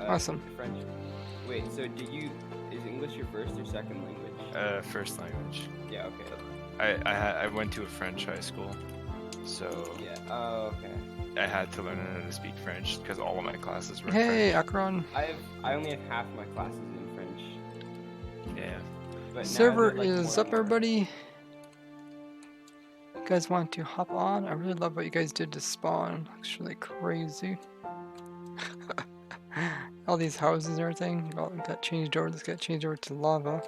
Awesome. French. Wait, so is English your first or second language? First language. Yeah, okay. I went to a French high school, so Yeah, oh, okay. I had to learn how to speak French because all of my classes were in Hey, French. Akron. I only have half my classes in French. Yeah. But now Server they're, like, is more up, everybody. You guys want to hop on? I really love what you guys did to spawn. Looks really crazy. All these houses and everything. All got changed over. This got changed over to lava.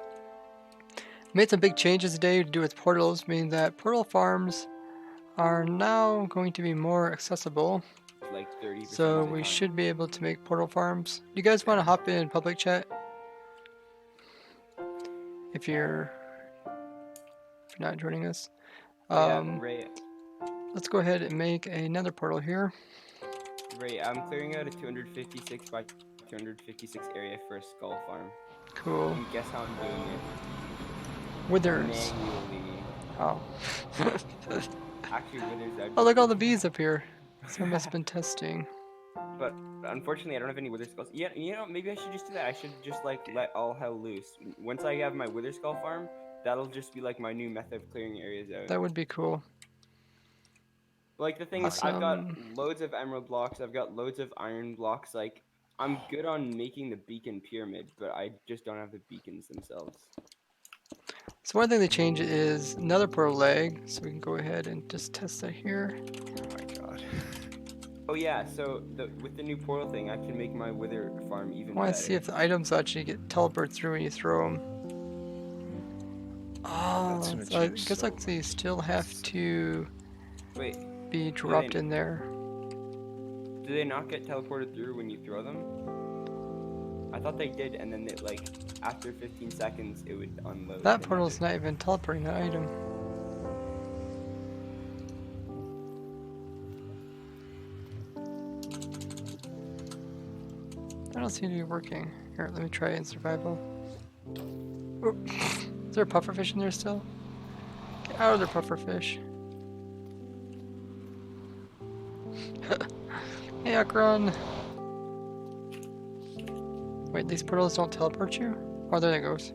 Made some big changes today to do with portals, meaning that portal farms are now going to be more accessible. like 30% So of the we time. should be able to make portal farms. You guys want to hop in public chat? If you're not joining us. Yeah, Ray, Let's go ahead and make another portal here. I'm clearing out a 256 by 256 area for a skull farm. Cool. And guess how I'm doing it? Withers. Manually. Oh. Actually, withers. Oh, look, all the bees up here. Someone must have been testing. But unfortunately, I don't have any wither skulls. Yeah, you know, maybe I should just do that. I should just like let all hell loose. Once I have my wither skull farm, that'll just be like my new method of clearing areas out. That would be cool. Like the thing is, I've got loads of emerald blocks. I've got loads of iron blocks. Like I'm good on making the beacon pyramid, but I just don't have the beacons themselves. So one thing they changed is another portal lag, so we can go ahead and just test that here. Oh my god. Oh yeah, so with the new portal thing, I can make my wither farm even better. I want to see if the items actually get teleported through when you throw them. Oh, so I guess like they still have to be dropped in there. Do they not get teleported through when you throw them? I thought they did, and then like after 15 seconds it would unload. That portal's not even teleporting that item. I don't seem to be working. Here, let me try it in survival. Oh. Is there a pufferfish in there still? Get out of there, pufferfish. Hey, Akron. Wait, these portals don't teleport you? Oh, there it goes.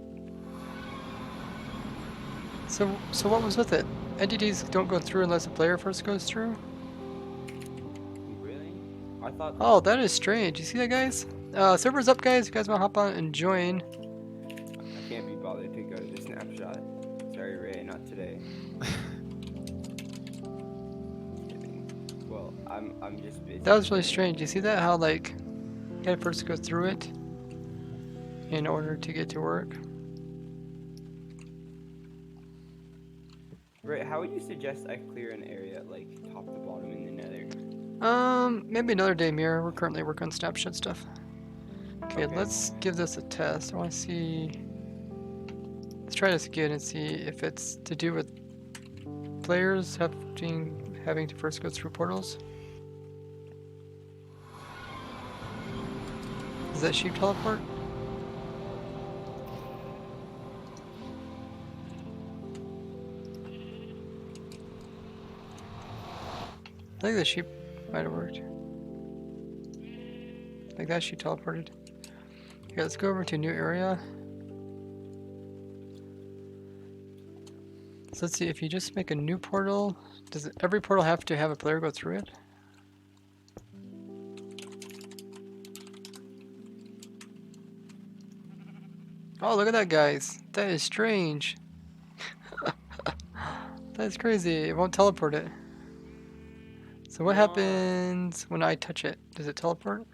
So what was with it? Entities don't go through unless the player first goes through? Really? I thought. Oh, that is strange. You see that, guys? Server's up, guys. You guys want to hop on and join? I can't be bothered to go to the snapshot. Sorry, Ray, not today. Well, I'm just busy. That was really strange. You see that? How like you gotta first go through it in order to get to work. Ray, how would you suggest I clear an area like top to bottom in the nether? Maybe another day, Mirror. We're currently working on snapshot stuff. Okay, let's give this a test. I want to see. Let's try this again and see if it's to do with players having to first go through portals. Is that sheep teleport? I think the sheep might have worked. Like that, she teleported. Okay, let's go over to a new area. So let's see, if you just make a new portal, does every portal have to have a player go through it? Oh, look at that, guys. That is strange. That's crazy. It won't teleport it. So what happens when I touch it? Does it teleport? Or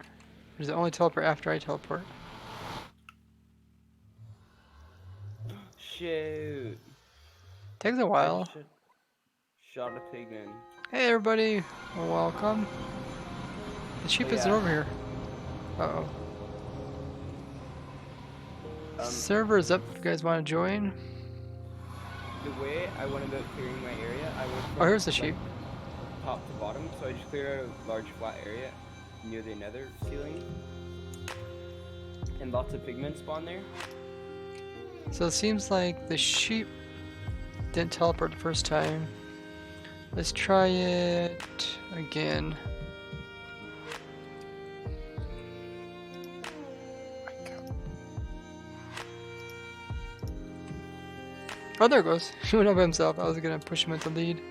does it only teleport after I teleport? Shoot. Takes a while. Shot a pigman. Hey everybody, welcome. The sheep isn't over here. Uh-oh. Server is up. You guys want to join? The way I went about clearing my area, I went from, Oh, here's the sheep. Top to bottom, so I just cleared out a large flat area near the nether ceiling. And lots of pigmen spawn there. So it seems like the sheep didn't teleport the first time. Let's try it again. Oh, there it goes. He went up himself. I was gonna push him into lead.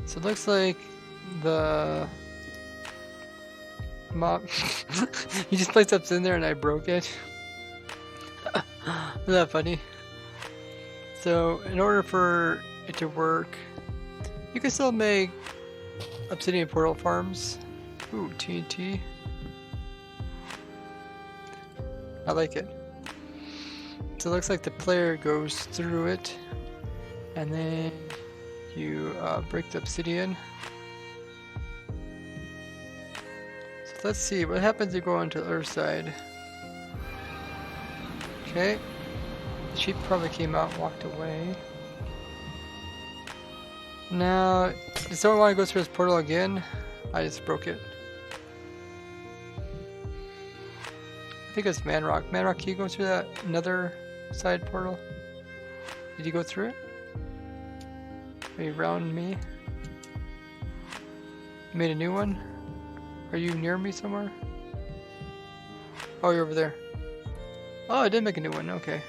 So it looks like the mob. You just placed up in there and I broke it. Isn't that funny? So in order for it to work, you can still make obsidian portal farms. Ooh, TNT. I like it. So it looks like the player goes through it, and then you break the obsidian. So let's see what happens if you go onto the other side. Okay. The sheep probably came out and walked away. Now, does someone want to go through this portal again? I just broke it. I think it's Manrock. Manrock, can you go through that another side portal? Did you go through it? Are you around me? You made a new one? Are you near me somewhere? Oh, you're over there. Oh, I did make a new one. Okay.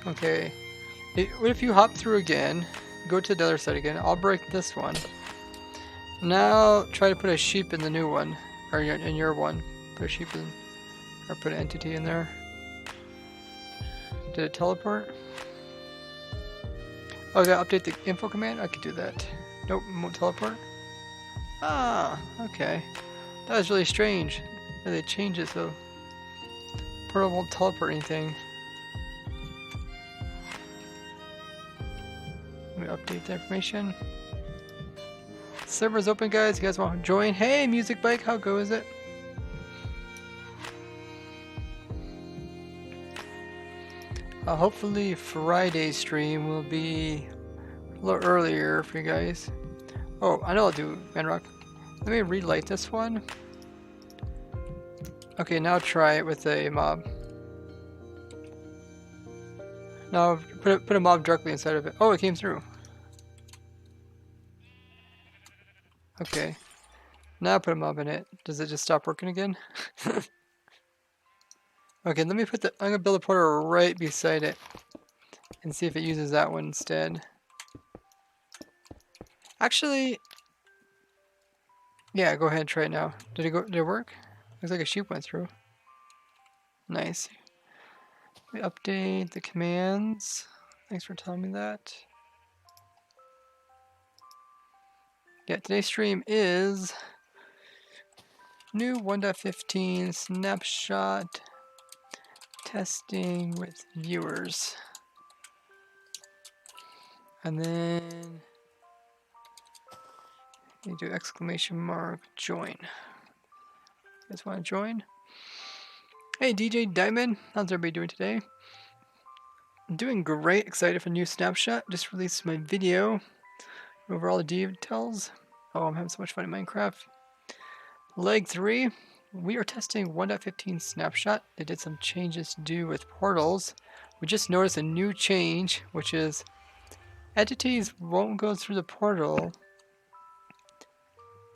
Okay. What if you hop through again, go to the other side again? I'll break this one. Now try to put a sheep in the new one, or in your one. Put a sheep in, or put an entity in there. Did it teleport? Oh, I gotta update the info command? I could do that. Nope, won't teleport. Ah, okay. That was really strange. They changed it so portal won't teleport anything. Let me update the information. Server's open, guys. You guys want to join? Hey, Music Bike, how goes it? Hopefully Friday's stream will be a little earlier for you guys. Oh, I know I'll do Manrock. Let me relight this one. Okay, now try it with a mob. Now put a mob directly inside of it. Oh, it came through. Okay. Now put a mob in it. Does it just stop working again? Okay, let me put the. I'm gonna build a portal right beside it and see if it uses that one instead. Actually, yeah, go ahead and try it now. Did it work? Looks like a sheep went through. Nice. We update the commands. Thanks for telling me that. Yeah, today's stream is new 1.15 snapshot testing with viewers. And then you do exclamation mark join. You guys want to join? Hey DJ Diamond, how's everybody doing today? I'm doing great, excited for new snapshot. Just released my video over all the details. Oh, I'm having so much fun in Minecraft. Leg 3, we are testing 1.15 snapshot. They did some changes to do with portals. We just noticed a new change, which is entities won't go through the portal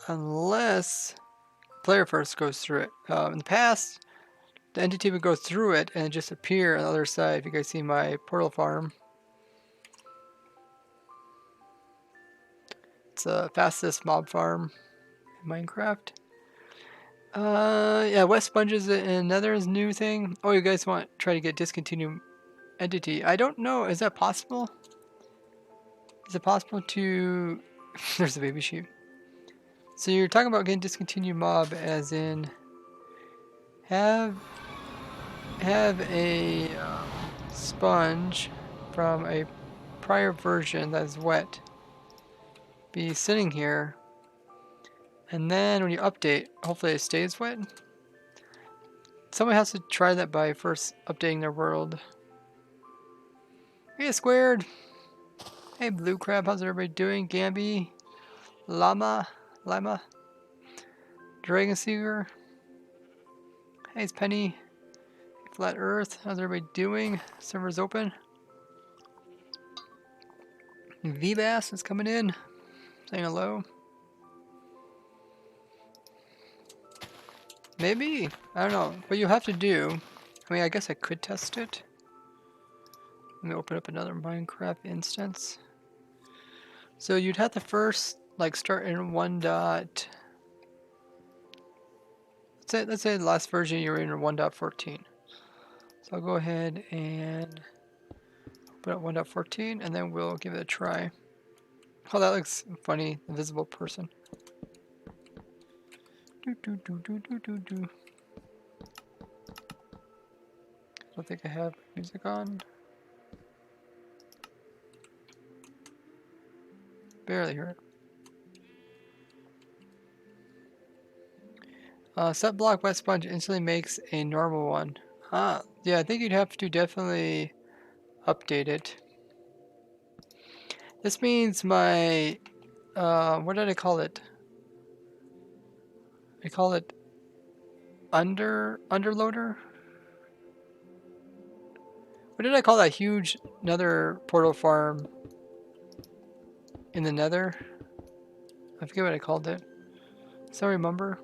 unless player first goes through it. In the past, the entity would go through it and just appear on the other side. If you guys see my portal farm, it's the fastest mob farm in Minecraft. Yeah, wet sponges and nether is a new thing. Oh, you guys want to try to get discontinued entity? I don't know. Is that possible? Is it possible to? There's a baby sheep. So you're talking about getting discontinued mob, as in have a sponge from a prior version that is wet be sitting here, and then when you update, hopefully it stays wet. Someone has to try that by first updating their world. Hey Squared! Hey Blue Crab, how's everybody doing? Gamby, Lima, Dragon Seeker. Hey, it's Penny. Flat Earth, how's everybody doing? Server's open. V-Bass is coming in, saying hello. Maybe, I don't know. What you have to do I mean, I guess I could test it. Let me open up another Minecraft instance. So you'd have to first like start in 1 dot. Let's say the last version you're in 1.14. So I'll go ahead and open up 1.14 and then we'll give it a try. Oh, that looks funny. Invisible person. Do, do, do, do, do, do, do. I don't think I have music on. Barely hear it. Set block wet sponge instantly makes a normal one. Yeah, I think you'd have to definitely update it. This means my, what did I call it? I call it underloader? What did I call that huge nether portal farm in the nether? I forget what I called it. So remember?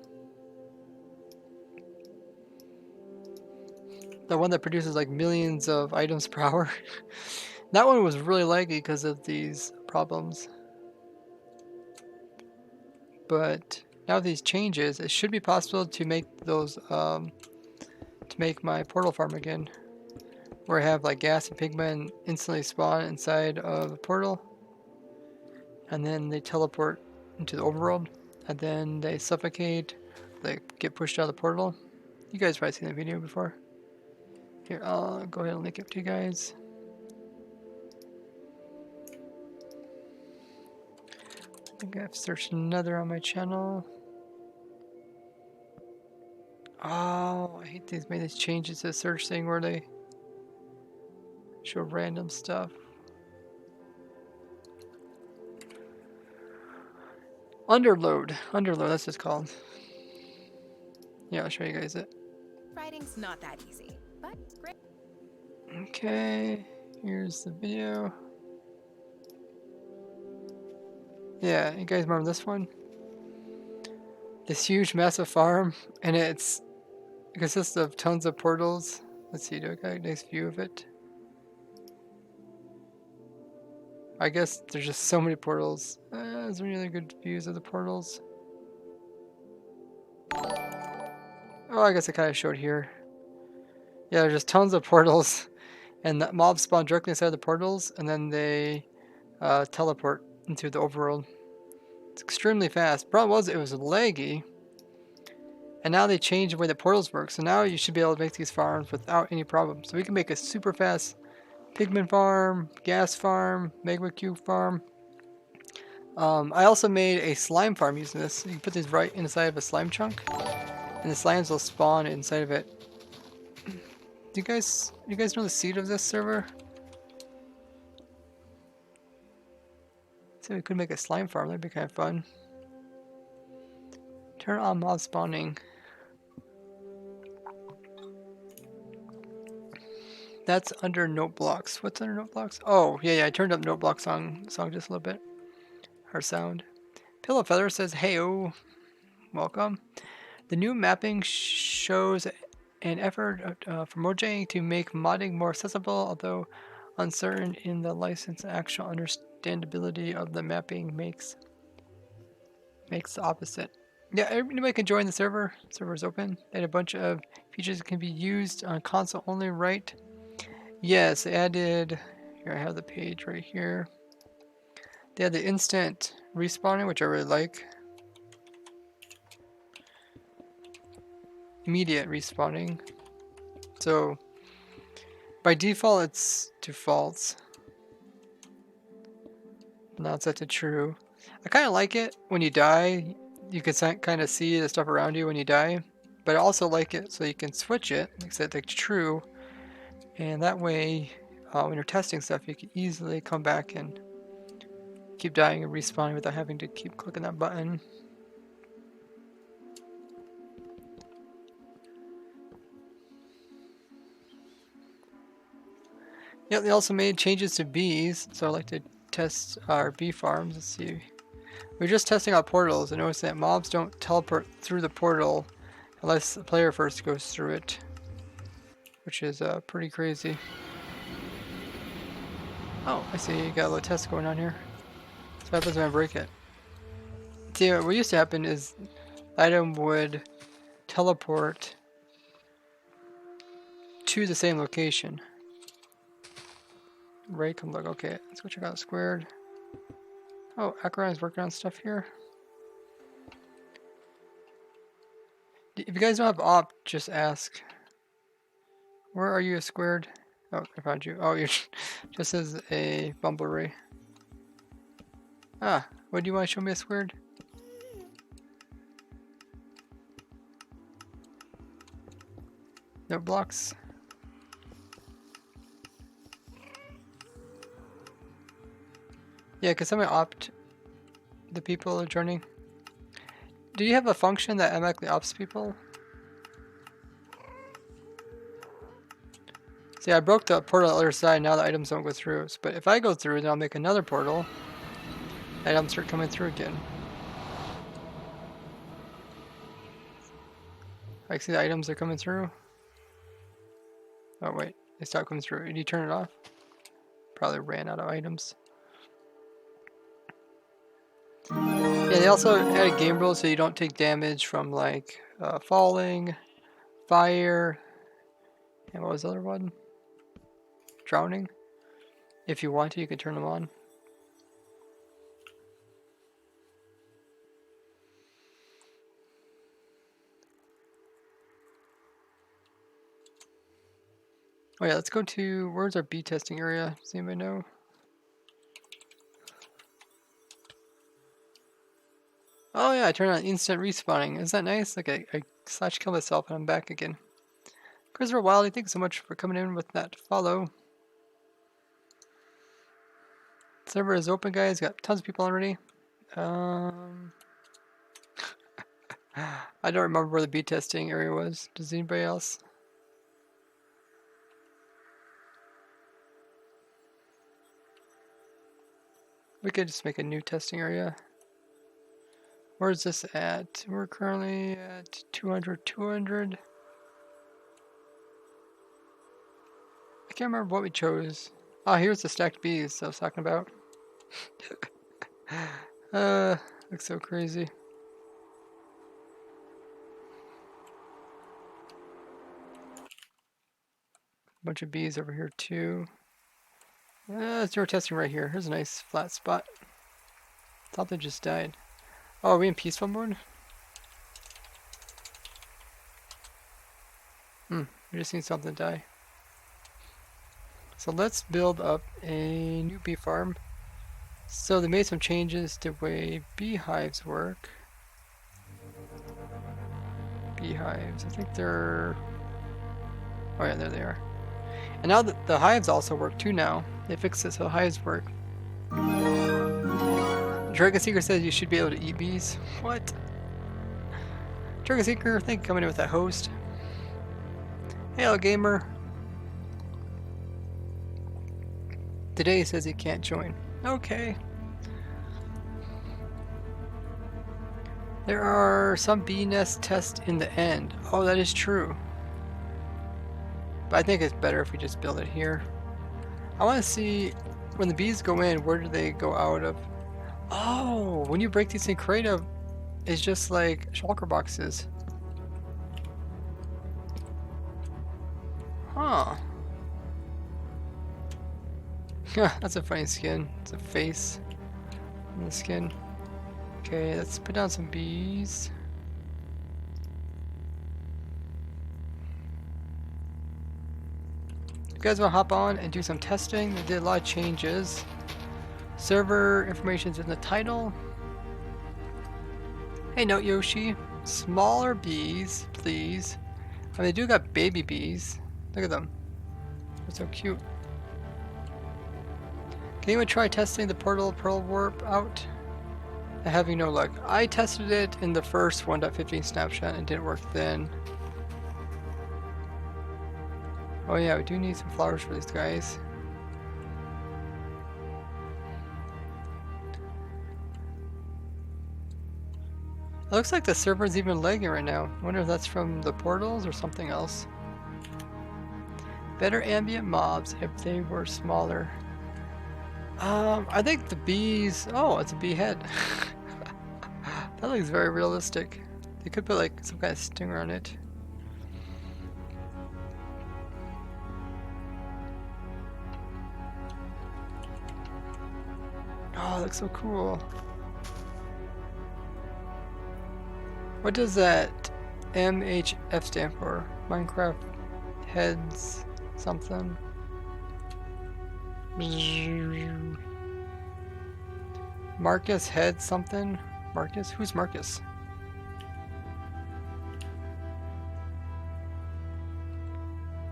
The one that produces like millions of items per hour. That one was really laggy because of these problems. But now with these changes, it should be possible to make those, to make my portal farm again. Where I have like gas and pigmen instantly spawn inside of the portal. And then they teleport into the overworld. And then they suffocate, they get pushed out of the portal. You guys probably seen the video before. Here, I'll go ahead and link it to you guys. I think I've searched another on my channel. Oh, I hate these made these changes to the search thing where they show random stuff. Underload, that's what it's called. Yeah, I'll show you guys it. Writing's not that easy, but great. Okay, here's the video. Yeah, you guys remember this one? This huge massive farm, and it consists of tons of portals. Let's see, do I got a nice view of it? I guess there's just so many portals. Is there any other good views of the portals? Oh, I guess I kind of showed here. Yeah, there's just tons of portals, and the mobs spawn directly inside the portals, and then they teleport into the overworld. It's extremely fast. Problem was, it was laggy, and now they changed the way the portals work, so now you should be able to make these farms without any problem. So we can make a super fast pigment farm, gas farm, magma cube farm. I also made a slime farm using this. You can put these right inside of a slime chunk, and the slimes will spawn inside of it. Do you guys know the seed of this server? So we could make a slime farm. That'd be kind of fun. Turn on mob spawning. That's under note blocks. What's under note blocks? Oh, yeah, I turned up note block song just a little bit. Her sound. Pillow Feather says, "Heyo, welcome." The new mapping shows an effort from Mojang to make modding more accessible, although uncertain in the license. Actual understandability of the mapping makes the opposite. Yeah, anybody can join the server. The server is open. They had a bunch of features that can be used on console only, right? Yes, they added. Here, I have the page right here. They had the instant respawning, which I really like. Immediate respawning. So by default it's to false. Now it's set to true. I kind of like it when you die. You can kind of see the stuff around you when you die. But I also like it so you can switch it, make it to true. And that way, when you're testing stuff, you can easily come back and keep dying and respawning without having to keep clicking that button. Yeah, they also made changes to bees, so I like to test our bee farms. Let's see. We're just testing out portals and notice that mobs don't teleport through the portal unless the player first goes through it. which is pretty crazy. Oh, I see. You got a little test going on here. So what happens when I break it? See, what used to happen is the item would teleport to the same location. Ray come look. Okay, let's go check out squared. Oh, Akaran's working on stuff here. If you guys don't have op, just ask. Where are you, squared? Oh, I found you. Oh, you're just as a bumble ray. Ah, what do you want to show me a squared? No blocks. Yeah, because I'm gonna opt the people joining. Do you have a function that automatically opts people? See, I broke the portal on the other side, now the items don't go through. But if I go through, then I'll make another portal. Items start coming through again. I see the items are coming through. Oh wait, they start coming through. Did you turn it off? Probably ran out of items. Yeah, they also added game rules so you don't take damage from like falling, fire, and what was the other one? Drowning. If you want to, you can turn them on. Oh yeah, let's go to, where's our bee testing area? Does anybody know? Oh yeah, I turned on instant respawning. Is that nice? Like I slash kill myself and I'm back again. Christopher Wiley, thanks so much for coming in with that follow. Server is open, guys. Got tons of people already. I don't remember where the bee testing area was. Does anybody else? We could just make a new testing area. Where is this at? We're currently at 200, 200. I can't remember what we chose. Oh, here's the stacked bees I was talking about. Looks so crazy. Bunch of bees over here too. Let's do our testing right here. Here's a nice flat spot. Thought they just died. Oh, are we in peaceful mode? We just seen something die. So let's build up a new bee farm. So they made some changes to the way beehives work. Beehives, I think they're... Oh yeah, there they are. And now the hives also work too now. They fixed it so hives work. Dragon Seeker says you should be able to eat bees. What? Dragon Seeker, thank you for coming in with that host. Hello, gamer. Today he says he can't join. Okay. There are some bee nest tests in the end. Oh, that is true. But I think it's better if we just build it here. I want to see when the bees go in, where do they go out of? Oh, when you break these in creative, it's just like shulker boxes. Huh. That's a funny skin. It's a face on the skin. Okay, let's put down some bees. You guys want to hop on and do some testing? They did a lot of changes. Server information's in the title. Hey, Note Yoshi. Smaller bees, please. I mean, they do got baby bees. Look at them. They're so cute. Can anyone try testing the portal pearl warp out? And having no luck. I tested it in the first 1.15 snapshot and it didn't work then. Oh yeah, we do need some flowers for these guys. It looks like the server's even lagging right now. I wonder if that's from the portals or something else. Better ambient mobs if they were smaller. I think the bees. Oh, it's a bee head. That looks very realistic. They could put like some kind of stinger on it. Oh, it looks so cool. What does that MHF stand for? Minecraft heads something. Marcus head something? Marcus? Who's Marcus?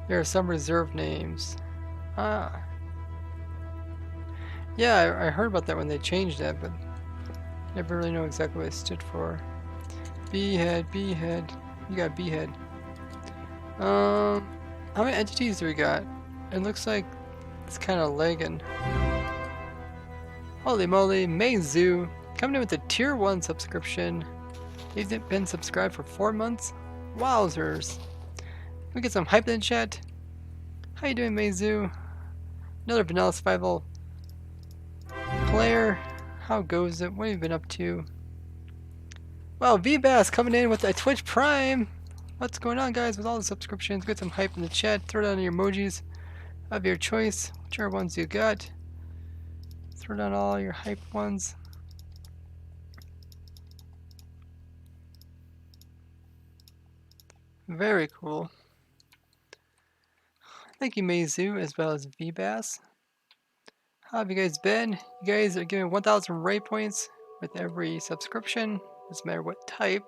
There are some reserved names. Ah. Yeah, I heard about that when they changed that, but never really know exactly what it stood for. B-head, B-head. You got B-head. How many entities do we got? It looks like it's kind of lagging. Holy moly, Meizu coming in with a tier 1 subscription. They've been subscribed for 4 months. Wowzers. Can we get some hype in the chat? How you doing, Meizu? Another vanilla survival player. How goes it? What have you been up to? Wow, V-Bass coming in with a Twitch Prime. What's going on, guys, with all the subscriptions? Get some hype in the chat. Throw down your emojis of your choice, whichever ones you got. Throw down all your hype ones. Very cool. Thank you, Meizu, as well as V-Bass. How have you guys been? You guys are giving 1,000 rate points with every subscription, doesn't matter what type.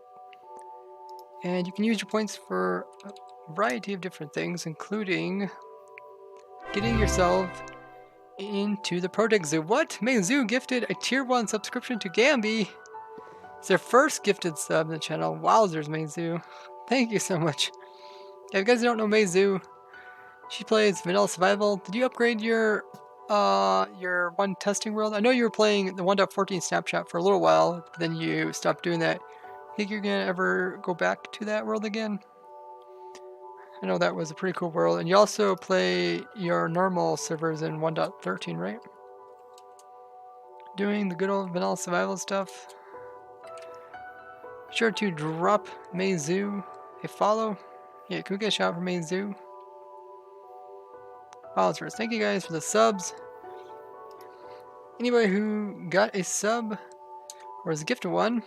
And you can use your points for a variety of different things, including getting yourself into the Project Zoo. What? Meizu gifted a tier 1 subscription to Gambi. It's their first gifted sub in the channel. Wowzers, Meizu. Thank you so much. Yeah, if you guys don't know Meizu, she plays Vanilla Survival. Did you upgrade your one testing world? I know you were playing the 1.14 snapshot for a little while, but then you stopped doing that. Think you're gonna ever go back to that world again? I know that was a pretty cool world. And you also play your normal servers in 1.13, right? Doing the good old vanilla survival stuff. Be sure to drop Meizu a follow. Yeah, can we get a shout out for Meizu? Wowzers, thank you guys for the subs. Anybody who got a sub or is gifted one,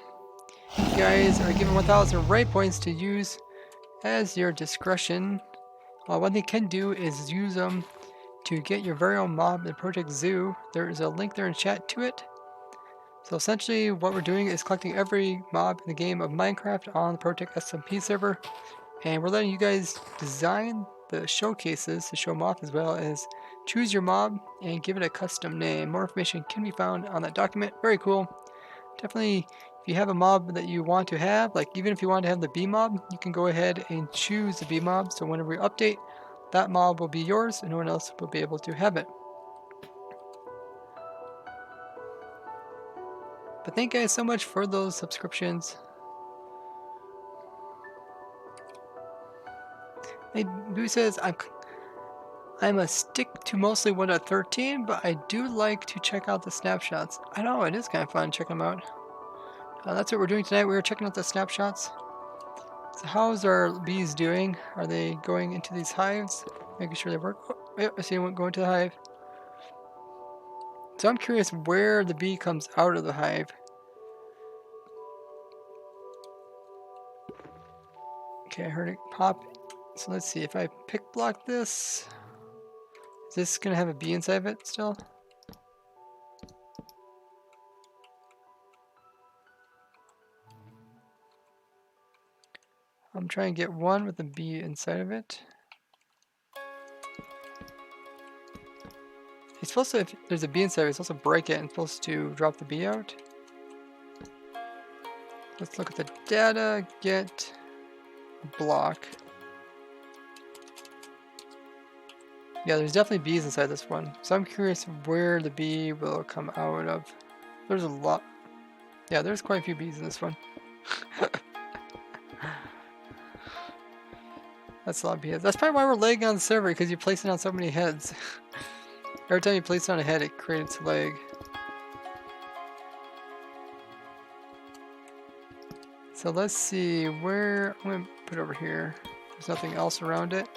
you guys are given 1,000 rate points to use as your discretion. What they can do is use them to get your very own mob in Project Zoo. There is a link there in chat to it. So essentially what we're doing is collecting every mob in the game of Minecraft on the Project SMP server. And we're letting you guys design the showcases to show them off, as well as choose your mob and give it a custom name. More information can be found on that document. Very cool. Definitely, if you have a mob that you want to have, like even if you want to have the B mob, you can go ahead and choose the B mob. So whenever you update, that mob will be yours and no one else will be able to have it. But thank you guys so much for those subscriptions. Hey, Boo says, I'm a stick to mostly 1.13, but I do like to check out the snapshots. I know, it is kind of fun checking them out. That's what we're doing tonight. We were checking out the snapshots. So how's our bees doing? Are they going into these hives? Making sure they work. Oh, yep, I see one going to the hive. So I'm curious where the bee comes out of the hive. Okay, I heard it pop. So let's see, if I pick block this, is this gonna have a bee inside of it still? I'm trying to get one with a bee inside of it. It's supposed to, if there's a bee inside, it's supposed to break it and it's supposed to drop the bee out. Let's look at the data, get a block. Yeah, there's definitely bees inside this one. So I'm curious where the bee will come out of. There's a lot. Yeah, there's quite a few bees in this one. That's a lot of beehives. That's probably why we're lagging on the server, because you place it on so many heads. Every time you place it on a head, it creates lag. So let's see where, I'm going to put it over here. There's nothing else around it.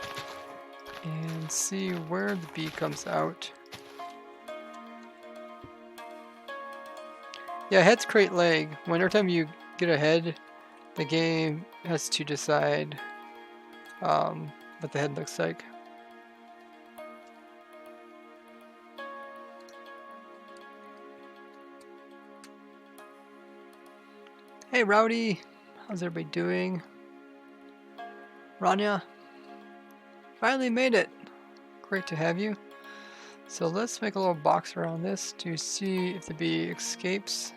And see where the bee comes out. Yeah, heads create lag. Whenever time you get a head, the game has to decide what the head looks like. Hey Rowdy, how's everybody doing? Rania, finally made it. Great to have you. So let's make a little box around this to see if the bee escapes.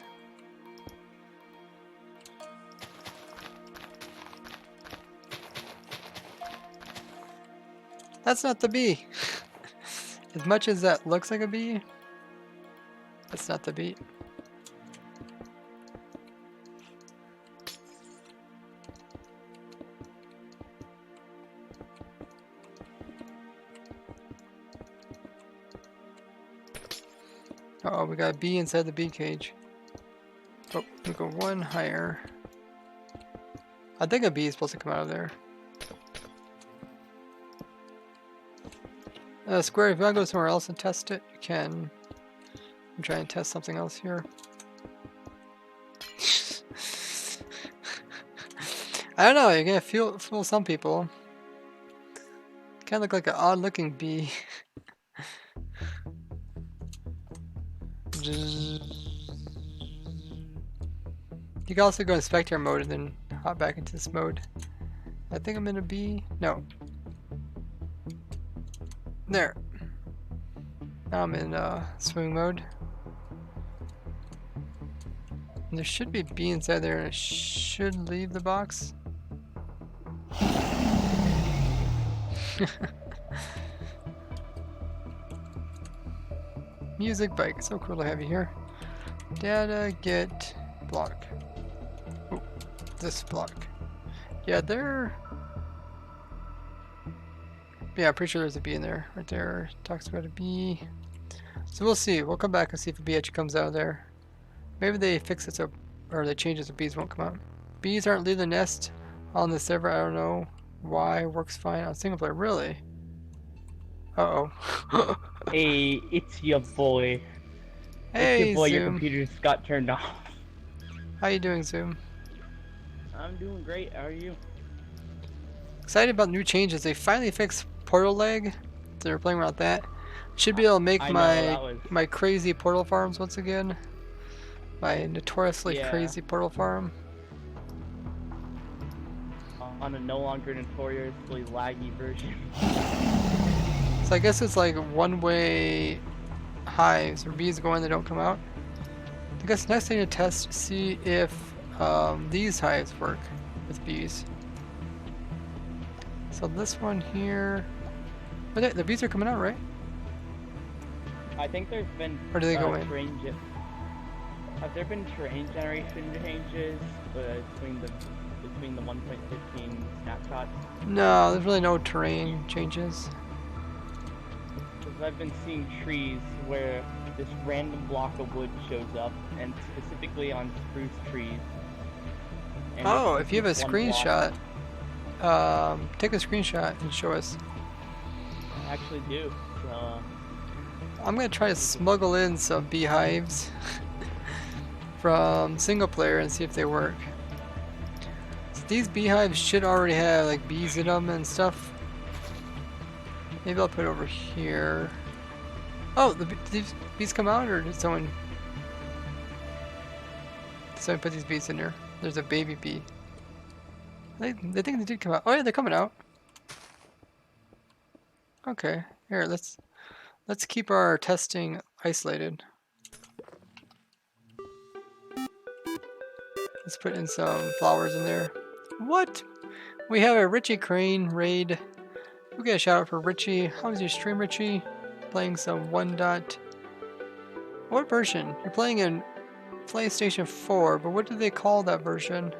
That's not the bee. As much as that looks like a bee, that's not the bee. Uh oh, we got a bee inside the bee cage. Oh, we go one higher. I think a bee is supposed to come out of there. Square, if you want to go somewhere else and test it, you can. I'm trying to test something else here. I don't know, you're gonna fool some people. Kind of look like an odd looking bee. You can also go in spectator mode and then hop back into this mode. I think I'm in a bee. No. There. Now I'm in swimming mode. And there should be a bee inside there, and it should leave the box. Music bike, so cool to have you here. Data get block. Oh, this block. Yeah, there. Yeah, I'm pretty sure there's a bee in there. Right there, talks about a bee. So we'll see. We'll come back and see if a bee actually comes out of there. Maybe they fix it so, or they change it so bees won't come out. Bees aren't leaving the nest on the server. I don't know why. Works fine on single player. Really? Uh oh. Hey, it's your boy. Hey, it's your boy. Zoom. Your computer just got turned off. How you doing, Zoom? I'm doing great. How are you? Excited about new changes. They finally fixed portal lag. So they're playing around with that. Should be able to make I know, my crazy portal farms once again. My notoriously Yeah. crazy portal farm. On a no longer notoriously laggy version. So I guess it's like one-way hives where bees go in, they don't come out. I guess next thing to test, see if these hives work with bees. So this one here, but the bees are coming out, right? I think there's been Or do they go in? Have there been terrain generation changes between the 1.15 snapshots? No, there's really no terrain changes. Because I've been seeing trees where this random block of wood shows up, and specifically on spruce trees. And Oh, it's if you have a just one block. screenshot, take a screenshot and show us. I actually do. So, I'm gonna try to smuggle in some beehives from single player and see if they work. So these beehives should already have like bees in them and stuff. Maybe I'll put it over here. Oh, did these bees come out, or did someone put these bees in there? There's a baby bee. They think they did come out. Oh yeah, they're coming out. Okay, here let's keep our testing isolated. Let's put in some flowers in there. What? We have a Richie Crane raid. We'll get a shout out for Richie. How was your stream, Richie? Playing some 1. What version? You're playing in PlayStation 4, but what do they call that version?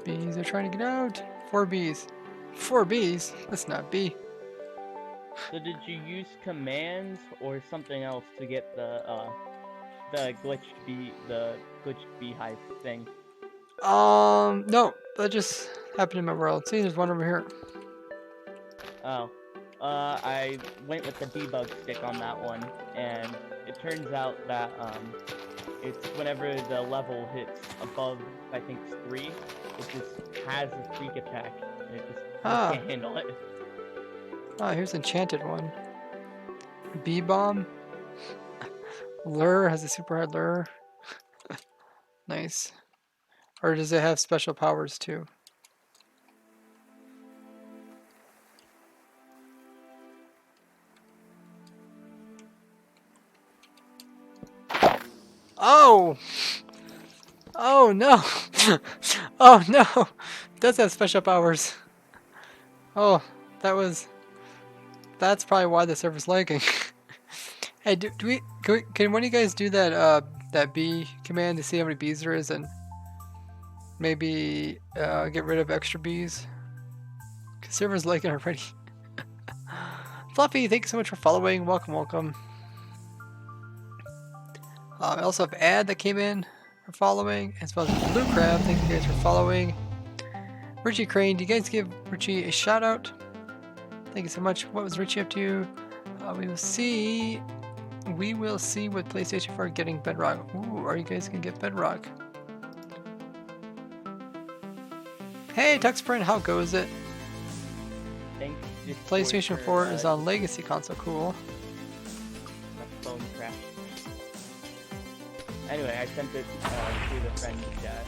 Bees are trying to get out. 4 bees. 4 bees? That's not bee. So did you use commands or something else to get the glitched beehive thing? No, that just happened in my world. See, there's one over here. Oh. I went with the debug stick on that one, and it turns out that, it's whenever the level hits above, I think, 3, it just has a freak attack, and it just can't handle it. Ah, here's an enchanted one. Bee bomb. Lure has a super hard lure. Nice. Or does it have special powers too? Oh! Oh no! Oh no! It does have special powers. Oh, that's probably why the server's lagging. Hey, can one of you guys do that that bee command to see how many bees there is and maybe get rid of extra bees? Cause server's lagging already. Fluffy, thanks so much for following. Welcome, welcome. I also have Ad that came in for following, as well as Blue Crab. Thank you guys for following. Richie Crane, do you guys give Richie a shout out? Thank you so much. What was Richie up to? We will see. We will see what PlayStation 4 getting Bedrock. Ooh, are you guys gonna get Bedrock? Hey, Tuxprint, how goes it? Thanks, PlayStation 4 is on Legacy console. Cool. My phone crashed. Anyway, I sent it to the friend chat.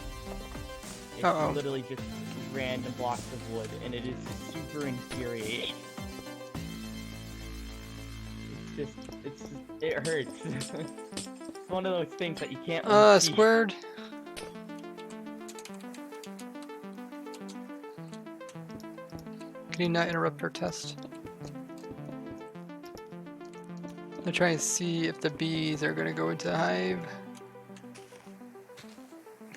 It's literally just random blocks of wood, and it is super infuriating. It hurts. It's one of those things that you can't unsee. Squared. Can you not interrupt our test? I'm trying to see if the bees are gonna go into the hive.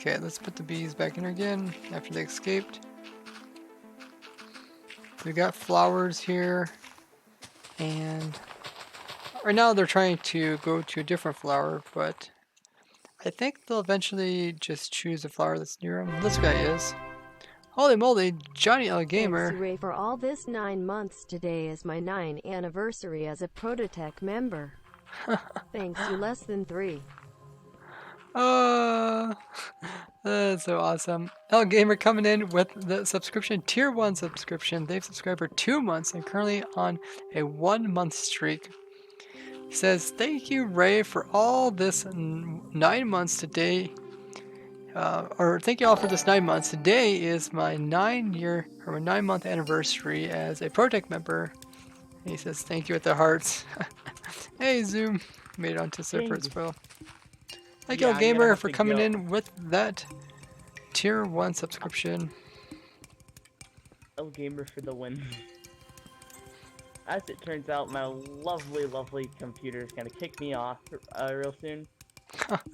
Okay, let's put the bees back in there again after they escaped. We got flowers here, and right now they're trying to go to a different flower, but I think they'll eventually just choose a flower that's near them. This guy is. Holy moly, Johnny L. Gamer. Thanks, Ray, for all this 9 months. Today is my 9th anniversary as a Prototech member. Thanks to less than 3. That's so awesome. L Gamer coming in with the subscription, tier 1 subscription. They've subscribed for 2 months and currently on a 1-month streak. He says, thank you, Ray, for all this 9 months today. Or thank you all for this 9 months. Today is my 9-month anniversary as a Protect member. And he says, thank you with the hearts. Hey, Zoom. Made it onto server as well. Thank you, Gamer, for coming in with that tier 1 subscription. Oh, Gamer for the win. As it turns out, my lovely, lovely computer is gonna kick me off real soon.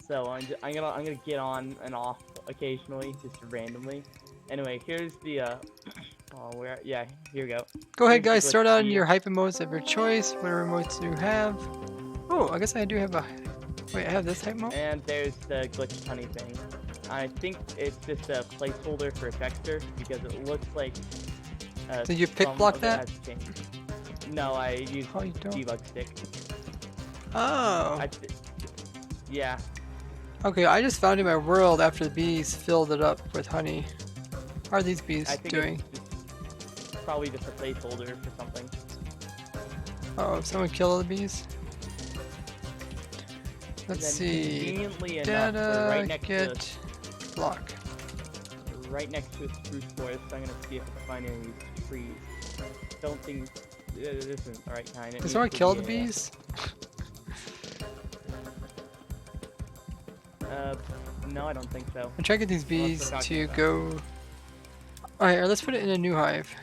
So I'm gonna get on and off occasionally, just randomly. Anyway, here's the here we go. Go ahead, guys. Start on your hype emotes of your choice. Whatever emotes you have. Oh, I guess I do have a. Wait, I have this hype mode? And there's the glitched honey thing. I think it's just a placeholder for a texture because it looks like. Did you pick block that? No, I used debug stick. Oh. Yeah. Okay, I just found in my world after the bees filled it up with honey. How are these bees doing? It's probably just a placeholder for something. Oh, someone killed all the bees? Let's see. Data, right next get, block. Right next to a spruce forest, I'm gonna see if I can find any of these trees. Don't think this isn't the right kind. Did someone kill the bees? No, I don't think so. I'm trying to get these bees to go. Alright, let's put it in a new hive.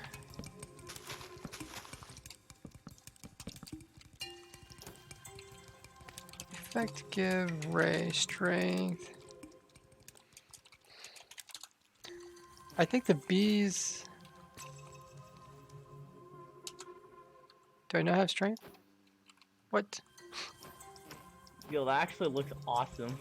Effect give Ray strength. I think the bees... Do I not have strength? What? Yo, that actually looks awesome.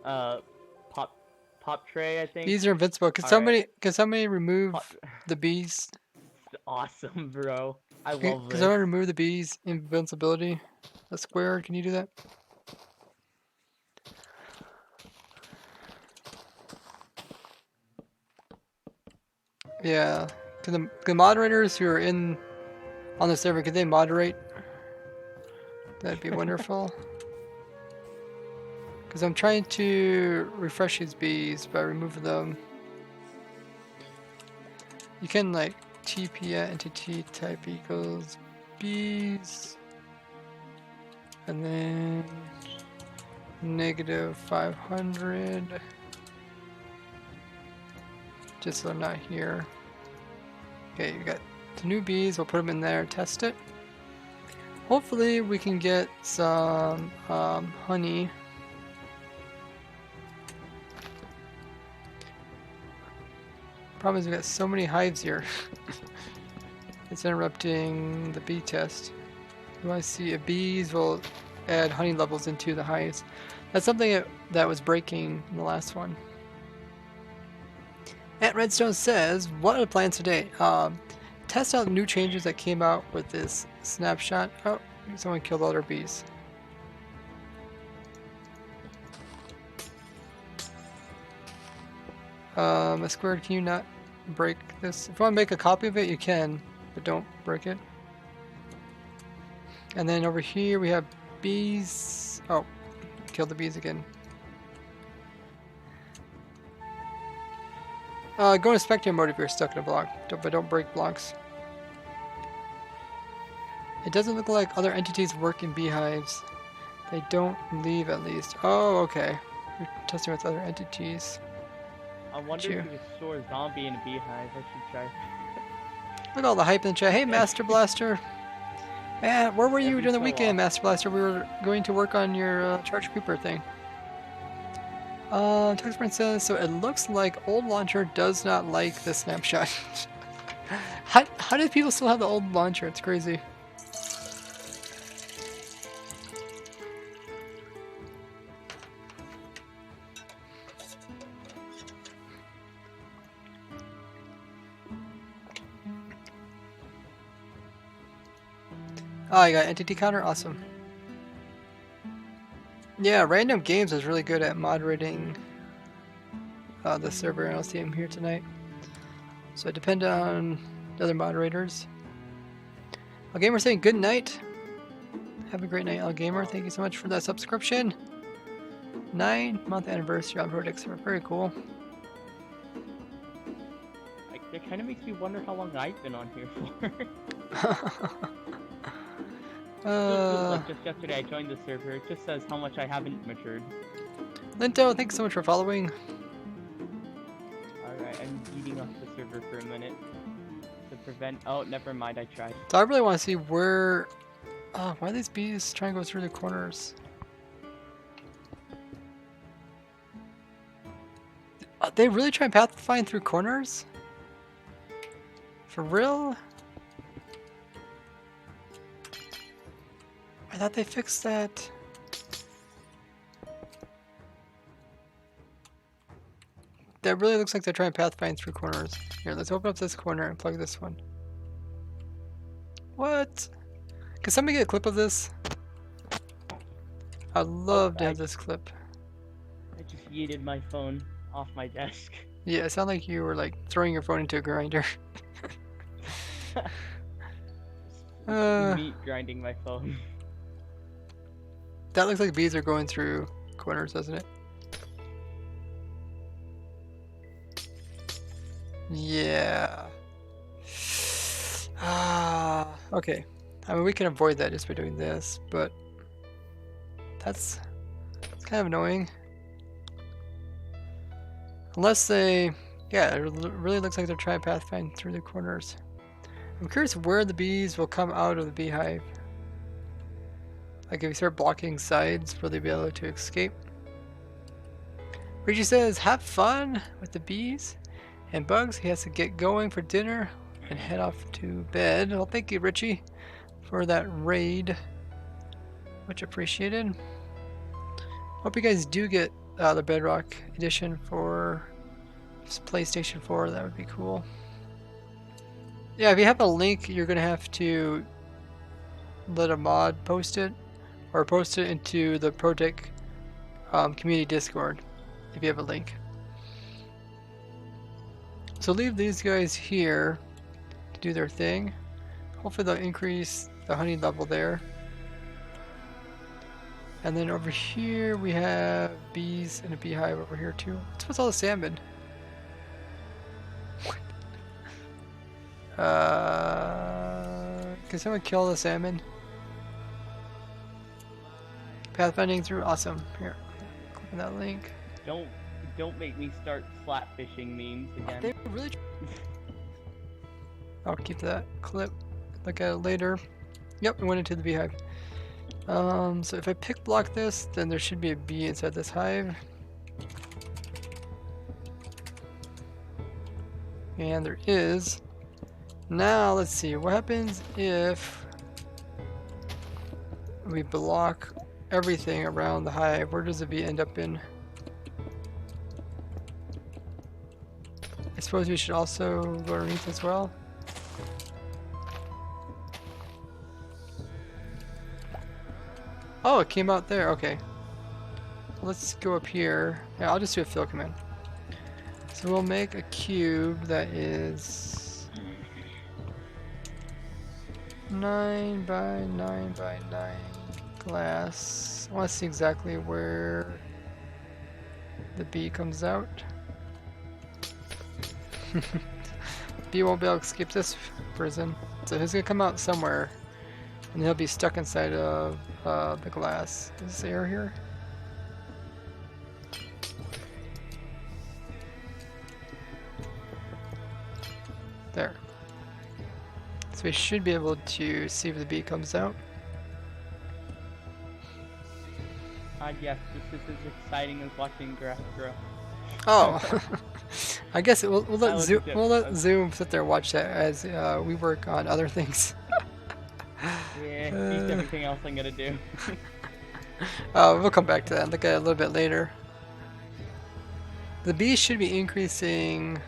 Pop tray, I think. Bees are invincible. Alright. Can somebody remove Pop the bees? awesome, bro. I Can love this. someone remove the bees' invincibility? A square, can you do that? Yeah. Can the moderators who are on the server, could they moderate? That'd be wonderful. Because I'm trying to refresh these bees by removing them. You can like TP at entity type equals bees. And then negative 500. Just so they're not here. Okay, you got the new bees. We'll put them in there, test it. Hopefully we can get some honey. Problem is we got so many hives here. It's interrupting the bee test. You want to see if bees will add honey levels into the hives. That's something that was breaking in the last one. At Redstone says, what are the plans today? Test out new changes that came out with this snapshot. Oh, someone killed all their bees. A squared, can you not break this? If you want to make a copy of it, you can, but don't break it. And then over here we have bees. Oh, killed the bees again. Go into spectator mode if you're stuck in a block, but don't break blocks. It doesn't look like other entities work in beehives. They don't leave at least. Oh, okay. You're testing with other entities. I wonder if you could store a zombie in a beehive. I should try. Look at all the hype in the chat. Hey, Master Blaster. Man, where were you during the so weekend, Master Blaster? We were going to work on your Charge Creeper thing. Tuxburn says, so it looks like old launcher does not like the snapshot. How do people still have the old launcher? It's crazy. Oh, you got entity counter? Awesome. Yeah, Random Games is really good at moderating the server. I don't see him here tonight. So I depend on the other moderators. Gamer saying good night. Have a great night, Gamer. Thank you so much for that subscription. 9-month anniversary on Vertex server. Very cool. It kind of makes me wonder how long I've been on here for. Like just yesterday I joined the server. It just says how much I haven't matured. Linto, thanks so much for following. Alright, I'm eating off the server for a minute. To prevent... Oh, never mind, I tried. So I really want to see where... why are these bees trying to go through the corners? They really try and pathfind through corners? For real? I thought they fixed that. That really looks like they're trying to pathfind through corners. Here, let's open up this corner and plug this one. What? Can somebody get a clip of this? I'd love to have this clip. I just yeeted my phone off my desk. Yeah, it sounded like you were like throwing your phone into a grinder. Meat grinding my phone. That looks like bees are going through corners, doesn't it? Yeah. Okay. I mean, we can avoid that just by doing this, but that's kind of annoying. Unless they, yeah, it really looks like they're trying to pathfind through the corners. I'm curious where the bees will come out of the beehive. Like if you start blocking sides, will they be able to escape? Richie says, have fun with the bees. And Bugs, he has to get going for dinner and head off to bed. Well, thank you, Richie, for that raid. Much appreciated. Hope you guys do get the Bedrock edition for PlayStation 4. That would be cool. Yeah, if you have a link, you're going to have to let a mod post it, or post it into the Protec community Discord if you have a link. So leave these guys here to do their thing. Hopefully they'll increase the honey level there. And then over here we have bees and a beehive over here too. What's with all the salmon? Can someone kill the salmon? Pathfinding through, awesome. Here, click on that link. Don't make me start slap fishing memes again. They really. I'll keep that clip. Look at it later. Yep, we went into the beehive. So if I pick block this, then there should be a bee inside this hive. And there is. Now let's see what happens if we block everything around the hive. Where does the bee end up in? I suppose we should also go underneath as well. Oh, it came out there. Okay. Let's go up here. Yeah, I'll just do a fill command. So we'll make a cube that is 9 by 9 by 9 glass. I want to see exactly where the bee comes out. Bee won't be able to escape this prison, so he's gonna come out somewhere, and he'll be stuck inside of the glass. Is this air here? There. So we should be able to see if the bee comes out. Yes, this is as exciting as watching grass grow. Oh, I guess we'll let was Zoom, a joke. we'll let Zoom sit there and watch that as we work on other things. Yeah, beats everything else I'm gonna do. We'll come back to that and look at it a little bit later. The bees should be increasing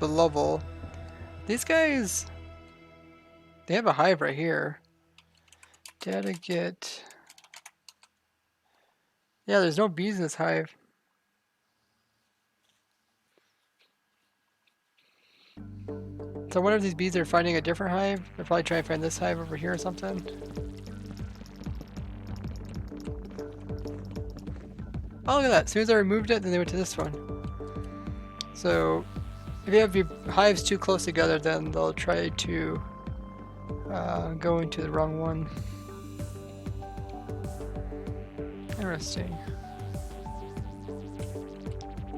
the level. These guys, they have a hive right here. Data get. Yeah, there's no bees in this hive. So I wonder if these bees are finding a different hive. They're probably trying to find this hive over here or something. Oh, look at that. As soon as I removed it, then they went to this one. So if you have your hives too close together, then they'll try to go into the wrong one. Interesting.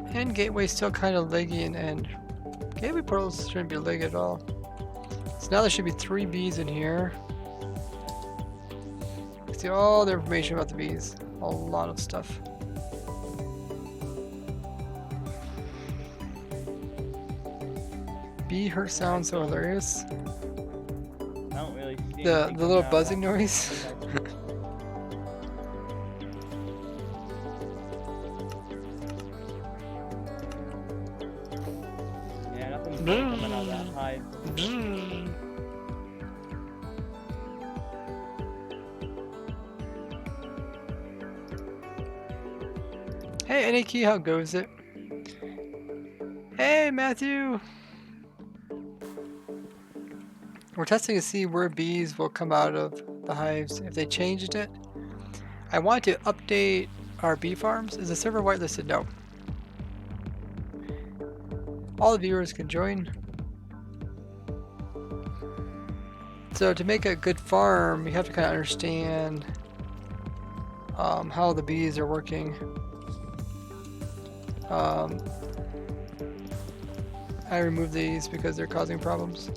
And gateway's still kind of leggy and end. Gateway portals shouldn't be leggy at all. So now there should be 3 bees in here. See all the information about the bees. A lot of stuff. Bee hurt sound so hilarious. I don't really see The anything little coming out of buzzing that. noise. Yeah, nothing's really coming out of that hive. Hey, Aniki, how goes it? Hey, Matthew! We're testing to see where bees will come out of the hives if they changed it. I want to update our bee farms. Is the server whitelisted? No. All the viewers can join. So to make a good farm, you have to kind of understand how the bees are working. I removed these because they're causing problems.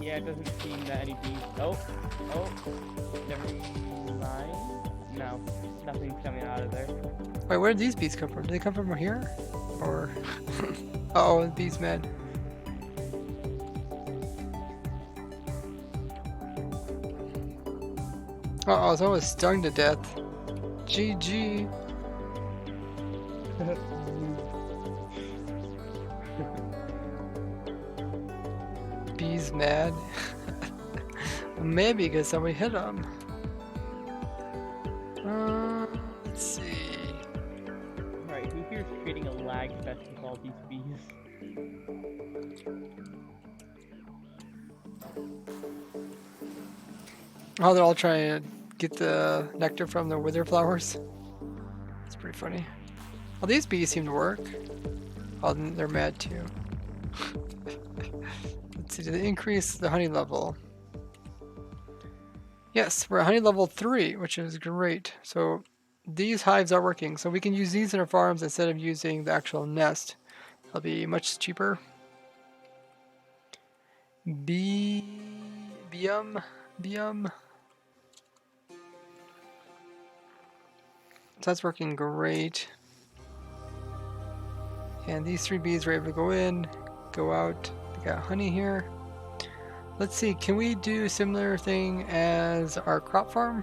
Yeah, it doesn't seem that any bees. Oh, never mind. no, nothing's coming out of there. Wait, where did these bees come from? Do they come from here? Or... Uh-oh, the bee's mad. Uh-oh, someone was stung to death. GG. Bees mad. Maybe because somebody hit him. Let's see. Right, who here is creating a lag fest with all these bees? Oh, they're all trying to get the nectar from the wither flowers. It's pretty funny. Well, these bees seem to work. Oh, they're mad too. Let's see, do they increase the honey level? Yes, we're at honey level 3, which is great. So these hives are working. So we can use these in our farms instead of using the actual nest. It'll be much cheaper. Bium. So that's working great. And these 3 bees are able to go in, go out. They got honey here. Let's see, can we do a similar thing as our crop farm?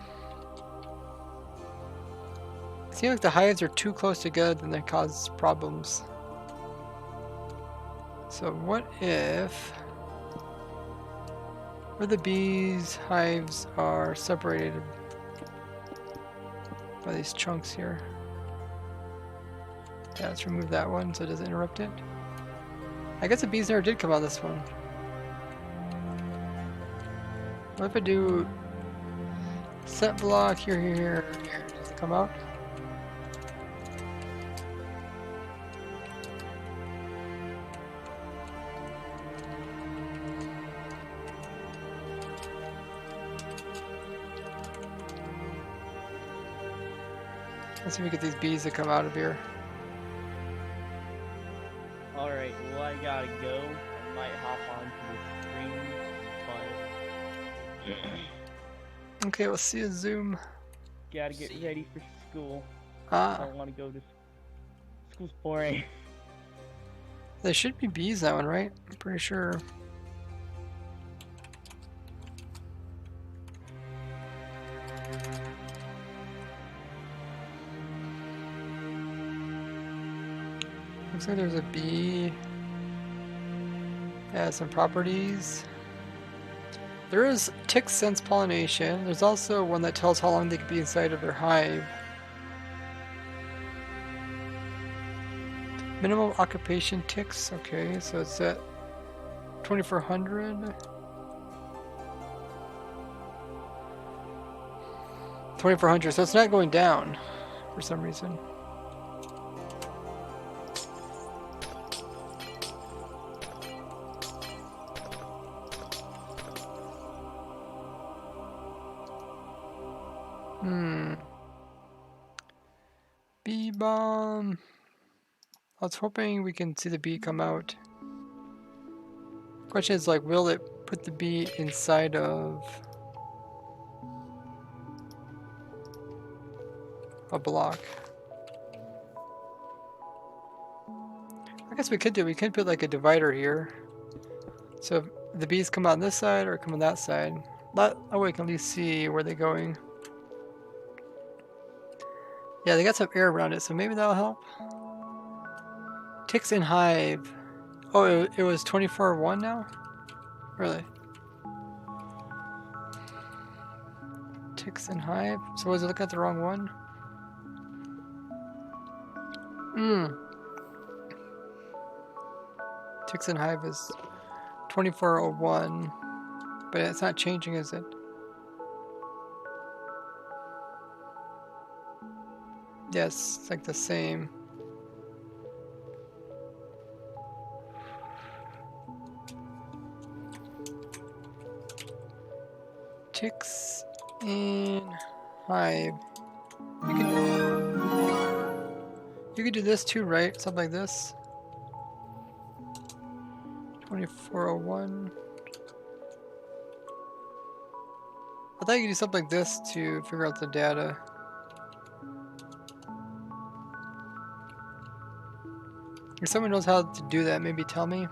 It seems like the hives are too close together and they cause problems. So what if where the bees hives are separated by these chunks here? Yeah, let's remove that one so it doesn't interrupt it. I guess the bees never did come out of this one. What if I do set block here? Does it come out? Let's see if we get these bees to come out of here. Alright, well I gotta go. I might hop onto the stream, but... Okay, we'll see you Zoom. gotta get ready for school. I Ah, don't want to go to... School's boring. there should be bees that one, right? I'm pretty sure. Looks like there's a bee. Yeah, some properties. There is tick sense pollination. There's also one that tells how long they could be inside of their hive. Minimum occupation ticks. Okay, so it's at 2400. 2400, so it's not going down for some reason. Bee bomb. I was hoping we can see the bee come out. Question is like, will it put the bee inside of a block? I guess we could put like a divider here. So if the bees come on this side or come on that side. That way we can at least see where they're going. Yeah, they got some air around it, so maybe that'll help. Ticks in hive. Oh, it was 24-1 now? Really? Ticks in hive? So was it looking at the wrong one? Ticks in hive is 2401, but it's not changing, is it? Yes, it's like the same. Ticks in hive. You could do this too, right? Something like this. 2401. I thought you could do something like this to figure out the data. If someone knows how to do that, maybe tell me.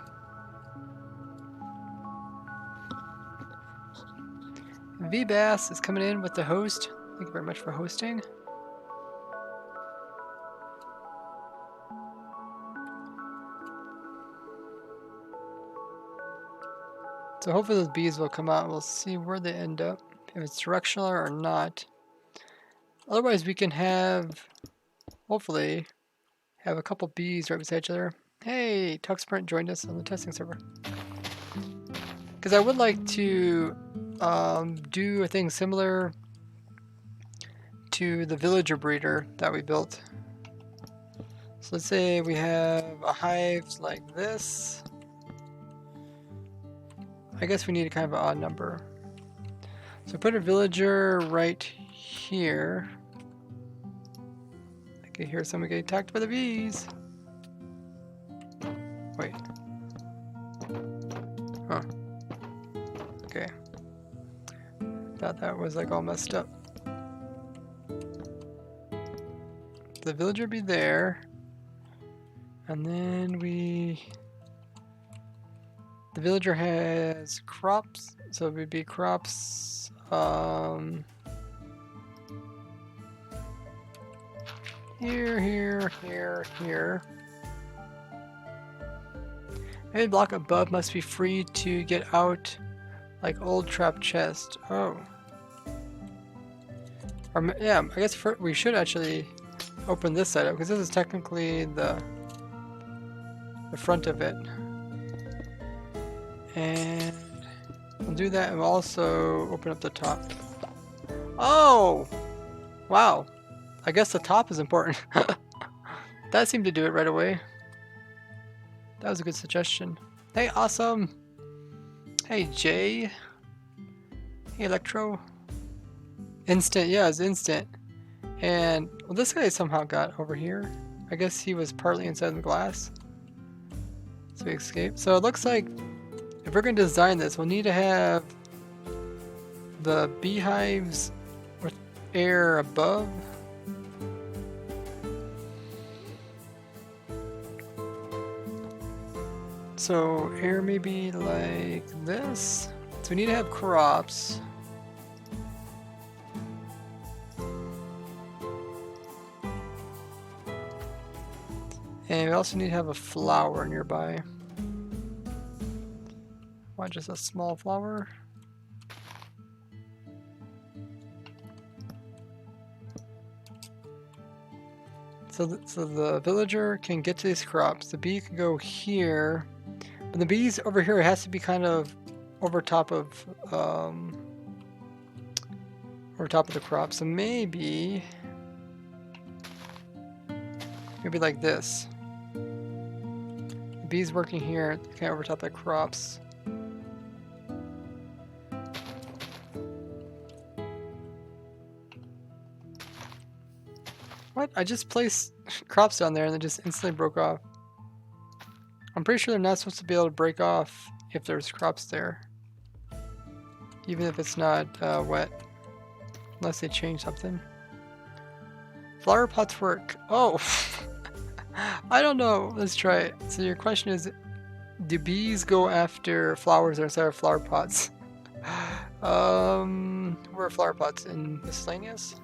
VBass is coming in with the host. Thank you very much for hosting. So hopefully those bees will come out. We'll see where they end up, if it's directional or not. Otherwise we can have, hopefully, have a couple bees right beside each other. Hey, TuxPrint joined us on the testing server. Because I would like to do a thing similar to the villager breeder that we built. So let's say we have a hive like this. I guess we need a kind of an odd number. So put a villager right here. I can hear someone get attacked by the bees. Wait. Huh. Okay. Thought that was like all messed up. The villager be there. And then the villager has crops, so it would be crops, here, here, here, here. Maybe block above must be free to get out, like old trap chest. Oh. Or, yeah, I guess we should actually open this side up, because this is technically the front of it. And we'll do that, and we'll also open up the top. Oh! Wow. I guess the top is important. That seemed to do it right away. That was a good suggestion. Hey, awesome! Hey, Jay. Hey, Electro. Instant, yeah, it's instant. And, well, this guy somehow got over here. I guess he was partly inside the glass. So he escaped. So it looks like if we're going to design this, we'll need to have the beehives with air above. So air maybe like this. So we need to have crops. And we also need to have a flower nearby. Why just a small flower? So the villager can get to these crops. The bee can go here. But the bees over here has to be kind of over top of the crop. So maybe like this. The bees working here, kind of over top the crops. What? I just placed crops down there and they just instantly broke off. I'm pretty sure they're not supposed to be able to break off if there's crops there. Even if it's not wet. Unless they change something. Flower pots work. Oh! I don't know. Let's try it. So your question is, do bees go after flowers instead of flower pots? Where are flower pots? In miscellaneous?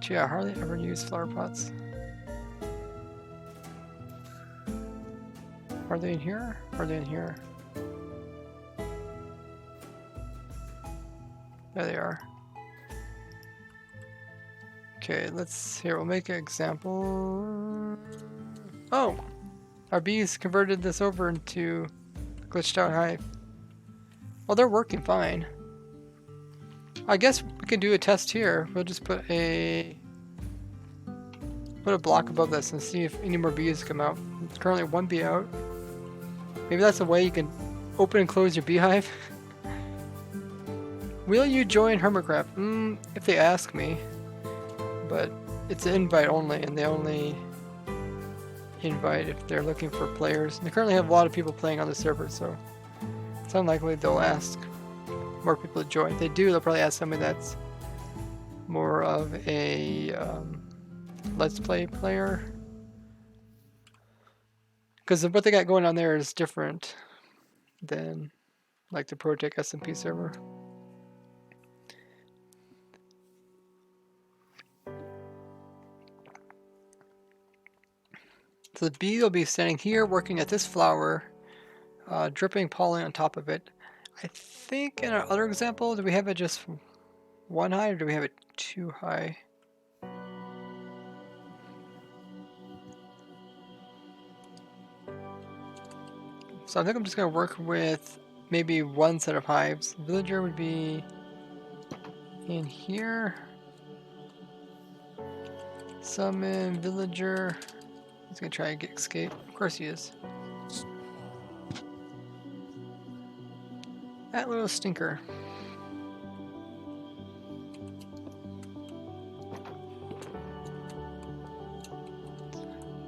Gee, I hardly ever use flower pots. Are they in here? Or are they in here? There they are. Okay, we'll make an example. Oh! Our bees converted this over into a glitched out hive. Well, they're working fine. I guess we can do a test here. We'll just put a block above this and see if any more bees come out. There's currently one bee out. Maybe that's a way you can open and close your beehive. Will you join Hermitcraft? If they ask me. But it's an invite only, and they only invite if they're looking for players. And they currently have a lot of people playing on the server, so it's unlikely they'll ask more people to join. If they do, they'll probably ask somebody that's more of a Let's Play player. Because what they got going on there is different than like the Protec SMP server. So the bee will be standing here working at this flower, dripping pollen on top of it. I think in our other example, do we have it just one high or do we have it too high? So I think I'm just going to work with maybe one set of hives. Villager would be in here. Summon villager. He's going to try and escape. Of course he is. That little stinker.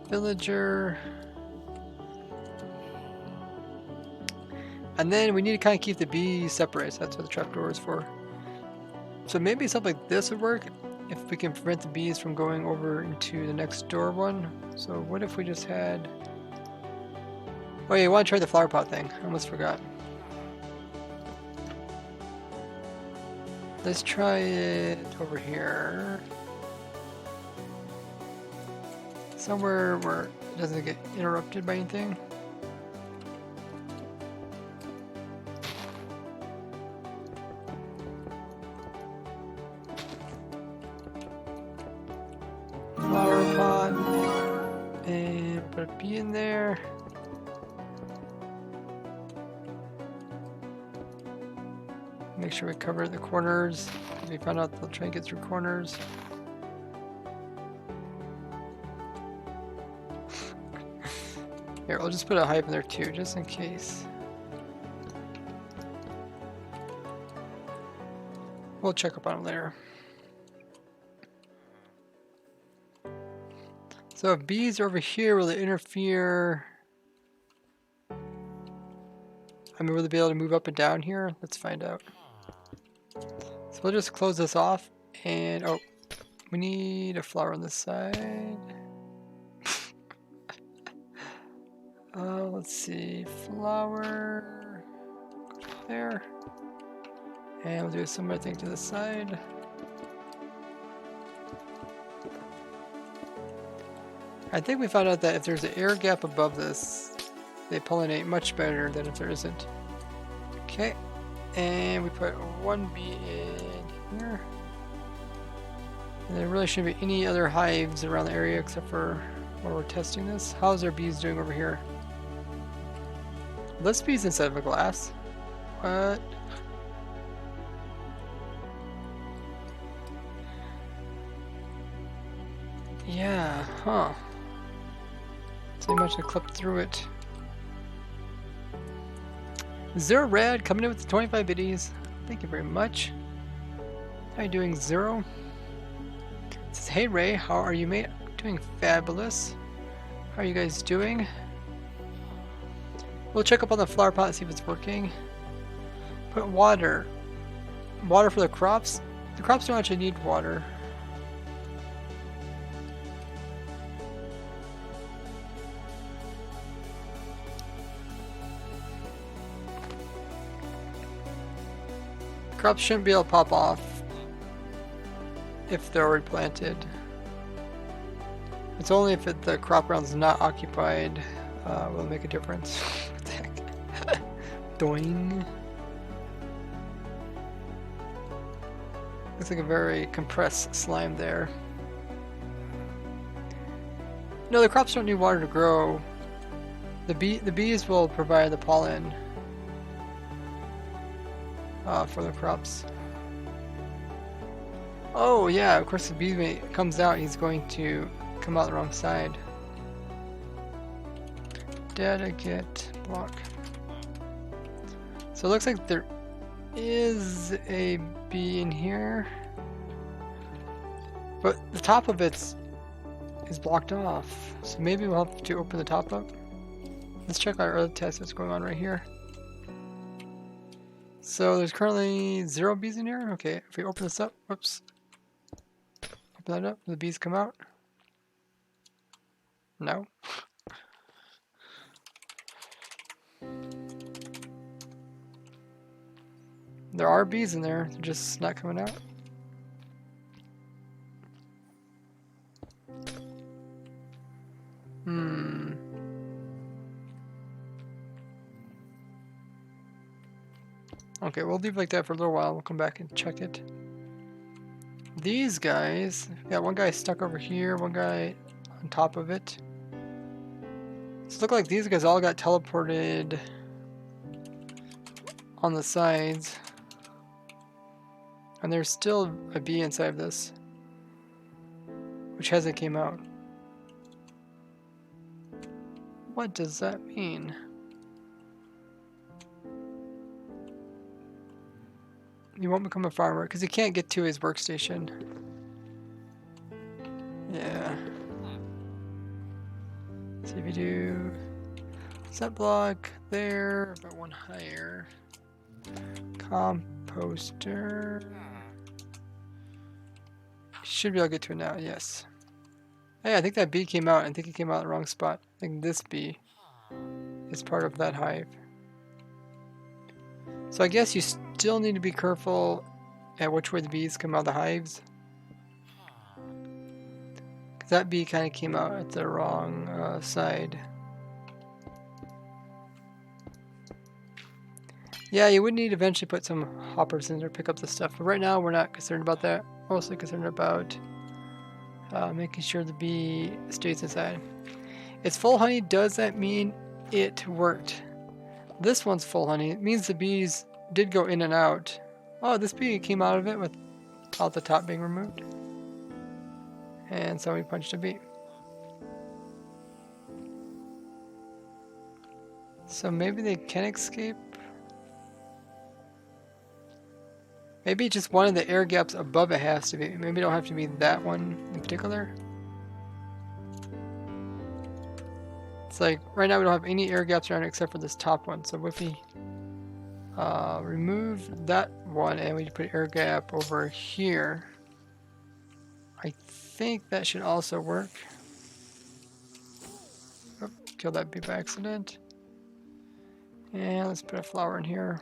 Villager. And then we need to kind of keep the bees separate, so that's what the trapdoor is for. So maybe something like this would work if we can prevent the bees from going over into the next door one. So what if we just had... Oh yeah, I want to try the flower pot thing. I almost forgot. Let's try it over here. Somewhere where it doesn't get interrupted by anything. Flower pot. And put a bee in there. Make sure we cover the corners. We found out they'll try and get through corners. Here, I'll just put a hive in there too, just in case. We'll check up on them later. So if bees are over here, will they interfere? I mean, will they be able to move up and down here? Let's find out. So we'll just close this off, and oh, we need a flower on this side. Let's see, flower there, and we'll do a similar thing to this side. I think we found out that if there's an air gap above this, they pollinate much better than if there isn't. Okay, and we put one bee in here. And there really shouldn't be any other hives around the area except for where we're testing this. How's our bees doing over here? This bee's inside of a glass. What? Yeah, huh. So much to clip through it. Zero Rad coming in with the 25 biddies. Thank you very much. How are you doing, Zero? It says, hey Ray, how are you, mate? Doing fabulous. How are you guys doing? We'll check up on the flower pot and see if it's working. Put water. Water for the crops? The crops don't actually need water. Crops shouldn't be able to pop off if they're already planted. It's only if the crop ground's not occupied will make a difference. What the heck? Doing. Looks like a very compressed slime there. No, the crops don't need water to grow. The bees will provide the pollen for the crops. Oh yeah, of course the bee mate comes out, he's going to come out the wrong side. Data get block. So it looks like there is a bee in here, but the top of it is blocked off. So maybe we'll have to open the top up. Let's check our other test that's going on right here. So there's currently 0 bees in here. Okay, if we open this up, whoops. Open that up, the bees come out. No. There are bees in there, they're just not coming out. Okay, we'll leave it like that for a little while. We'll come back and check it. These guys, yeah, one guy stuck over here, one guy on top of it. So it look like these guys all got teleported on the sides. And there's still a bee inside of this, which hasn't came out. What does that mean? He won't become a farmer because he can't get to his workstation. Yeah. See if you do set block there, but one higher. Composter. Should be able to get to it now, yes. Hey, I think that bee came out. I think it came out in the wrong spot. I think this bee is part of that hive. So I guess you still need to be careful at which way the bees come out of the hives. Because that bee kind of came out at the wrong side. Yeah, you would need to eventually put some hoppers in there to pick up the stuff. But right now we're not concerned about that. We're mostly concerned about making sure the bee stays inside. It's full honey. Does that mean it worked? This one's full honey. It means the bees did go in and out. Oh, this bee came out of it without the top being removed. And somebody punched a bee. So maybe they can escape. Maybe just one of the air gaps above it has to be. Maybe it don't have to be that one in particular. It's like, right now we don't have any air gaps around it except for this top one. So if we remove that one and we put air gap over here, I think that should also work. Oop, killed that bee by accident. And let's put a flower in here.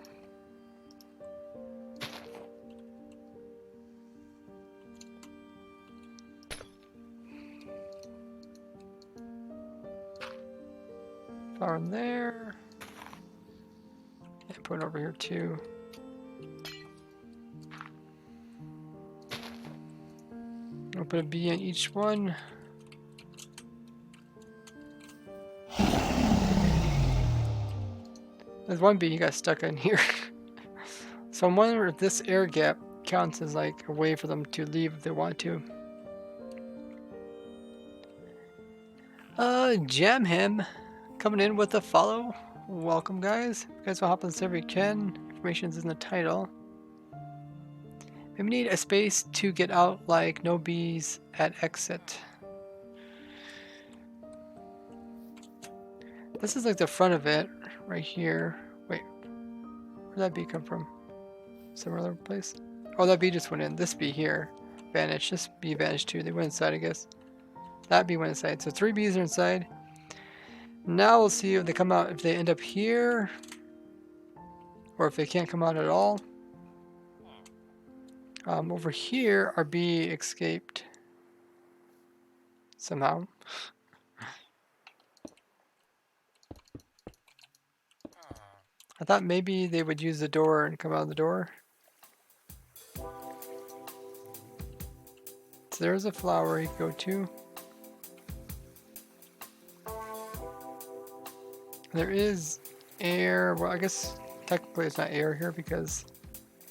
Flower in there. And put it over here too. I'll put a bee in each one. There's one bee you got stuck in here. So I'm wondering if this air gap counts as like a way for them to leave if they want to. Jam him. Coming in with a follow. Welcome, guys. If you guys will hop on the server, you can. Information's in the title. Maybe we need a space to get out, like no bees at exit. This is like the front of it, right here. Wait, where'd that bee come from? Some other place? Oh, that bee just went in. This bee here vanished. This bee vanished too. They went inside, I guess. That bee went inside. So 3 bees are inside. Now we'll see if they come out, if they end up here, or if they can't come out at all. Over here, our bee escaped somehow. I thought maybe they would use the door and come out of the door. So there's a flower you can go to. There is air. Well, I guess technically it's not air here because...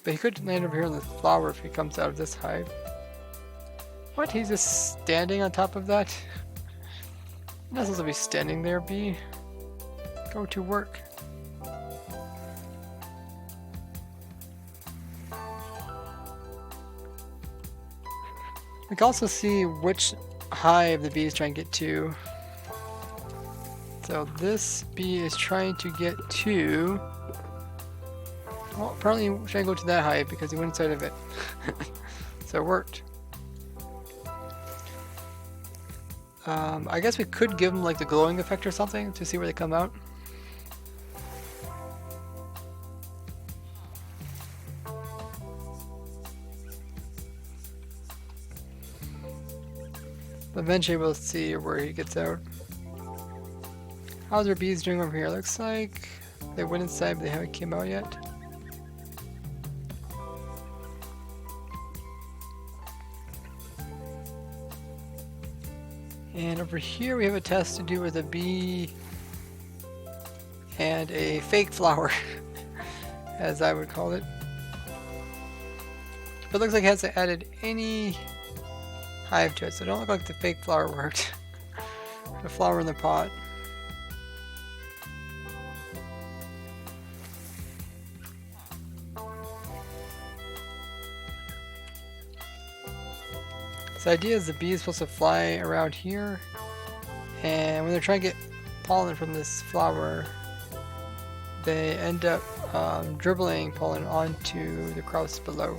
But he could land over here in the flower if he comes out of this hive. What? He's just standing on top of that? You're not supposed to be standing there, bee. Go to work. We can also see which hive the bee is trying to get to. So this bee is trying to get to... Well, apparently he's trying to go to that hive because he went inside of it. So it worked. I guess we could give him like the glowing effect or something to see where they come out. Eventually we'll see where he gets out. How's our bees doing over here? Looks like they went inside but they haven't came out yet. And over here we have a test to do with a bee and a fake flower, as I would call it. But it looks like it hasn't added any hive to it, so it don't look like the fake flower worked. The flower in the pot. So the idea is the bee is supposed to fly around here, and when they're trying to get pollen from this flower, they end up dribbling pollen onto the crops below.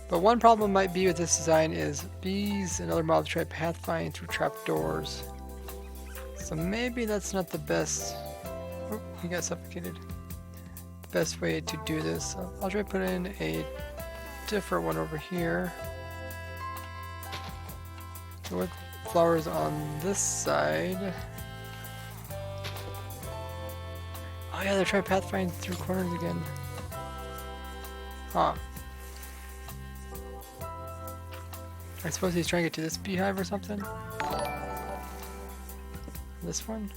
But one problem might be with this design is bees and other mobs try pathfinding through trapdoors. So maybe that's not the best. Oh, he got suffocated. The best way to do this. I'll try to put in a different one over here. So with flowers on this side. Oh yeah, they're trying to pathfind through corners again. Huh. I suppose he's trying to get to this beehive or something? This one?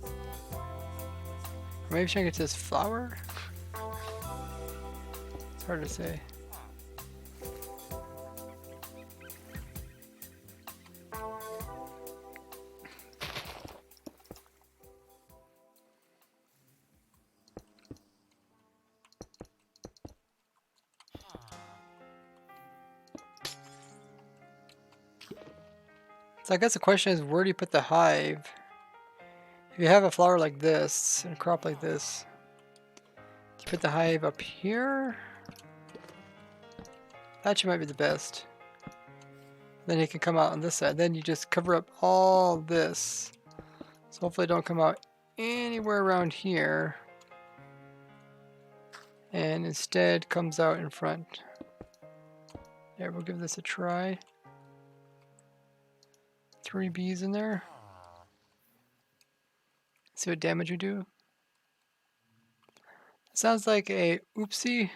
Or maybe he's trying to get to this flower? It's hard to say. So I guess the question is, where do you put the hive? If you have a flower like this and a crop like this, do you put the hive up here? That actually might be the best. Then it can come out on this side. Then you just cover up all this. So hopefully it don't come out anywhere around here. And instead comes out in front. Yeah, we'll give this a try. 3 bees in there. See what damage we do. Sounds like a oopsie.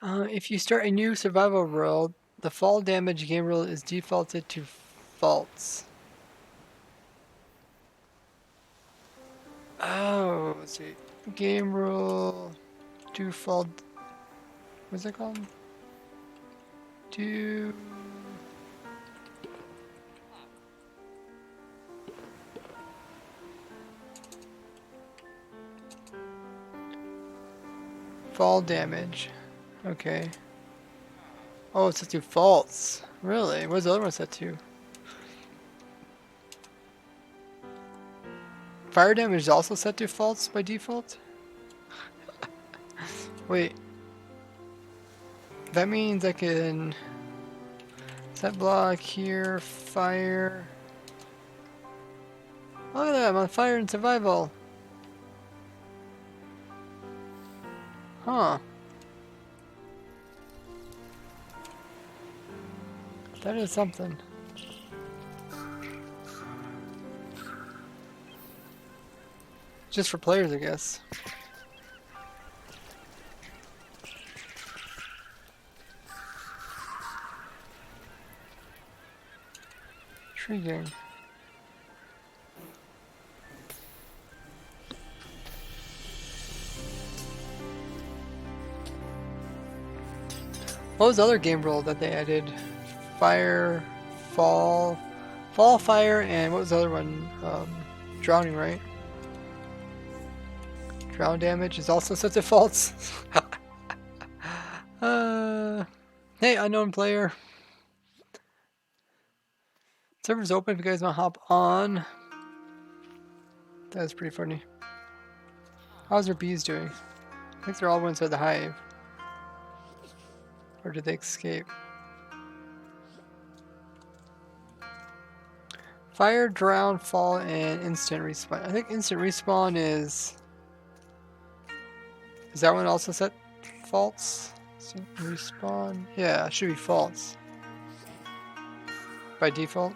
If you start a new survival world, the fall damage game rule is defaulted to false. Oh, let's see. Game rule default. What's it called? Do. Fall damage. Okay. Oh, it's set to false. Really? What's the other one set to? Fire damage is also set to false by default? Wait. That means I can set block here, fire. Look at that, I'm on fire and survival. Huh. That is something. Just for players, I guess. Intriguing. What was the other game rule that they added? Fire, fall, fire, and what was the other one? Drowning, right? Drown damage is also set to false. Hey, unknown player. Server's open if you guys want to hop on. That's pretty funny. How's our bees doing? I think they're all inside the hive. Or did they escape? Fire, drown, fall, and instant respawn. I think instant respawn is... Is that one also set false? Instant respawn? Yeah, it should be false. by default.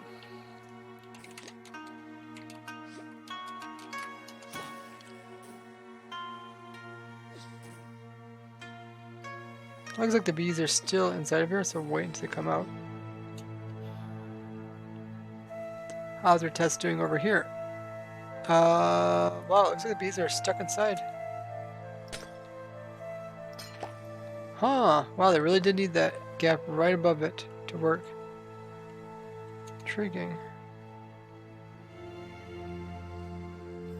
Looks like the bees are still inside of here, so wait until they come out. How's our test doing over here? Wow, looks like the bees are stuck inside. Huh, wow, they really did need that gap right above it to work. Intriguing.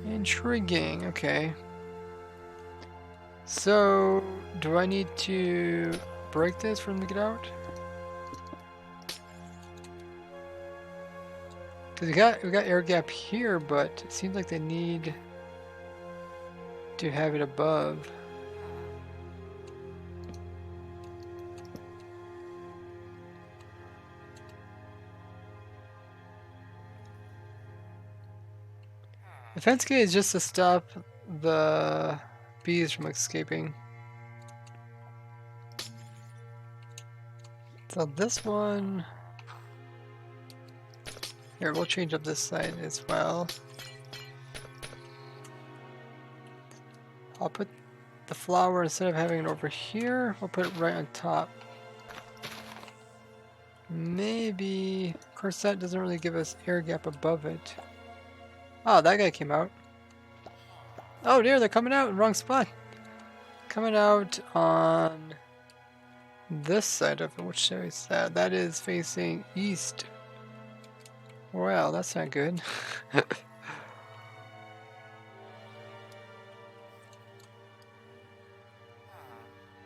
Intriguing, okay. So, do I need to break this for them to get out? Because we got air gap here, but it seems like they need to have it above. The fence gate is just to stop the bees from escaping. So this one... Here, we'll change up this side as well. I'll put the flower, instead of having it over here, we'll put it right on top. Maybe... Of course, that doesn't really give us air gap above it. Oh, that guy came out. Oh dear, they're coming out in the wrong spot. Coming out on this side of it. Which side is that? That is facing east. Well, that's not good.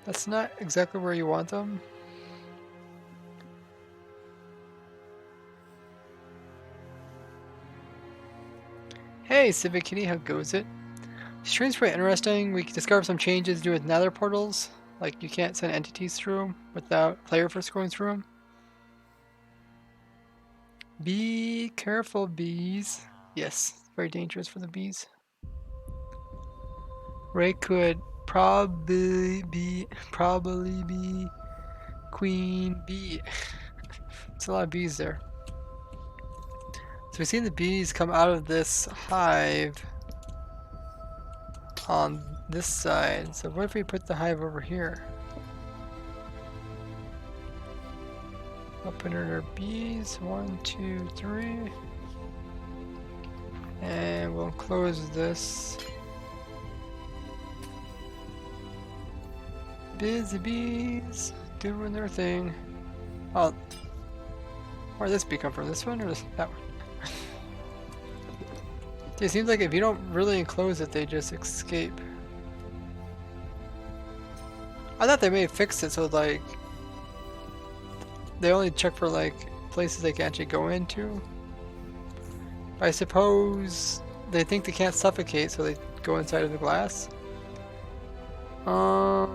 That's not exactly where you want them. Hey, Civic Kitty, how goes it? Stream's pretty interesting. We discovered some changes to do with nether portals. Like, you can't send entities through them without player first going through them. Be careful, bees. Yes, very dangerous for the bees. Ray could probably be queen bee. It's a lot of bees there. So we've seen the bees come out of this hive on this side. So what if we put the hive over here? Open our bees, 1, 2, 3. And we'll close this. Busy bees doing their thing. Oh, where'd this bee come from? This one or that one? It seems like if you don't really enclose it, they just escape. I thought they may have fixed it so like they only check for like places they can actually go into. I suppose they think they can't suffocate, so they go inside of the glass. How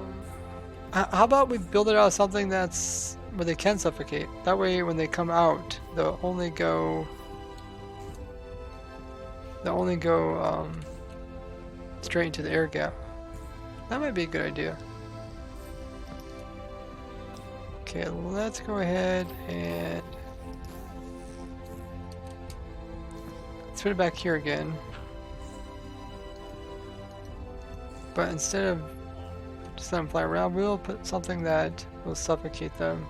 about we build it out of something that's where they can suffocate? That way, when they come out, they'll only go straight into the air gap. That might be a good idea. Okay, let's go ahead and let's put it back here again. But instead of just let them fly around, we'll put something that will suffocate them.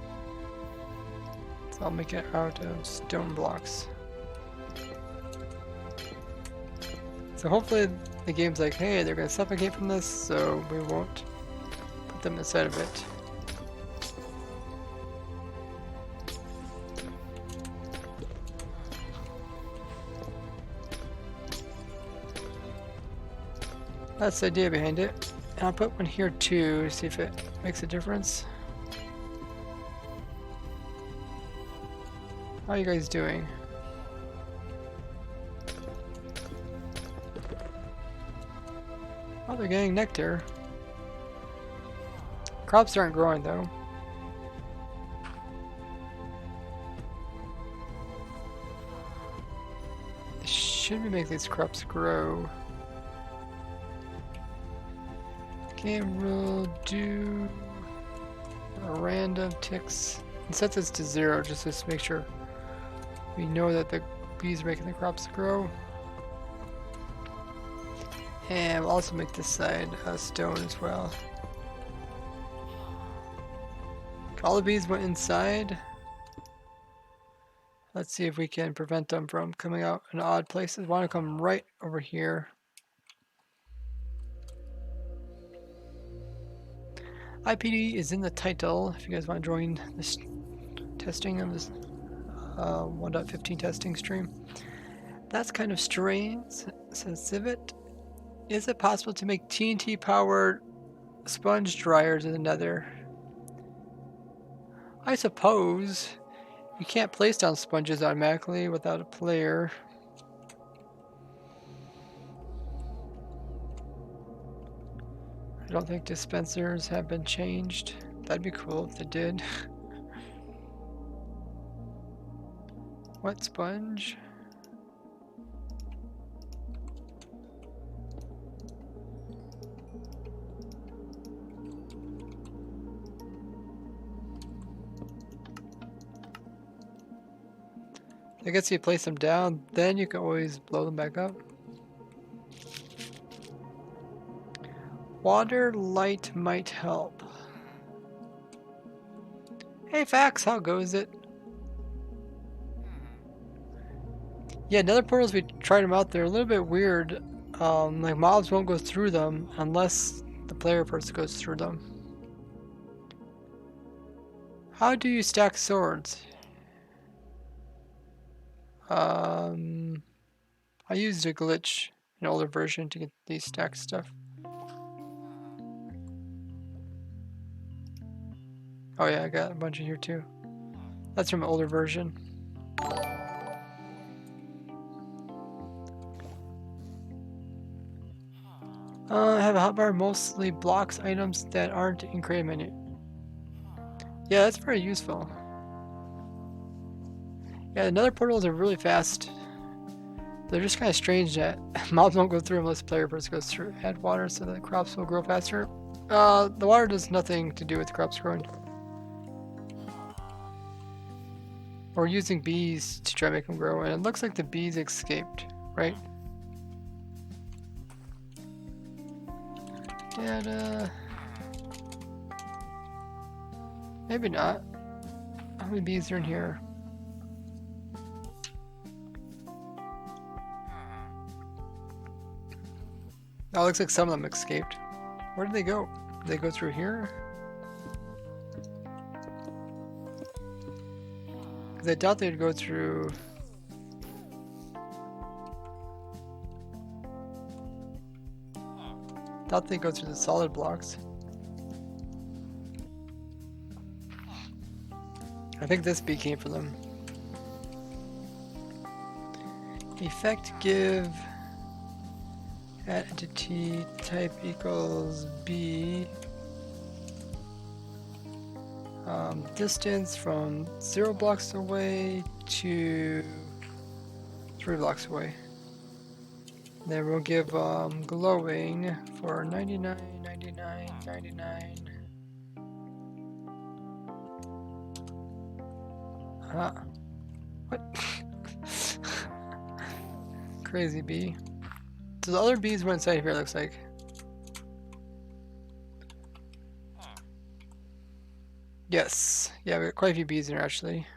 So I'll make it out of stone blocks. So hopefully the game's like, hey, they're gonna suffocate from this, so we won't put them inside of it. That's the idea behind it. And I'll put one here too, see if it makes a difference. How are you guys doing? Oh, they're getting nectar. Crops aren't growing though. Should we make these crops grow? Okay, we'll do a random ticks and set this to 0 just to make sure We know that the bees are making the crops grow. And we'll also make this side stone as well. All the bees went inside. Let's see if we can prevent them from coming out in odd places. Want to come right over here. IPD is in the title if you guys want to join this testing of this 1.15 testing stream. That's kind of strange, says Civet. Is it possible to make TNT powered sponge dryers in the Nether? I suppose. You can't place down sponges automatically without a player. I don't think dispensers have been changed. That'd be cool if they did. What sponge? I guess you place them down, then you can always blow them back up. Water light might help. Hey Fax, how goes it? Yeah, nether portals, we tried them out, they're a little bit weird. Like mobs won't go through them unless the player first goes through them. How do you stack swords? I used a glitch, an older version, to get these stacked stuff. Oh yeah, I got a bunch in here too. That's from an older version. I have a hotbar, mostly blocks items that aren't in creative menu. Yeah, that's very useful. Yeah, the nether portals are really fast. They're just kind of strange that mobs won't go through unless the player first goes through. Add water so that the crops will grow faster. The water does nothing to do with the crops growing. We're using bees to try to make them grow, and it looks like the bees escaped, right? Data. Maybe not. How many bees are in here? Oh, it looks like some of them escaped. Where did they go? Did they go through here? Because I doubt they'd go through... Doubt they'd go through the solid blocks. I think this bee came for them. Effect give... Entity type equals B. Distance from 0 blocks away to 3 blocks away. Then we'll give glowing for 99, 99, 99. What? Crazy bee. So the other bees went inside here, it looks like. Yes. Yeah, we got quite a few bees in here, actually.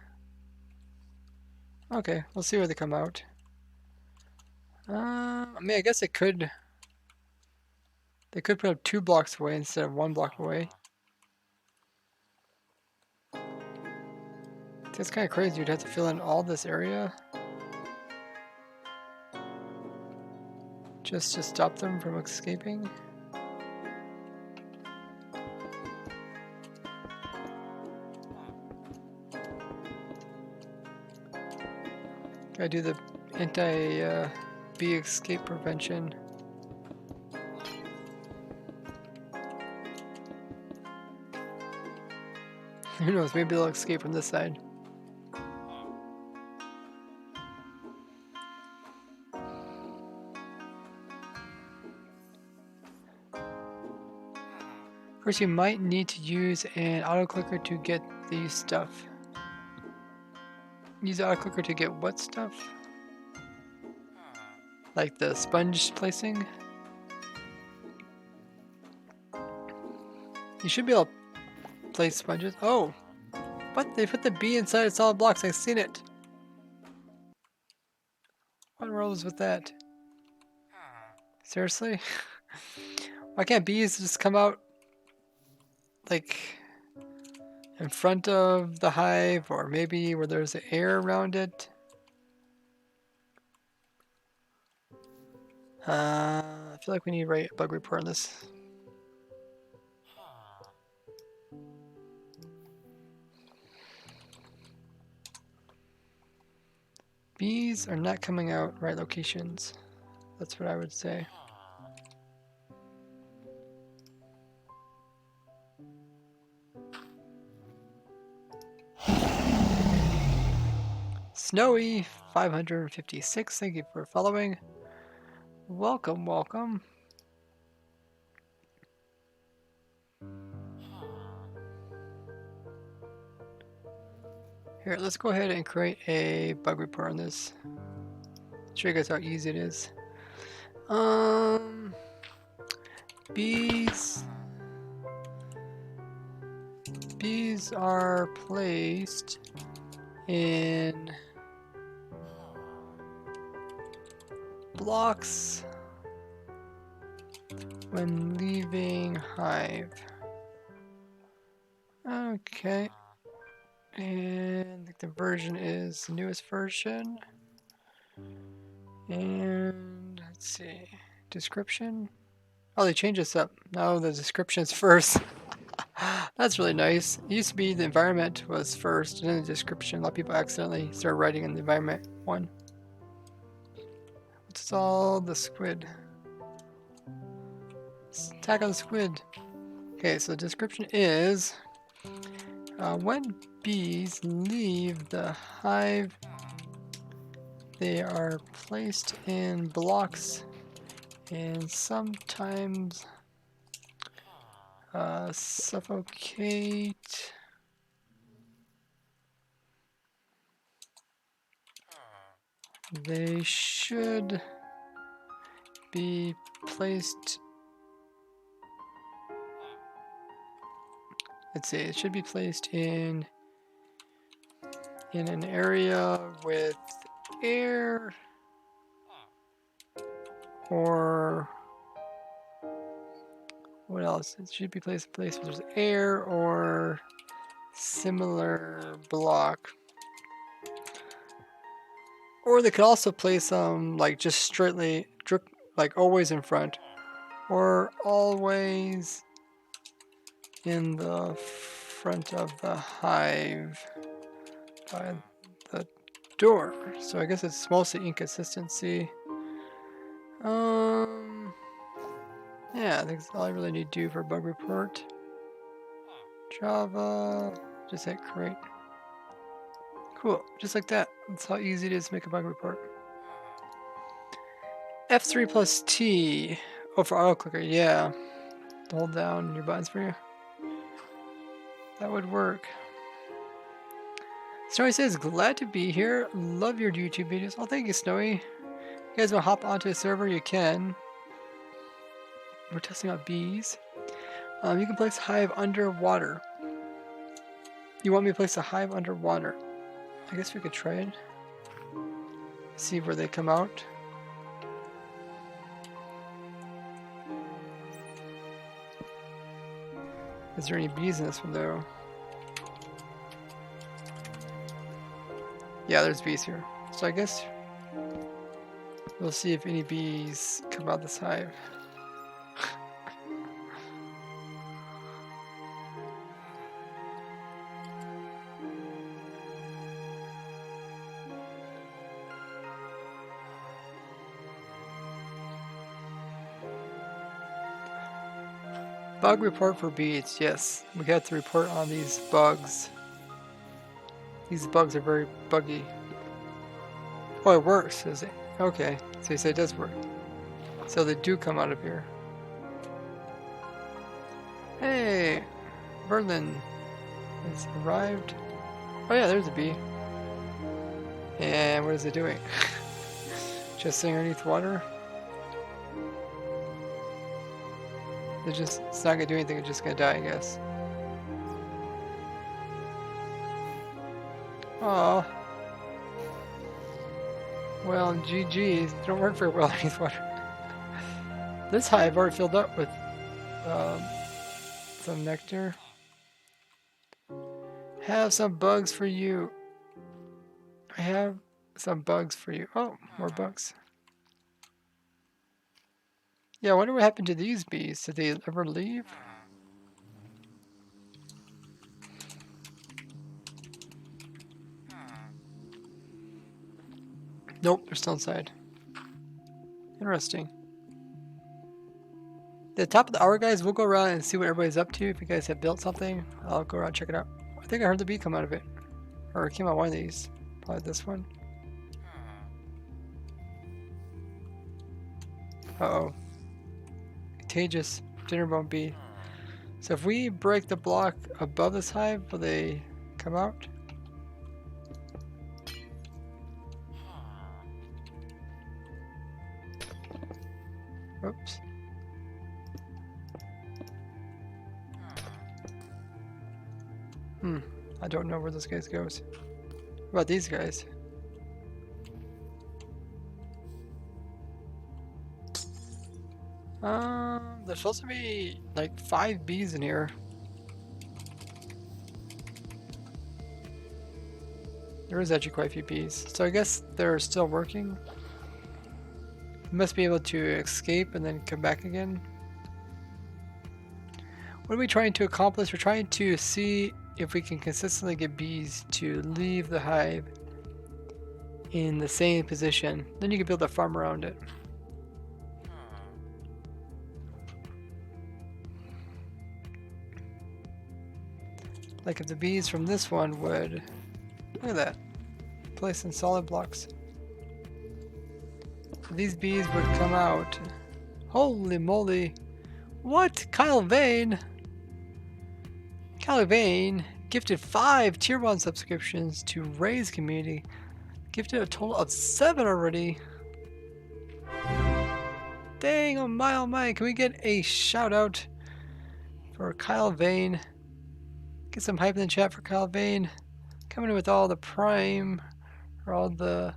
Okay, we'll see where they come out. I mean, I guess they could put up 2 blocks away instead of 1 block away. That's kind of crazy. You'd have to fill in all this area just to stop them from escaping. Gotta do the anti-bee escape prevention. Who knows, maybe they'll escape from this side. First, you might need to use an auto clicker to get these stuff. use auto clicker to get what stuff? Like the sponge placing? You should be able to place sponges. Oh! What? They put the bee inside of solid blocks. I've seen it. What rolls with that? Seriously? Why can't bees just come out like in front of the hive, or maybe where there's air around it? I feel like we need to write a bug report on this. Bees are not coming out right locations. That's what I would say. Snowy 556, thank you for following. Welcome, welcome. Here, let's go ahead and create a bug report on this. Show you guys how easy it is. Bees are placed in blocks when leaving hive. Okay. And the version is the newest version. And let's see. Description. Oh, they changed this up. Now the description's first. That's really nice. It used to be the environment was first, and then the description. A lot of people accidentally start writing in the environment one. What's all the squid? Attack on the squid. Okay, so the description is when bees leave the hive, they are placed in blocks and sometimes suffocate. They should be placed. Let's see, it should be placed in an area with air or what else? It should be placed in a place where there's air or similar block. Or they could also place them like just straightly, like always in front, or always in the front of the hive by the door. So I guess it's mostly inconsistency. Yeah, I think that's all I really need to do for bug report. Java, just hit create. Cool, just like that. That's how easy it is to make a bug report. F3 plus T. Oh, for auto clicker, yeah. Hold down your buttons for you. That would work. Snowy says, glad to be here. Love your YouTube videos. Oh, thank you, Snowy. You guys want to hop onto a server? You can. We're testing out bees. You can place hive underwater. You want me to place a hive underwater? I guess we could try it. See where they come out. Is there any bees in this one though? Yeah, there's bees here. So I guess we'll see if any bees come out this hive. Bug report for bees. Yes, we had to report on these bugs. These bugs are very buggy. Oh, it works, is it? Okay, so you say it does work. So they do come out of here. Hey, Berlin has arrived. Oh yeah, there's a bee. And what is it doing? Just sitting underneath water? It's not gonna do anything, it's just gonna die, I guess. Aw. Well, GG's. Don't work very well underneath water. This hive already filled up with some nectar. Have some bugs for you. I have some bugs for you. Oh, more bugs. Yeah, I wonder what happened to these bees. Did they ever leave? Nope, they're still inside. Interesting. The top of the hour, guys, we'll go around and see what everybody's up to. If you guys have built something, I'll go around and check it out. I think I heard the bee come out of it. Or it came out one of these. Probably this one. Uh-oh. Contagious dinnerbone bee. So if we break the block above this hive, will they come out? Oops. I don't know where this guy goes. What about these guys? There's supposed to be like 5 bees in here. There is actually quite a few bees. So I guess they're still working. Must be able to escape and then come back again. What are we trying to accomplish? We're trying to see if we can consistently get bees to leave the hive in the same position. Then you can build a farm around it. Like if the bees from this one would, look at that, place in solid blocks. These bees would come out. Holy moly. What? Kyle Vane? Kyle Vane gifted 5 tier 1 subscriptions to Ray's community. Gifted a total of 7 already. Dang, oh my. Can we get a shout out for Kyle Vane? Get some hype in the chat for Kyle Vane. Coming in with all the prime, or all the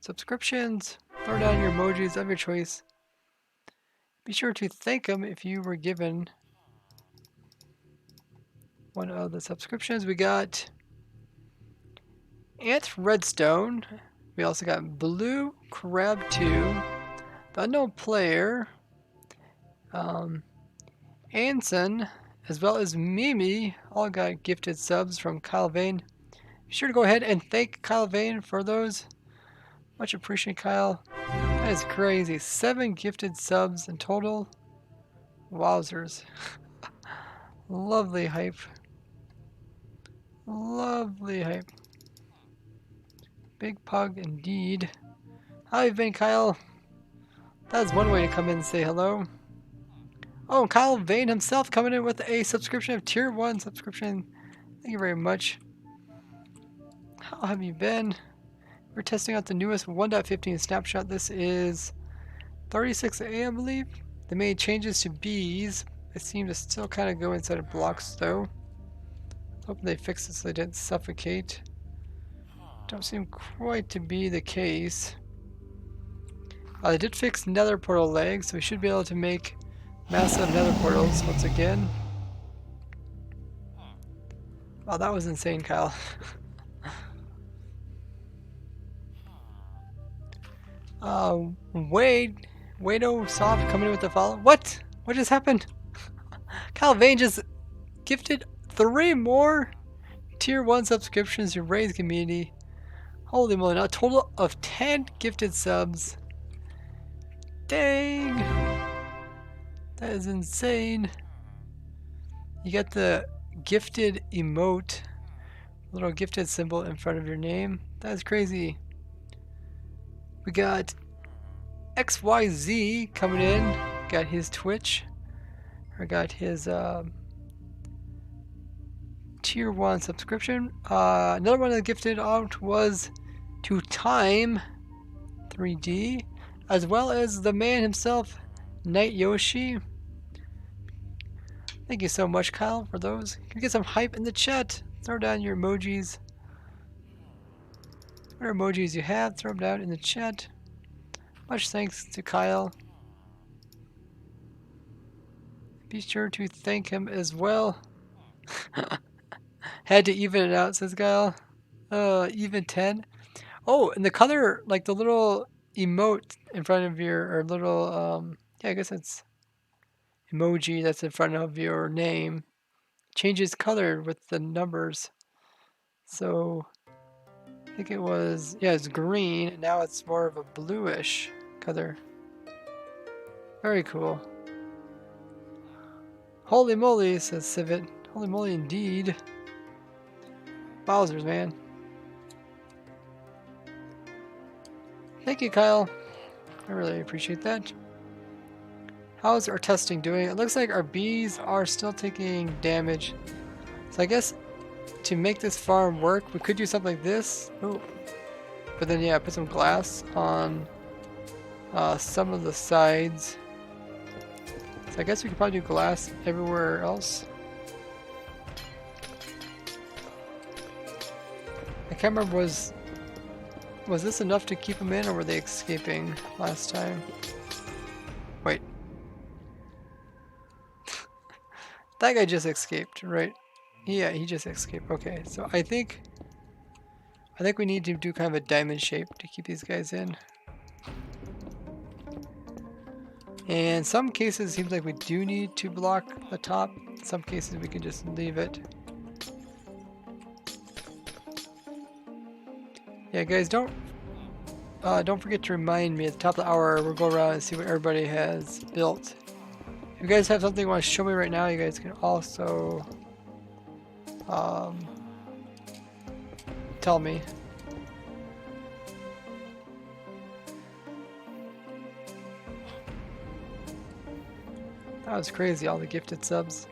subscriptions. Throw down your emojis of your choice. Be sure to thank him if you were given one of the subscriptions. We got Ant Redstone. We also got Blue Crab 2, The Unknown Player, Anson, as well as Mimi. All got gifted subs from Kyle Vane. Be sure to go ahead and thank Kyle Vane for those. Much appreciated, Kyle. That is crazy. 7 gifted subs in total. Wowzers. Lovely hype. Lovely hype. Big pug indeed. How have you been, Kyle? That's one way to come in and say hello. Oh, Kyle Vane himself coming in with a subscription of tier 1 subscription. Thank you very much. How have you been? We're testing out the newest 1.15 snapshot. This is 36A, I believe. They made changes to bees. They seem to still kind of go inside of blocks, though. Hoping they fix it so they didn't suffocate. Don't seem quite to be the case. They did fix nether portal legs, so we should be able to make massive nether portals once again. Wow, that was insane, Kyle. Wado Soft coming in with the follow. What? What just happened? Kyle Vane just gifted 3 more tier 1 subscriptions to Ray's community. Holy moly, now a total of 10 gifted subs. Dang! That is insane. You got the gifted emote, little gifted symbol in front of your name. That is crazy. We got XYZ coming in. Got his Twitch. Or got his tier 1 subscription. Another one that gifted out was to Time 3D, as well as the man himself, Night Yoshi. Thank you so much, Kyle, for those. Can we get some hype in the chat? Throw down your emojis. Whatever emojis you have, throw them down in the chat. Much thanks to Kyle. Be sure to thank him as well. Had to even it out, says Kyle. Even 10. Oh, and the color, like the little emote in front of your, or little, yeah, I guess it's emoji that's in front of your name, changes color with the numbers. So, I think it was, yeah, it's green, and now it's more of a bluish color. Very cool. Holy moly, says Civet. Holy moly indeed. Wowzers, man. Thank you, Kyle. I really appreciate that. How's our testing doing? It looks like our bees are still taking damage. So I guess to make this farm work, we could do something like this. Oh. But then, yeah, put some glass on some of the sides. So I guess we could probably do glass everywhere else. I can't remember, was this enough to keep them in, or were they escaping last time? Wait. That guy just escaped, right? Yeah, he just escaped. Okay, so I think we need to do kind of a diamond shape to keep these guys in. And in some cases, it seems like we do need to block the top. In some cases, we can just leave it. Yeah, guys, don't forget to remind me at the top of the hour. We'll go around and see what everybody has built. If you guys have something you want to show me right now, you guys can also tell me. That was crazy, all the gifted subs.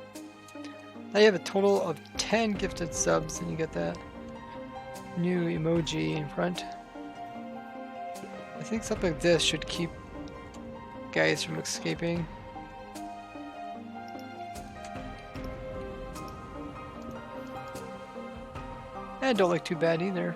Now you have a total of 10 gifted subs, and you get that new emoji in front. I think something like this should keep guys from escaping. And don't look too bad either.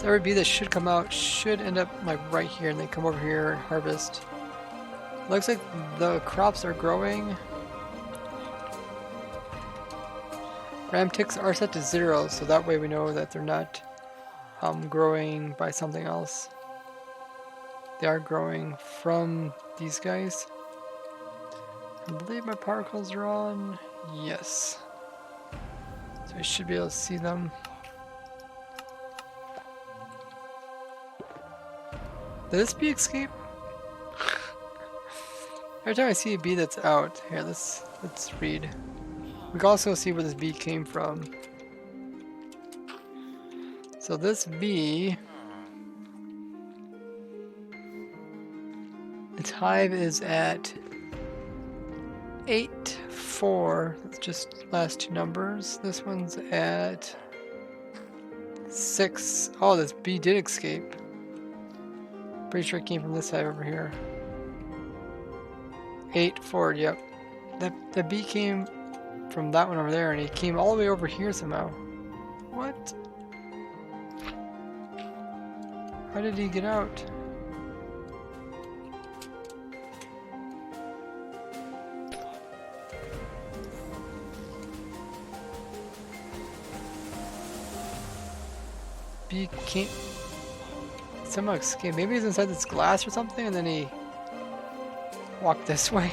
Every bee that should come out should end up like right here, and they come over here and harvest. Looks like the crops are growing. Ram ticks are set to 0, so that way we know that they're not growing by something else. They are growing from these guys. I believe my particles are on. Yes. So I should be able to see them. Did this bee escape? Every time I see a bee that's out, here, let's read. We can also see where this bee came from. So this bee, its hive is at 8-4. That's just last two numbers. This one's at 6. Oh, this bee did escape. Pretty sure it came from this hive over here. 8-4, yep. The bee came from that one over there, and he came all the way over here somehow. What? How did he get out? Bee came... somehow escaped. Maybe he's inside this glass or something, and then he walked this way.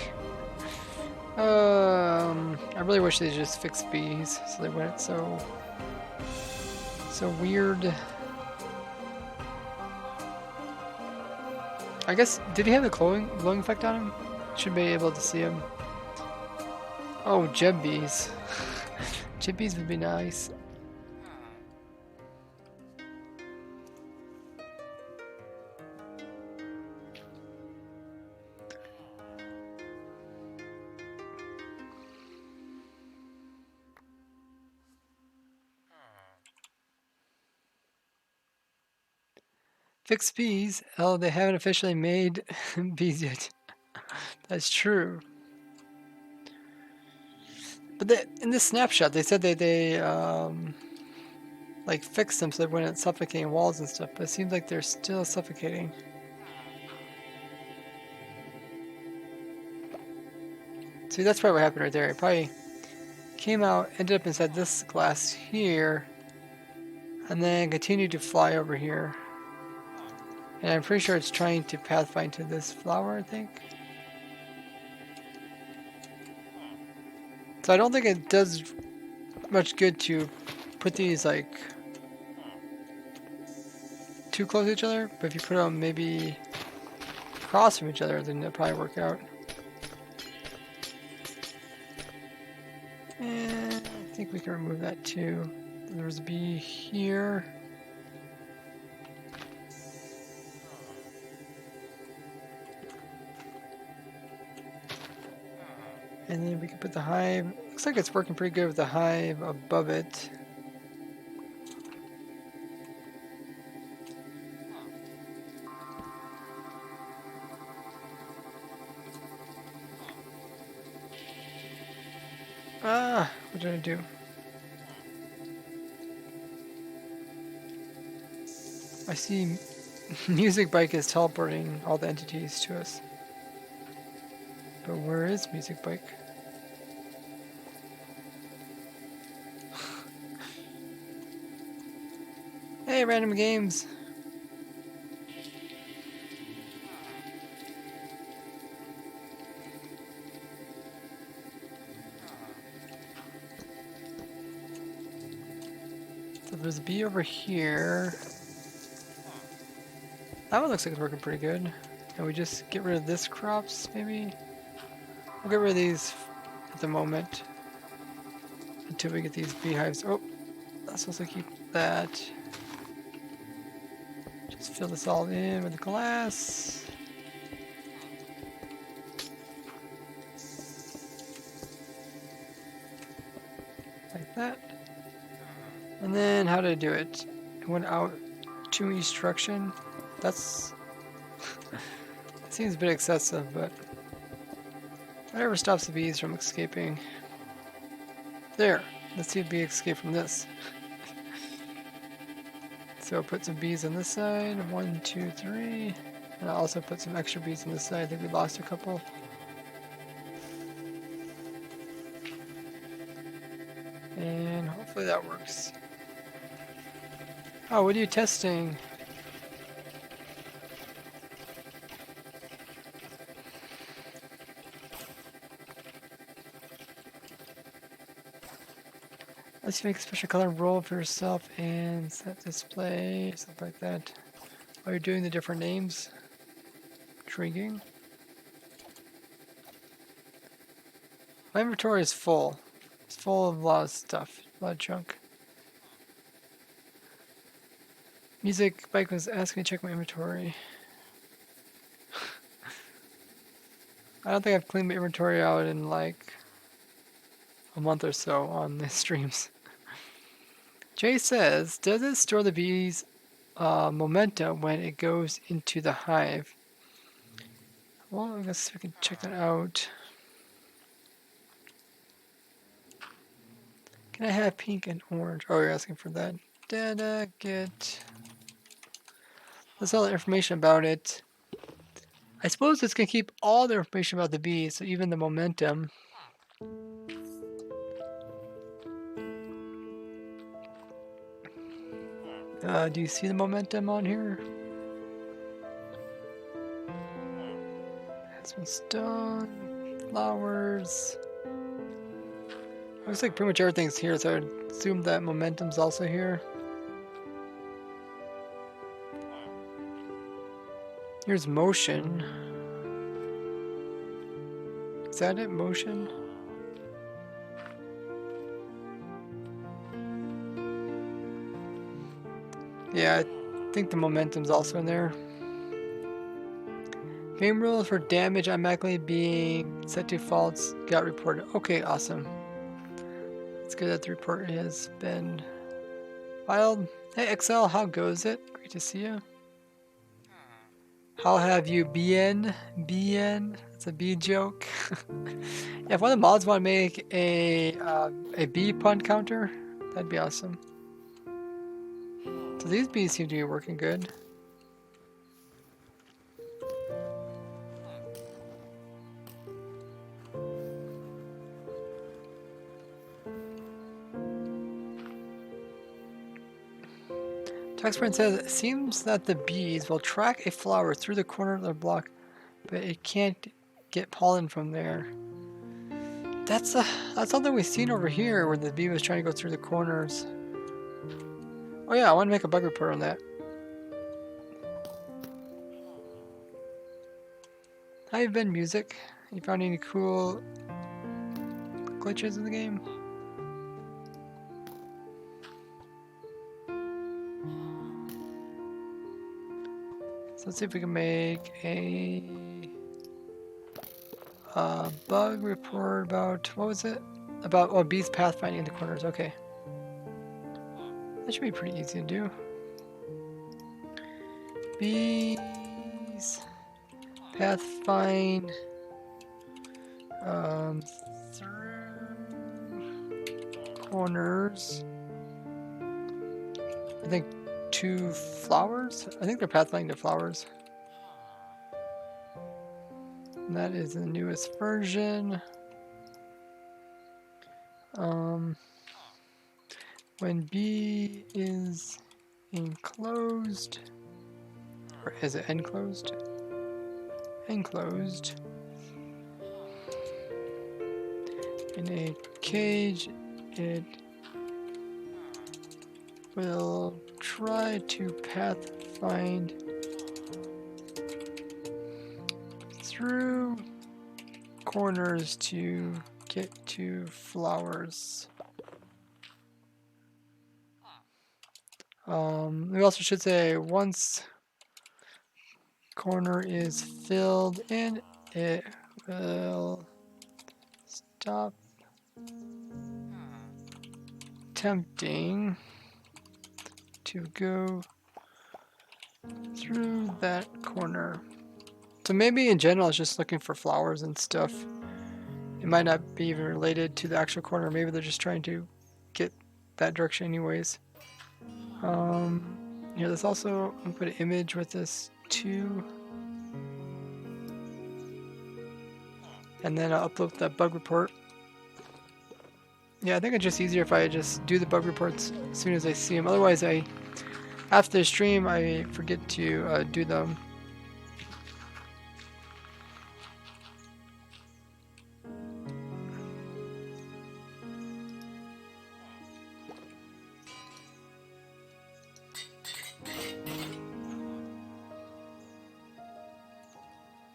I really wish they just fixed bees, so they weren't so weird. I guess, did he have the glowing effect on him? Should be able to see them. Oh, gem bees. Gem bees would be nice. Fixed bees? Oh, they haven't officially made bees yet. That's true. But in this snapshot, they said they like fixed them so they wouldn't suffocating walls and stuff. But it seems like they're still suffocating. See, that's probably what happened right there. It probably came out, ended up inside this glass here, and then continued to fly over here. And I'm pretty sure it's trying to pathfind to this flower, I think. So I don't think it does much good to put these like too close to each other, but if you put them maybe across from each other, then it'll probably work out. And I think we can remove that too. There's a bee here. And then we can put the hive. Looks like it's working pretty good with the hive above it. Ah, what did I do? I see Music Bike is teleporting all the entities to us. But where is Music Bike? Hey, random games! So there's a bee over here. That one looks like it's working pretty good. And we just get rid of this crops, maybe? We'll get rid of these at the moment. Until we get these beehives. Oh, I'm supposed to keep that. Just fill this all in with glass. Like that. And then how did I do it? It went out to each direction. That's... It seems a bit excessive, but... Whatever stops the bees from escaping. There! Let's see a bee escape from this. So I'll put some bees on this side. 1, 2, 3. And I'll also put some extra bees on this side. I think we lost a couple. And hopefully that works. Oh, what are you testing? Let's make a special color roll for yourself and set display, something like that. While you're doing the different names. Intriguing. My inventory is full. It's full of a lot of stuff, a lot of junk. Music Bike was asking me to check my inventory. I don't think I've cleaned my inventory out in like a month or so on the streams. Jay says, does it store the bees' momentum when it goes into the hive? Well, I guess we can check that out. Can I have pink and orange? Oh, you're asking for that. Data get. That's all the information about it. I suppose it's going to keep all the information about the bees, so even the momentum. Do you see the momentum on here? Has been stone, flowers. Looks like pretty much everything's here, so I'd assume that momentum's also here. Here's motion. Is that it? Motion? Yeah, I think the momentum's also in there. Game rules for damage automatically being set to false got reported. Okay, awesome. It's good that the report has been filed. Hey, Excel, how goes it? Great to see you. How have you been? Been? It's a bee joke. Yeah, if one of the mods want to make a bee pun counter, that'd be awesome. So these bees seem to be working good. Textprint says, it seems that the bees will track a flower through the corner of their block, but it can't get pollen from there. That's something we've seen over here where the bee was trying to go through the corners. Oh yeah, I want to make a bug report on that. How you been, music? You found any cool glitches in the game? So let's see if we can make a bug report about, what was it? About, bees pathfinding in the corners, okay. That should be pretty easy to do. Bees pathfind through corners. I think 2 flowers? I think they're pathfinding to flowers. And that is the newest version. When B is enclosed, or is it enclosed? Enclosed. In a cage, it will try to pathfind through corners to get to flowers. We also should say once corner is filled in, it will stop attempting to go through that corner. So maybe in general it's just looking for flowers and stuff. It might not be even related to the actual corner. Maybe they're just trying to get that direction anyways. Yeah, there's also, I'm gonna put an image with this too. And then I'll upload that bug report. Yeah, I think it's just easier if I just do the bug reports as soon as I see them. Otherwise, after the stream, I forget to do them.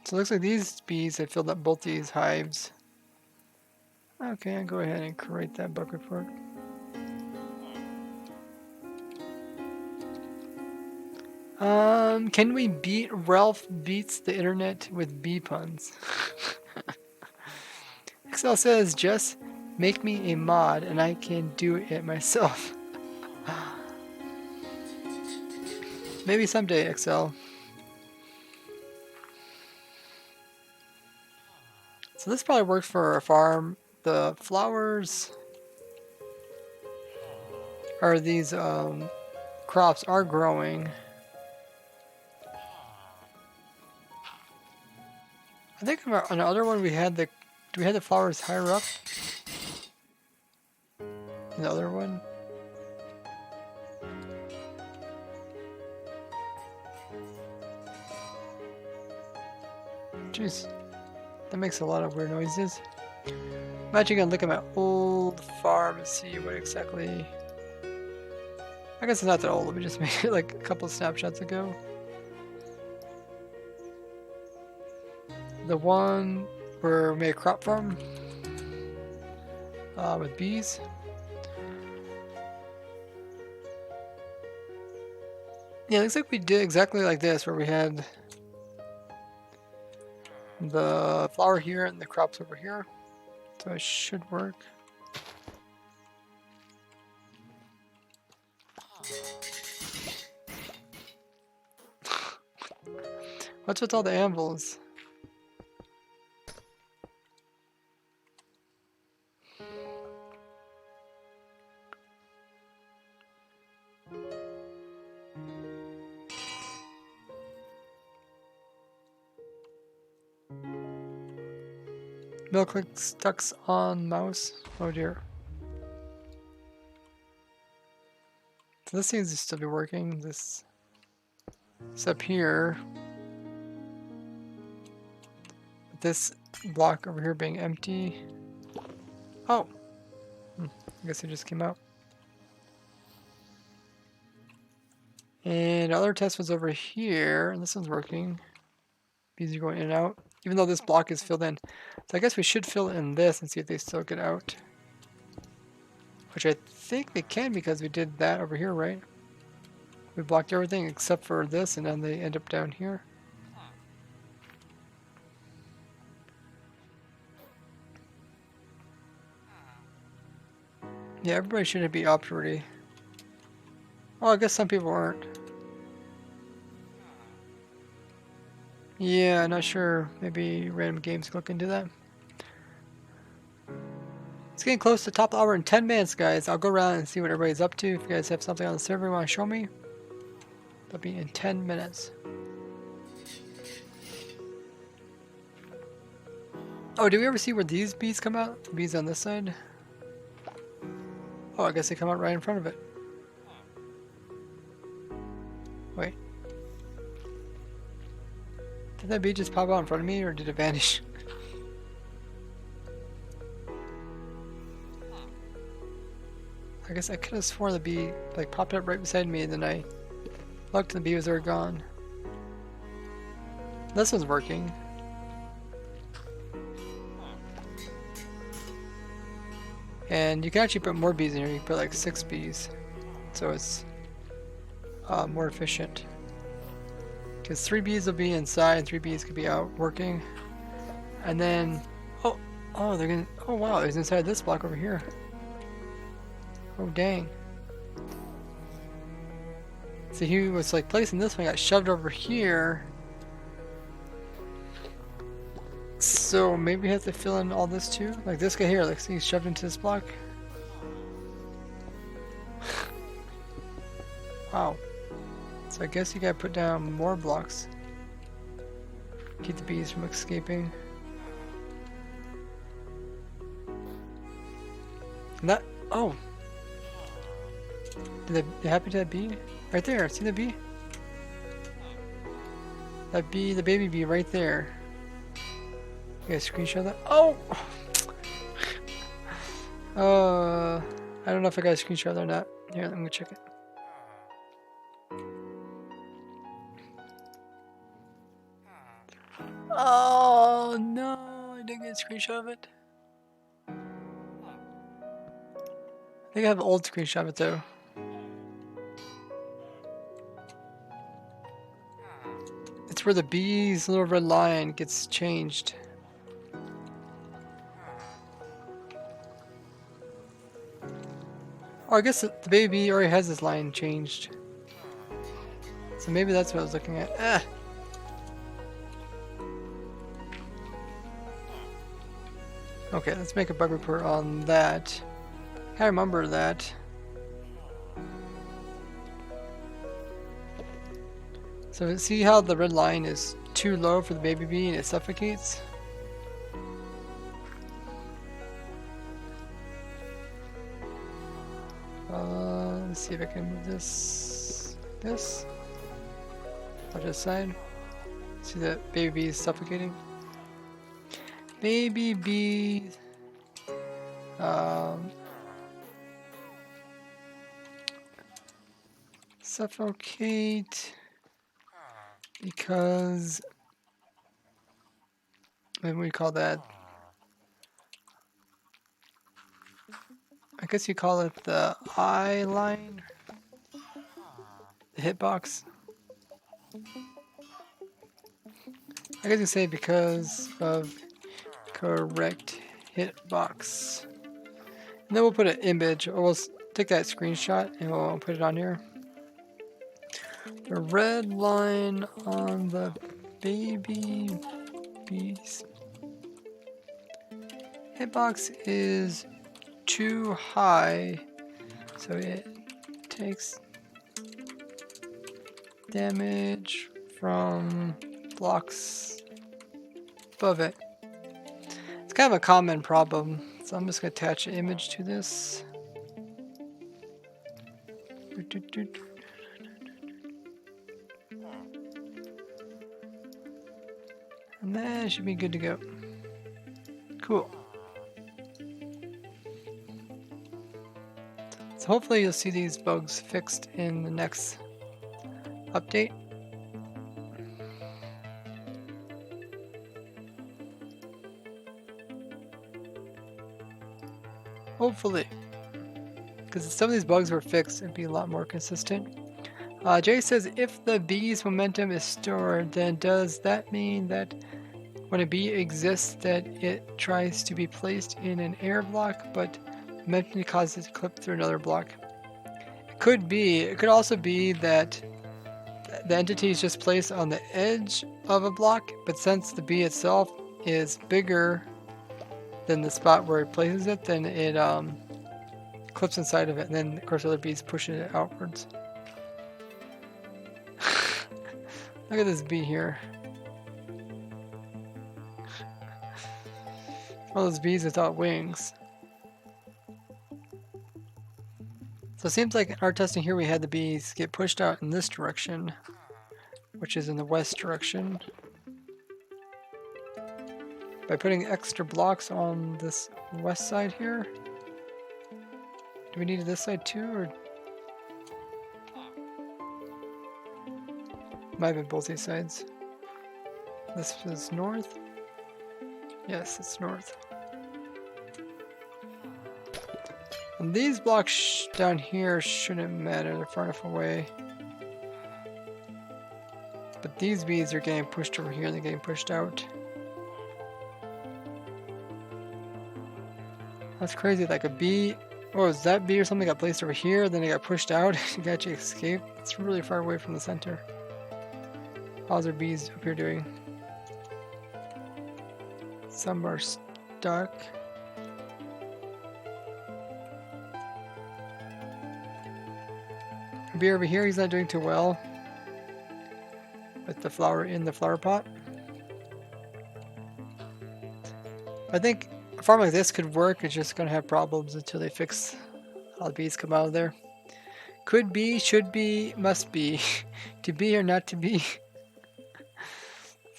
So it looks like these bees have filled up both these hives. Okay, I'll go ahead and create that bug report. Can we beat Ralph Beats the Internet with bee puns? Excel says, just make me a mod and I can do it myself. Maybe someday, Excel. So this probably works for a farm. The flowers, or these crops are growing. I think on the other one we had do we have the flowers higher up? In the other one? Jeez, that makes a lot of weird noises. I'm actually gonna look at my old farm and see what exactly. I guess it's not that old, let me just make it like a couple of snapshots ago. The one where we made a crop farm with bees. Yeah, it looks like we did exactly like this, where we had the flower here and the crops over here. So it should work. What's with all the anvils? Middle click stuck on mouse. Oh dear. So this seems to still be working. This up here. This block over here being empty. Oh! I guess it just came out. And other test was over here, and this one's working. These are going in and out, even though this block is filled in. So I guess we should fill in this and see if they still get out. Which I think they can because we did that over here, right? We blocked everything except for this, and then they end up down here. Yeah, everybody should be up already. Oh, I guess some people aren't. Yeah, not sure. Maybe random games can look into that. It's getting close to the top of the hour in 10 minutes, guys. I'll go around and see what everybody's up to. If you guys have something on the server you want to show me, that'll be in 10 minutes. Oh, did we ever see where these bees come out? The bees on this side? Oh, I guess they come out right in front of it. Wait. Did that bee just pop out in front of me, or did it vanish? I guess I could have sworn the bee like popped up right beside me, and then I looked and the bee was already gone. This one's working. And you can actually put more bees in here. You can put like 6 bees, so it's more efficient. Because 3 bees will be inside and 3 bees could be out working. And then, oh, they're gonna, oh wow, it's inside this block over here. Oh dang. So he was like placing this one, got shoved over here. So maybe we have to fill in all this too? Like this guy here, like see he's shoved into this block. Wow. So I guess you gotta put down more blocks. Keep the bees from escaping. And that, oh. Did they happen to that bee? Right there, see the bee? That bee, the baby bee right there. You guys screenshot that? Oh! I don't know if I got a screenshot or not. Here, let me check it. Oh no, I didn't get a screenshot of it. I think I have an old screenshot of it though. It's where the bee's little red line gets changed. Oh, I guess the baby already has this line changed. So maybe that's what I was looking at. Ah. Okay, let's make a bug report on that. I remember that. So see how the red line is too low for the baby bee and it suffocates? Let's see if I can move this. I'll just side. See that baby bee is suffocating? Baby bee. Suffocate because Maybe we call that. I guess you call it the eye line, the hitbox. I guess you say because of correct hitbox. And then we'll put an image, or we'll take that screenshot and we'll put it on here. The red line on the baby bees. Hitbox is too high, so it takes damage from blocks above it. It's kind of a common problem, so I'm just going to attach an image to this. And that should be good to go. Cool. So hopefully you'll see these bugs fixed in the next update. Hopefully. Because if some of these bugs were fixed, it'd be a lot more consistent. Jay says, if the bee's momentum is stored, then does that mean that when a bee exists that it tries to be placed in an air block, but momentum causes it to clip through another block? It could be. It could also be that the entity is just placed on the edge of a block, but since the bee itself is bigger than the spot where it places it, then it clips inside of it, and then of course other bees pushing it outwards. Look at this bee here. All those bees without wings. So it seems like in our testing here we had the bees get pushed out in this direction, which is in the west direction. By putting extra blocks on this west side here. Do we need this side too, or might have been both these sides. This is north. Yes, it's north. And these blocks down here shouldn't matter, they're far enough away. But these bees are getting pushed over here and they're getting pushed out. That's crazy, like a bee. Oh, is that bee or something got placed over here, then it got pushed out, it got you escape? It's really far away from the center. How's our bees up here doing? Some are stuck. Bee over here, he's not doing too well with the flower in the flower pot. I think a farm like this could work, it's just going to have problems until they fix how the bees come out of there. Could be, should be, must be. To be or not to be.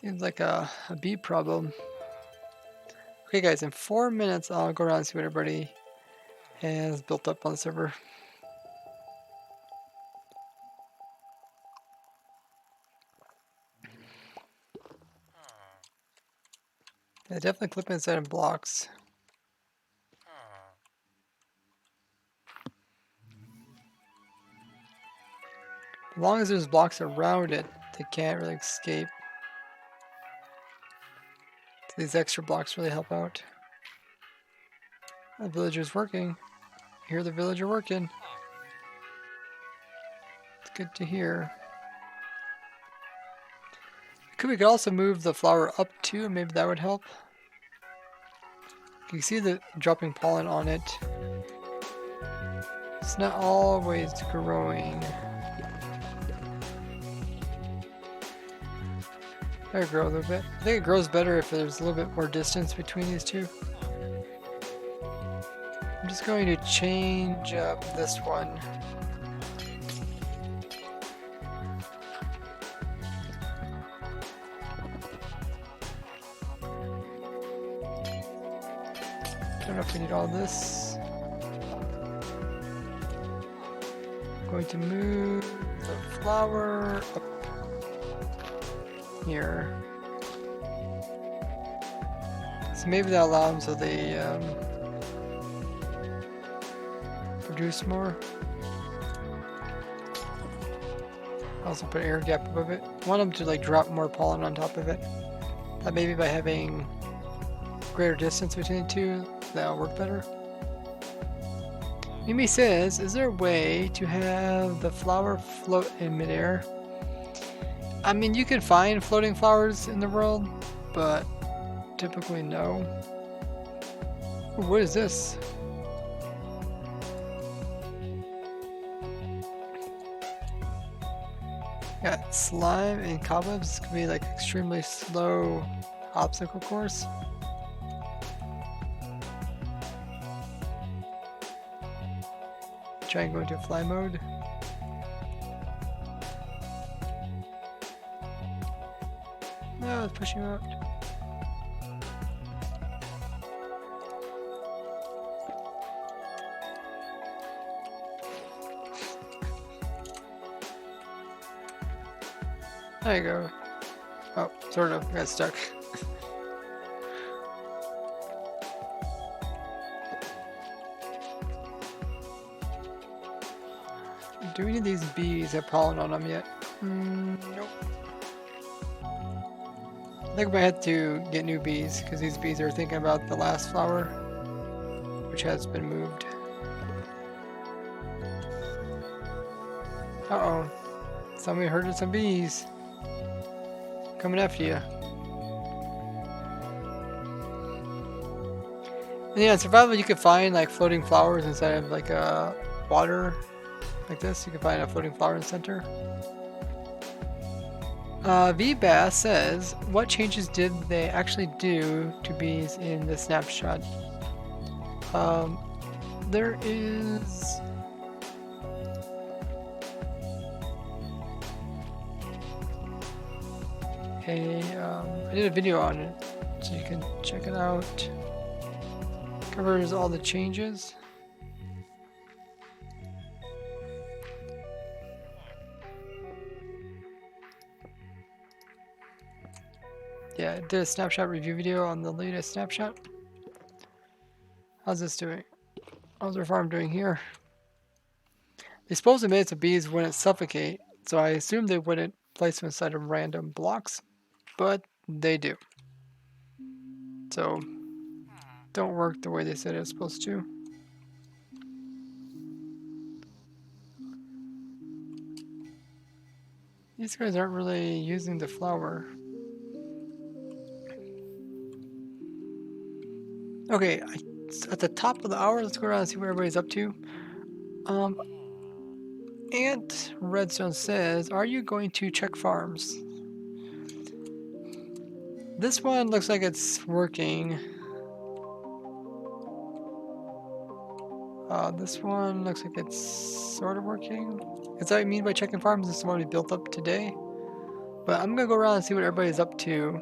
Seems like a bee problem. Okay guys, in 4 minutes I'll go around and see what everybody has built up on the server. Yeah, definitely clip inside of blocks. As long as there's blocks around it, they can't really escape. So these extra blocks really help out. The villager's working. I hear the villager working. It's good to hear. We could also move the flower up too, maybe that would help. You can see the dropping pollen on it. It's not always growing. There it grows a little bit. I think it grows better if there's a little bit more distance between these two. I'm just going to change up this one. I don't know if we need all this. I'm going to move the flower up here. So maybe that allows them so they produce more. Also put air gap above it. I want them to like drop more pollen on top of it. That maybe by having greater distance between the two, that'll work better. Mimi says, is there a way to have the flower float in midair? I mean, you can find floating flowers in the world, but typically no. Ooh, what is this? Got slime and cobwebs. This could be like extremely slow obstacle course. Try and go into fly mode. No, it's pushing out. There you go. Oh, sort of. Got stuck. Do any of these bees have pollen on them yet? Nope. I think I might have to get new bees because these bees are thinking about the last flower, which has been moved. Uh-oh. Somebody herded some bees. Coming after you. And yeah, in survival you could find like floating flowers inside of like water like this. You can find a floating flower in the center. VBass says, what changes did they actually do to bees in the snapshot? There is I did a video on it, so you can check it out. Covers all the changes. Yeah, I did a snapshot review video on the latest snapshot. How's this doing? How's our farm doing here? They supposedly made it so bees wouldn't suffocate, so I assumed they wouldn't place them inside of random blocks, but they do. So, don't work the way they said it was supposed to. These guys aren't really using the flower. Okay, at the top of the hour, let's go around and see what everybody's up to. Ant Redstone says, are you going to check farms? This one looks like it's working. This one looks like it's sort of working. Is that what you mean by checking farms? This is what we built up today. But I'm gonna go around and see what everybody's up to.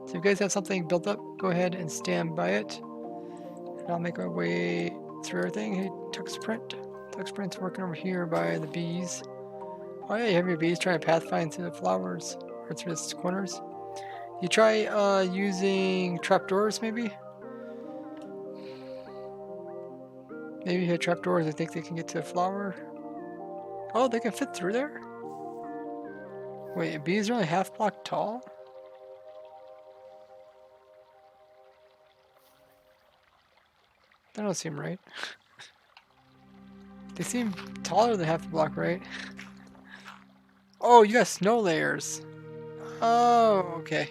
So if you guys have something built up, go ahead and stand by it. And I'll make my way through everything. Hey, Tuxprint. Tuxprint's working over here by the bees. Oh yeah, you have your bees trying to pathfind through the flowers, or through the corners. You try using trapdoors, maybe? Maybe you hit trapdoors, I think they can get to the flower. Oh, they can fit through there? Wait, bees are only half block tall? That don't seem right. They seem taller than half a block, right? Oh, you got snow layers. Oh, okay.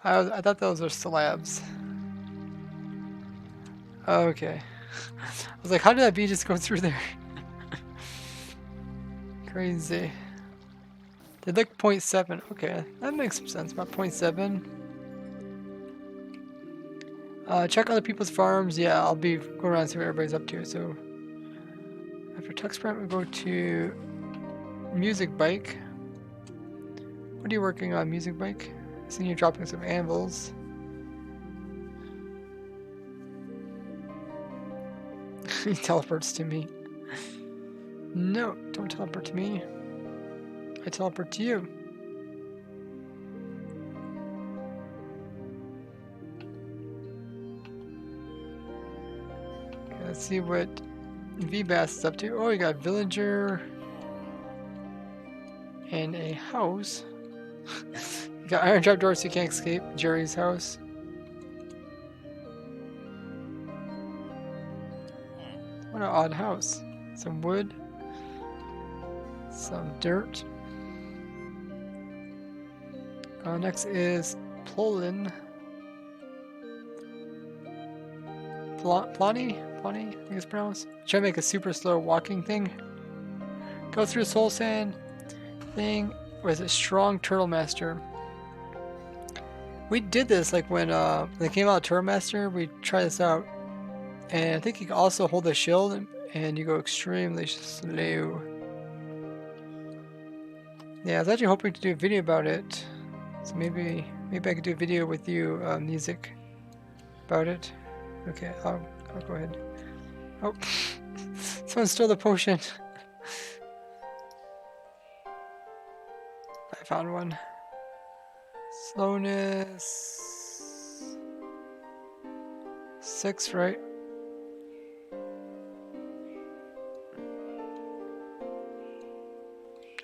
I thought those were slabs. Okay. I was like, how did that bee just go through there? Crazy. They look 0.7. Okay, that makes some sense. About 0.7. Check other people's farms. Yeah, I'll be going around and see what everybody's up to. So after Tuxprint, we go to Music Bike. What are you working on, Music Bike? I see you dropping some anvils. He teleports to me. No, don't teleport to me. I teleport to you. Let's see what VBAS is up to. Oh, you got villager and a house. You got iron trap doors so you can't escape. Jerry's house. What an odd house. Some wood. Some dirt. Next is Plolin. Plani, I think it's pronounced. Try to make a super slow walking thing. Go through soul sand thing with a strong turtle master. We did this like when they came out of Turtle Master. We tried this out, and I think you can also hold the shield and you go extremely slow. Yeah, I was actually hoping to do a video about it. So maybe I could do a video with you, music, about it. Okay, I'll go ahead. Oh, someone stole the potion. I found one. Slowness 6, right?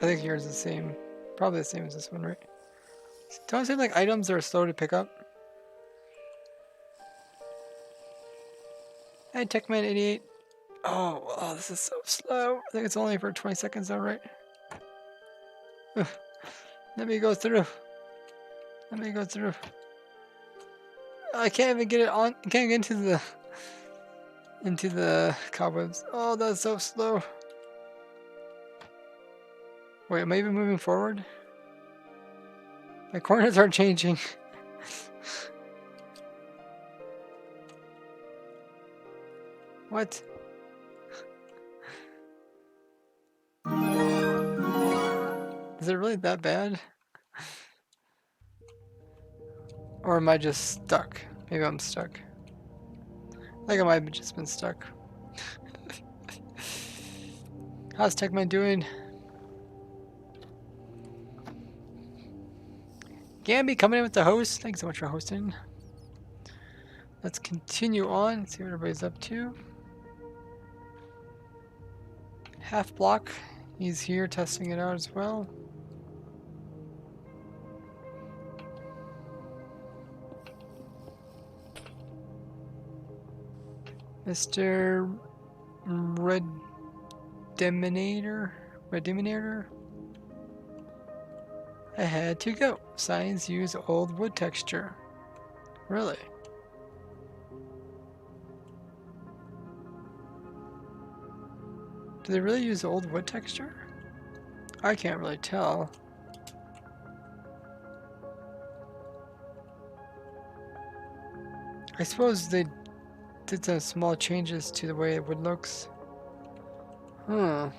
I think yours is the same. Probably the same as this one, right? Don't it seem like items are slow to pick up? Hey, Techman88. Oh, this is so slow. I think it's only for 20 seconds though, right? Ugh. Let me go through. Let me go through. I can't even get it on. I can't get into the cobwebs. Oh, that's so slow. Wait, am I even moving forward? My corners aren't changing. What? Is it really that bad? Or am I just stuck? Maybe I'm stuck. I think I might have just been stuck. How's Techman doing? Gamby coming in with the host. Thanks so much for hosting. Let's continue on. See what everybody's up to. Half block. He's here testing it out as well. Mr. Redeminator. I had to go. Signs use old wood texture. Really? Do they really use old wood texture? I can't really tell. I suppose they did some small changes to the way the wood looks. Huh.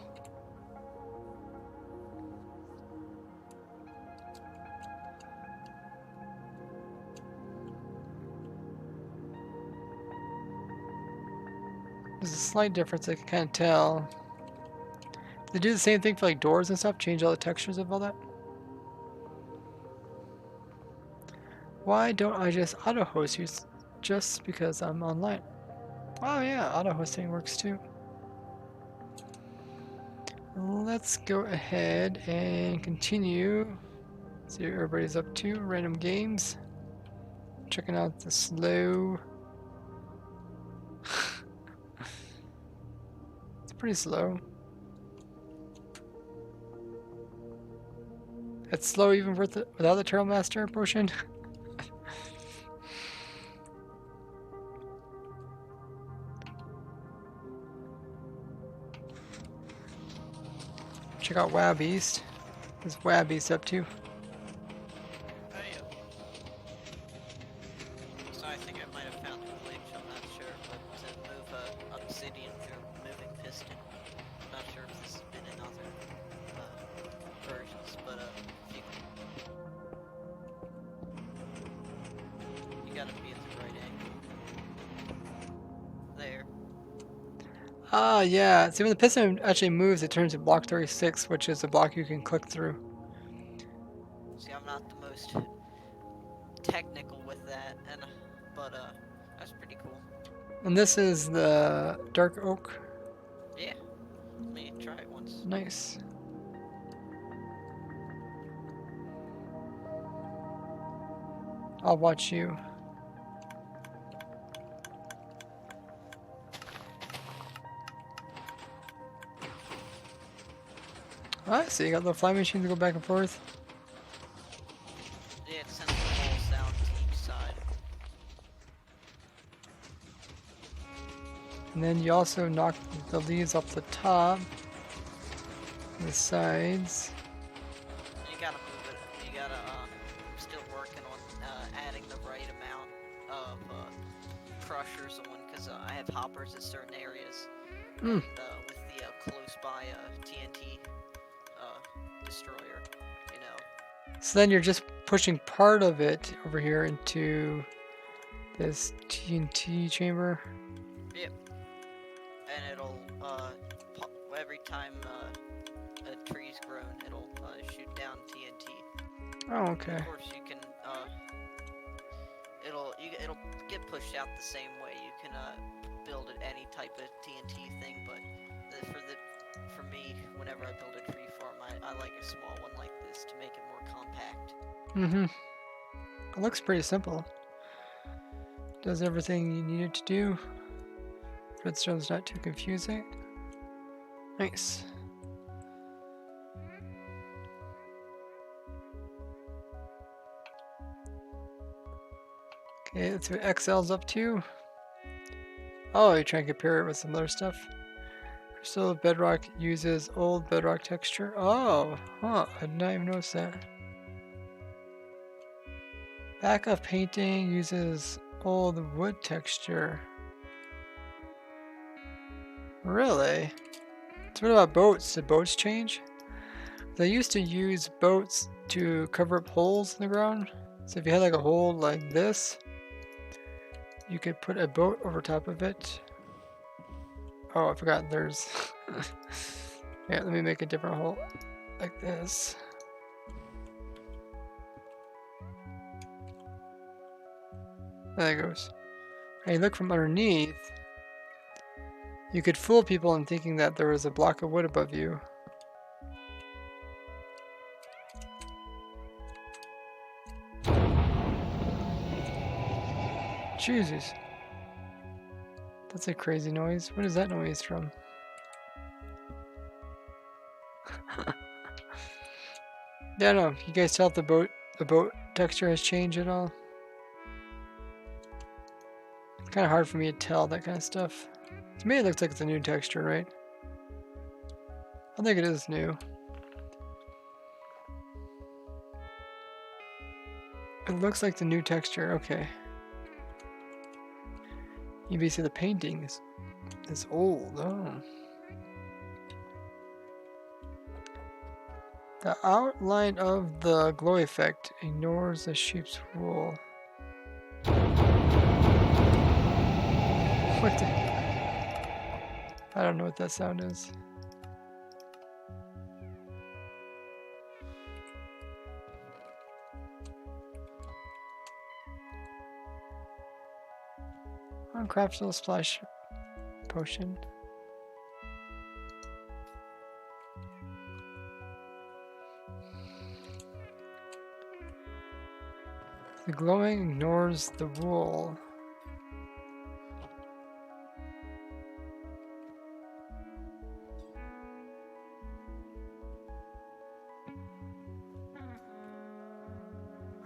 There's a slight difference I can kind of tell. They do the same thing for like doors and stuff, change all the textures of all that. Why don't I just auto-host you just because I'm online? Oh yeah, auto-hosting works too. Let's go ahead and continue. See what everybody's up to. Random games. Checking out the slow. It's pretty slow. It's slow even without the Turtle Master potion. Check out WoW Beast. What's WoW Beast up to? So I think I might have found the glitch, I'm not sure, but to move obsidian through moving piston. I'm not sure if this has been in other versions, but you gotta be at the right angle. There. Ah, yeah. See, when the piston actually moves, it turns to block 36, which is a block you can click through. See, I'm not the most technical with that, but that's pretty cool. And this is the dark oak. Yeah. Let me try it once. Nice. I'll watch you. I see. You got the fly machine to go back and forth. Yeah, it sends the whole sound to each side. And then you also knock the leaves off the top, the sides. You gotta move it. You gotta, I'm still working on adding the right amount of crushers on, because I have hoppers at certain areas. Mm. And with the close by TNT destroyer, you know. So then you're just pushing part of it over here into this TNT chamber. Yep. And it'll, every time a tree's grown, it'll shoot down TNT. Oh, okay. Of course, you can, it'll get pushed out the same way. You can build it any type of TNT thing, but for me, whenever I build a tree farm, I like a small one like this to make it more compact. Mm-hmm. It looks pretty simple. Does everything you need it to do. Redstone's not too confusing. Nice. Okay, let's see what XL's up to. Oh, you're trying to compare it with some other stuff. Crystal bedrock uses old bedrock texture. Oh, huh, I did not even notice that. Backup painting uses old wood texture. Really? So what about boats? Did boats change? They used to use boats to cover up holes in the ground. So if you had like a hole like this, you could put a boat over top of it. Oh, I forgot there's... Yeah, let me make a different hole like this. There it goes. Hey, look from underneath. You could fool people in thinking that there was a block of wood above you. Jesus. That's a crazy noise. What is that noise from? Yeah, no. You guys tell if the boat texture has changed at all? It's kind of hard for me to tell that kind of stuff. To me, it looks like it's a new texture, right? I think it is new. It looks like the new texture. Okay. You may see the painting is old. Oh. The outline of the glow effect ignores the sheep's wool. What the? I don't know what that sound is. Uncraftable splash potion. The glowing ignores the wool.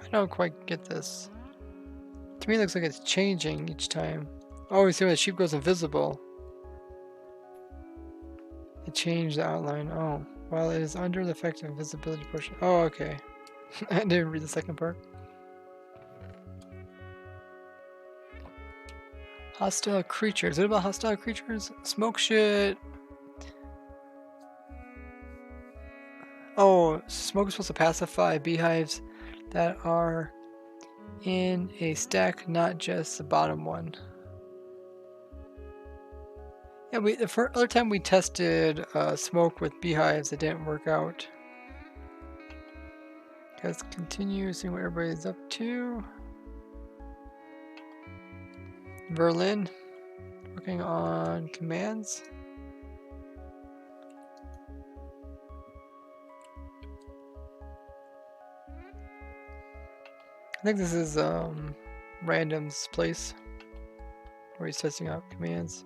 I don't quite get this. To me, it looks like it's changing each time. Oh, you see when the sheep goes invisible. It changed the outline. Oh, while it is under the effect of invisibility potion. Oh, okay. I didn't read the second part. Hostile creatures. What about hostile creatures? Smoke shit. Oh, smoke is supposed to pacify beehives that are in a stack, not just the bottom one. Yeah, the other time we tested smoke with beehives, it didn't work out. Let's continue seeing what everybody's up to. Berlin. working on commands. I think this is Random's place where he's testing out commands.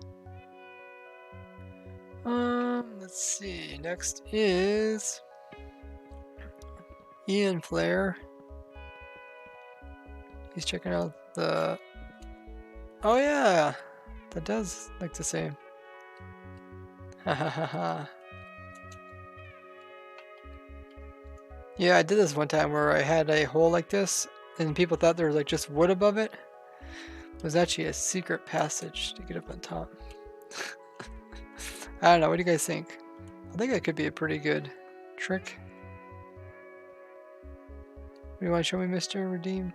Let's see. Next is Ian Flair. He's checking out the. Oh yeah, that does look the same. Ha ha ha ha. Yeah, I did this one time where I had a hole like this, and people thought there was like just wood above it. It was actually a secret passage to get up on top. I don't know. What do you guys think? I think that could be a pretty good trick. What do you want to show me, Mr. Redeem?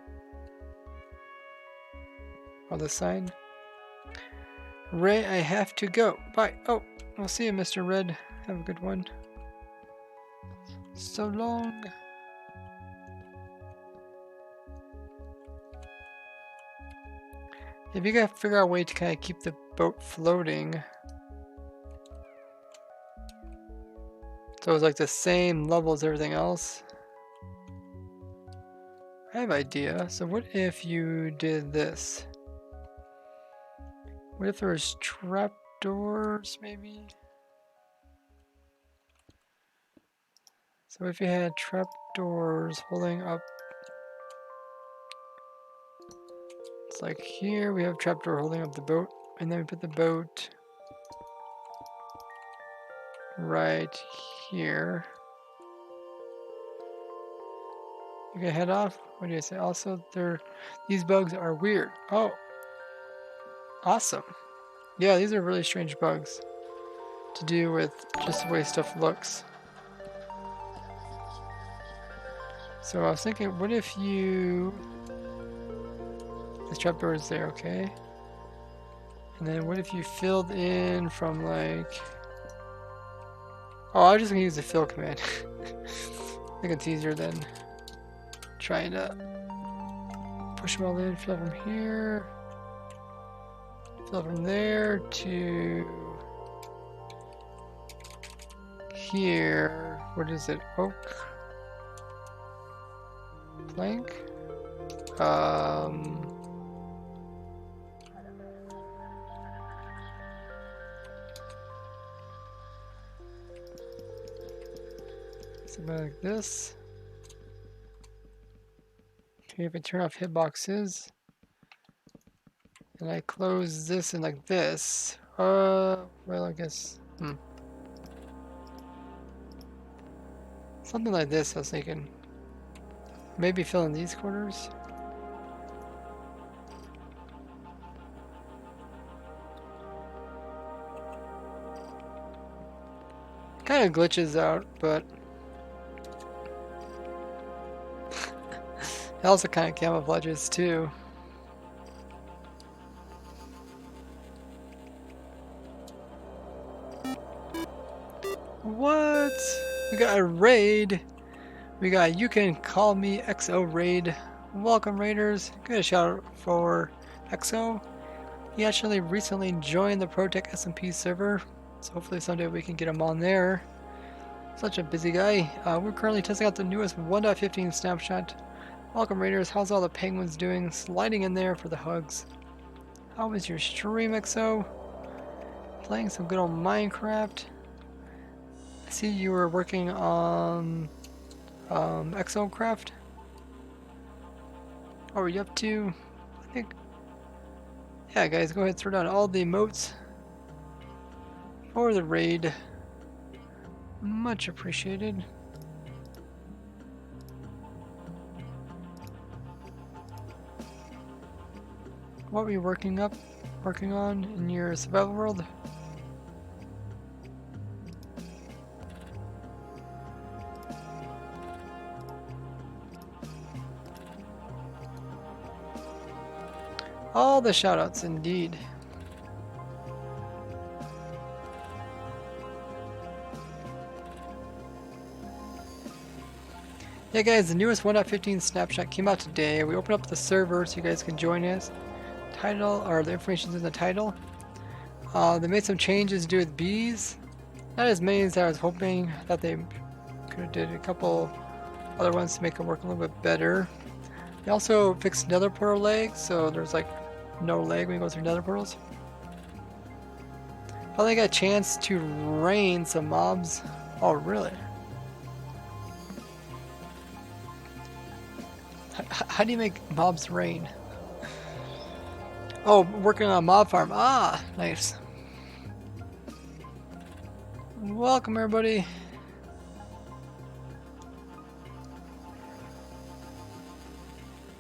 On the sign. Ray, I have to go. Bye. Oh, I'll see you, Mr. Red. Have a good one. So long. If you gotta figure out a way to kind of keep the boat floating. So it's like the same level as everything else. I have an idea. So what if you did this? What if there was trapdoors, maybe? So if you had trapdoors holding up, it's like here we have trapdoor holding up the boat, and then we put the boat right here. You gonna head off? What do you say? Also, these bugs are weird. Oh, awesome. Yeah, these are really strange bugs to do with just the way stuff looks. So I was thinking, what if you... This trapdoor is there, okay? And then what if you filled in from like... Oh, I'm just gonna use the fill command. I think it's easier than trying to push them all in. Fill from here. Fill from there to here. What is it? Oak? Plank? Something like this. Okay, if I turn off hitboxes and I close this in like this, well, I guess, something like this. I was thinking, maybe fill in these corners. Kind of glitches out, but it also kind of camouflages too. What? We got a raid. We got You Can Call Me XO raid. Welcome, raiders. Good a shout out for XO. He actually recently joined the ProTech SMP server, so hopefully someday we can get him on there. Such a busy guy. We're currently testing out the newest 1.15 snapshot. Welcome, raiders. How's all the penguins doing? Sliding in there for the hugs. How was your stream, XO? Playing some good old Minecraft. I see you were working on XO Craft. What were you up to? I think. Yeah, guys, go ahead and throw down all the emotes for the raid. Much appreciated. What were you working on in your survival world? All the shoutouts, indeed. Yeah, guys, the newest 1.15 snapshot came out today. We opened up the server so you guys can join us. Title, or the information's in the title. They made some changes to do with bees. Not as many as I was hoping. I thought they could have did a couple other ones to make it work a little bit better. They also fixed nether portal lag, so there's like no lag when you go through nether portals. Finally got a chance to rain some mobs. Oh, really? How do you make mobs rain? Oh, working on a mob farm. Ah, nice. Welcome, everybody.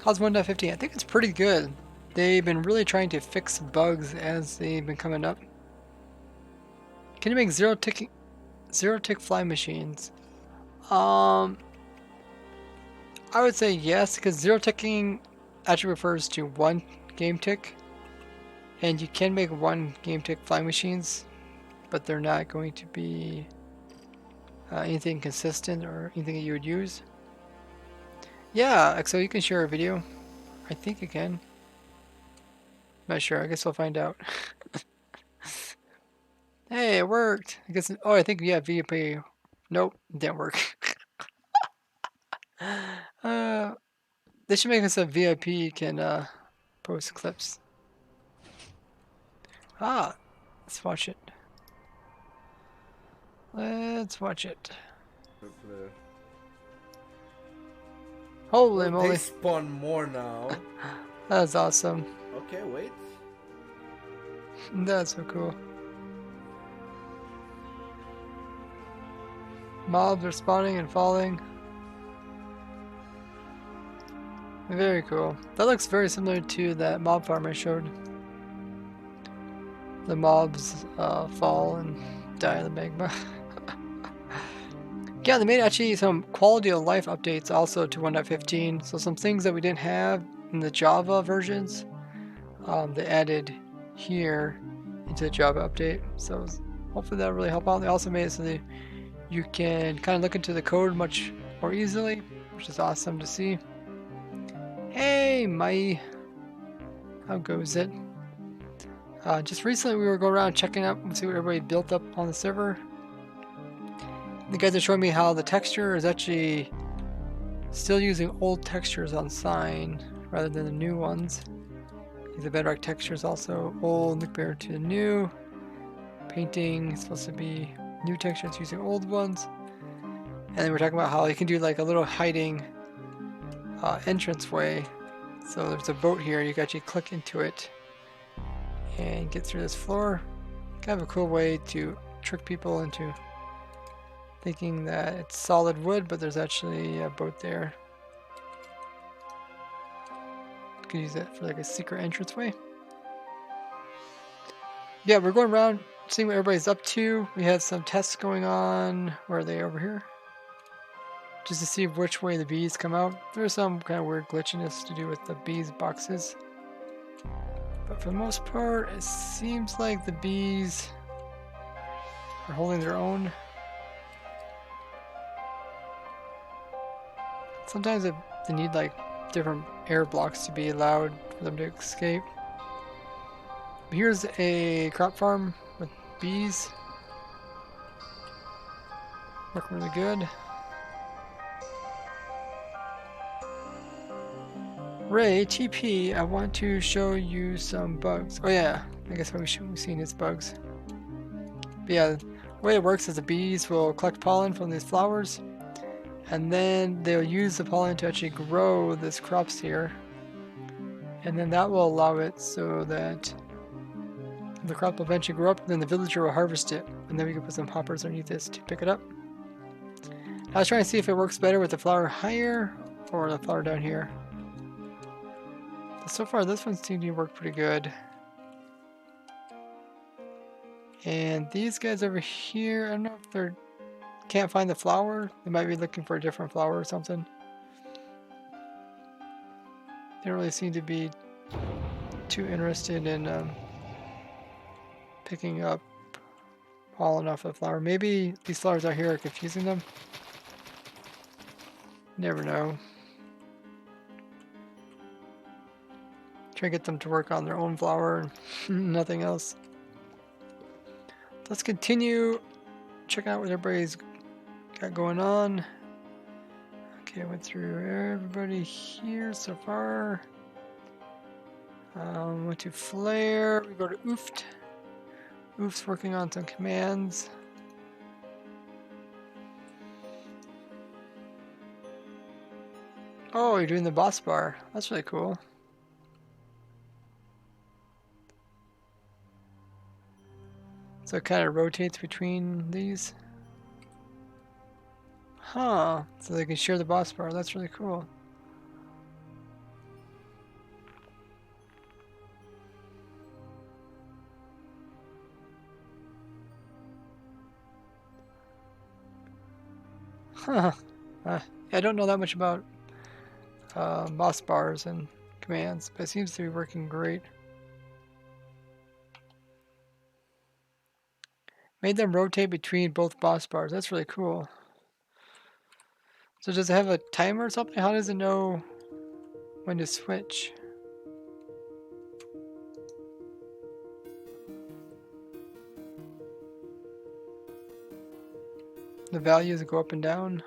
How's 1.15? I think it's pretty good. They've been really trying to fix bugs as they've been coming up. Can you make zero tick fly machines? I would say yes, because zero ticking actually refers to one game tick, and you can make one game tick fly machines, but they're not going to be anything consistent or anything that you would use. Yeah, so you can share a video. I think you can. Not sure. I guess we'll find out. Hey, it worked. I guess. Oh, I think yeah, VIP. Nope, didn't work. They should make us a VIP can post clips. Ah, let's watch it. Let's watch it. Holy moly! They spawn more now. That's awesome. Okay, wait. That's so cool. Mobs are spawning and falling. Very cool. That looks very similar to that mob farm I showed. The mobs fall and die in the magma. Yeah, they made actually some quality of life updates also to 1.15. So some things that we didn't have in the Java versions, they added here into the Java update. So hopefully that'll really help out. They also made it so that you can kind of look into the code much more easily, which is awesome to see. Hey, Mai. How goes it? Just recently we were going around checking out and see what everybody built up on the server. The guys are showing me how the texture is actually still using old textures on sign rather than the new ones. The bedrock texture is also old compared to the new. Painting is supposed to be new textures using old ones. And then we're talking about how you can do like a little hiding entranceway. So there's a boat here, you can actually click into it and get through this floor. Kind of a cool way to trick people into thinking that it's solid wood, but there's actually a boat there. You can use it for like a secret entranceway. Yeah, we're going around seeing what everybody's up to. We had some tests going on. Where are they? Over here? Just to see which way the bees come out. There's some kind of weird glitchiness to do with the bees boxes. But for the most part, it seems like the bees are holding their own. Sometimes they need like different air blocks to be allowed for them to escape. Here's a crop farm with bees. Working really good. Ray, TP, I want to show you some bugs. Oh yeah, I guess we should have seen his bugs. But yeah, the way it works is the bees will collect pollen from these flowers, and then they'll use the pollen to actually grow these crops here. And then that will allow it so that the crop will eventually grow up, then the villager will harvest it, and then we can put some hoppers underneath this to pick it up. I was trying to see if it works better with the flower higher or the flower down here. So far this one seemed to work pretty good. And these guys over here, I don't know if they're can't find the flower. They might be looking for a different flower or something. They don't really seem to be too interested in picking up pollen off a flower. Maybe these flowers out here are confusing them. Never know. Try to get them to work on their own flower and nothing else. Let's continue checking out what everybody's got going on. Okay, I went through everybody here so far. Went to Flare. We go to Ooft. Ooft's working on some commands. Oh, you're doing the boss bar. That's really cool. So it kind of rotates between these. Huh. So they can share the boss bar. That's really cool. Huh. I don't know that much about boss bars and commands, but it seems to be working great. Made them rotate between both boss bars. That's really cool. So does it have a timer or something? How does it know when to switch? The values go up and down.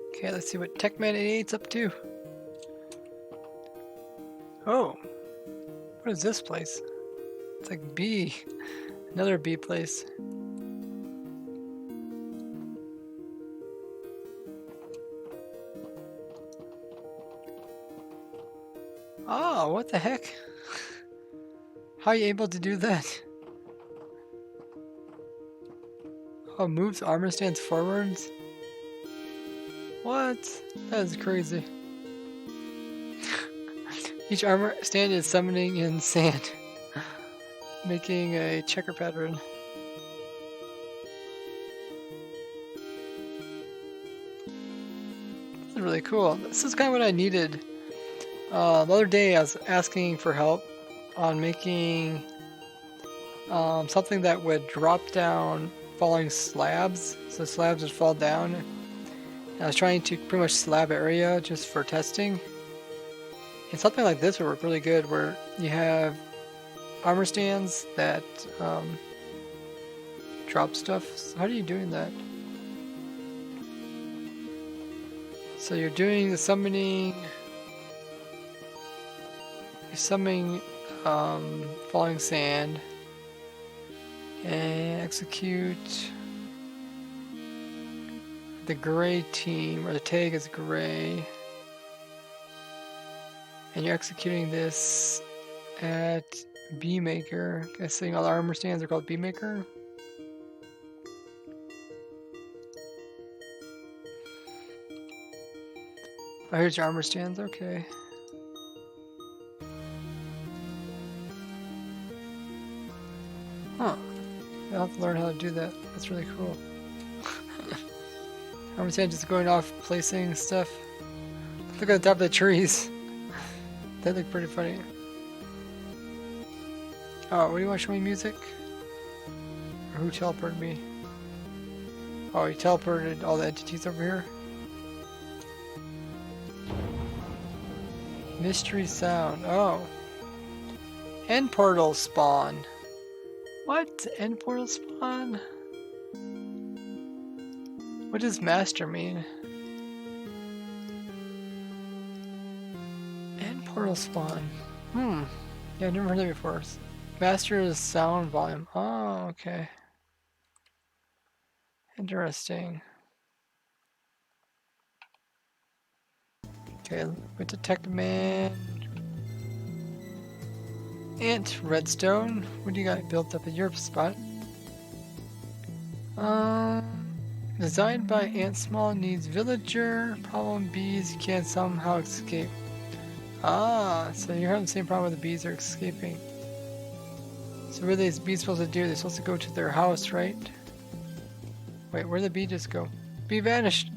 Okay, let's see what Techman88's up to. Oh, what is this place? It's like B, another B place. Oh, what the heck? How are you able to do that? Oh, moves armor stands forwards? What? That is crazy. Each armor stand is summoning in sand, making a checker pattern. This is really cool. This is kind of what I needed. The other day I was asking for help on making something that would drop down falling slabs, so slabs would fall down. And I was trying to pretty much slab area just for testing. And something like this would work really good, where you have armor stands that drop stuff. So how are you doing that? So you're doing the summoning. You're summoning falling sand and execute. The gray team, or the tag is gray. And you're executing this at B Maker. Guessing all the armor stands are called B Maker. Oh, here's your armor stands, okay. Huh. I'll have to learn how to do that. That's really cool. Armor stand just going off, placing stuff. Look at the top of the trees. That look pretty funny. Oh, what do you want to show me music? Or who teleported me? Oh, he teleported all the entities over here. Mystery sound. Oh. End portal spawn. What? End portal spawn? What does master mean? End portal spawn. Yeah, I've never heard that before. Master is sound volume. Oh, okay. Interesting. Okay, we detect man. Ant redstone. What do you got built up at your spot? Designed by Ant Small, needs villager. Problem bees can somehow escape. Ah, so you're having the same problem with the bees are escaping. So what are these bees supposed to do? They're supposed to go to their house, right? Wait, where'd the bee just go? Bee vanished!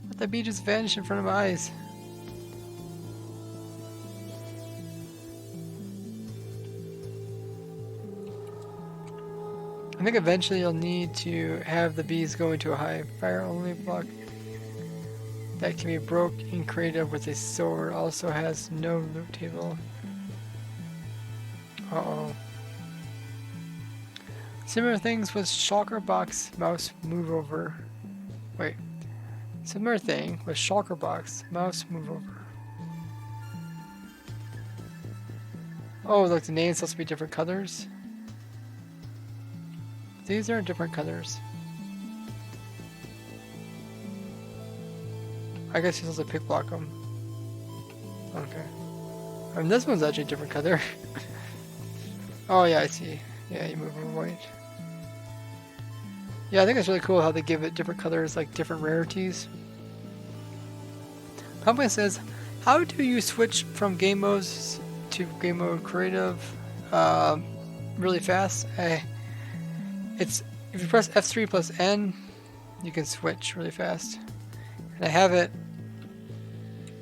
What, the bee just vanished in front of my eyes. I think eventually you'll need to have the bees go into a high fire only block that can be broke in creative with a sword. Also has no loot table. Uh-oh. Similar things with shulker box mouse move over. Wait. Similar thing with shulker box mouse move over. Oh, look, the name's supposed to be different colors. These are different colors. I guess you're supposed to pick block them. Okay. I mean, this one's actually a different color. Oh yeah, I see. Yeah, you move over white. Yeah, I think it's really cool how they give it different colors, like different rarities. Company says, how do you switch from game modes to game mode creative really fast? It's if you press F3 plus N, you can switch really fast. And I have it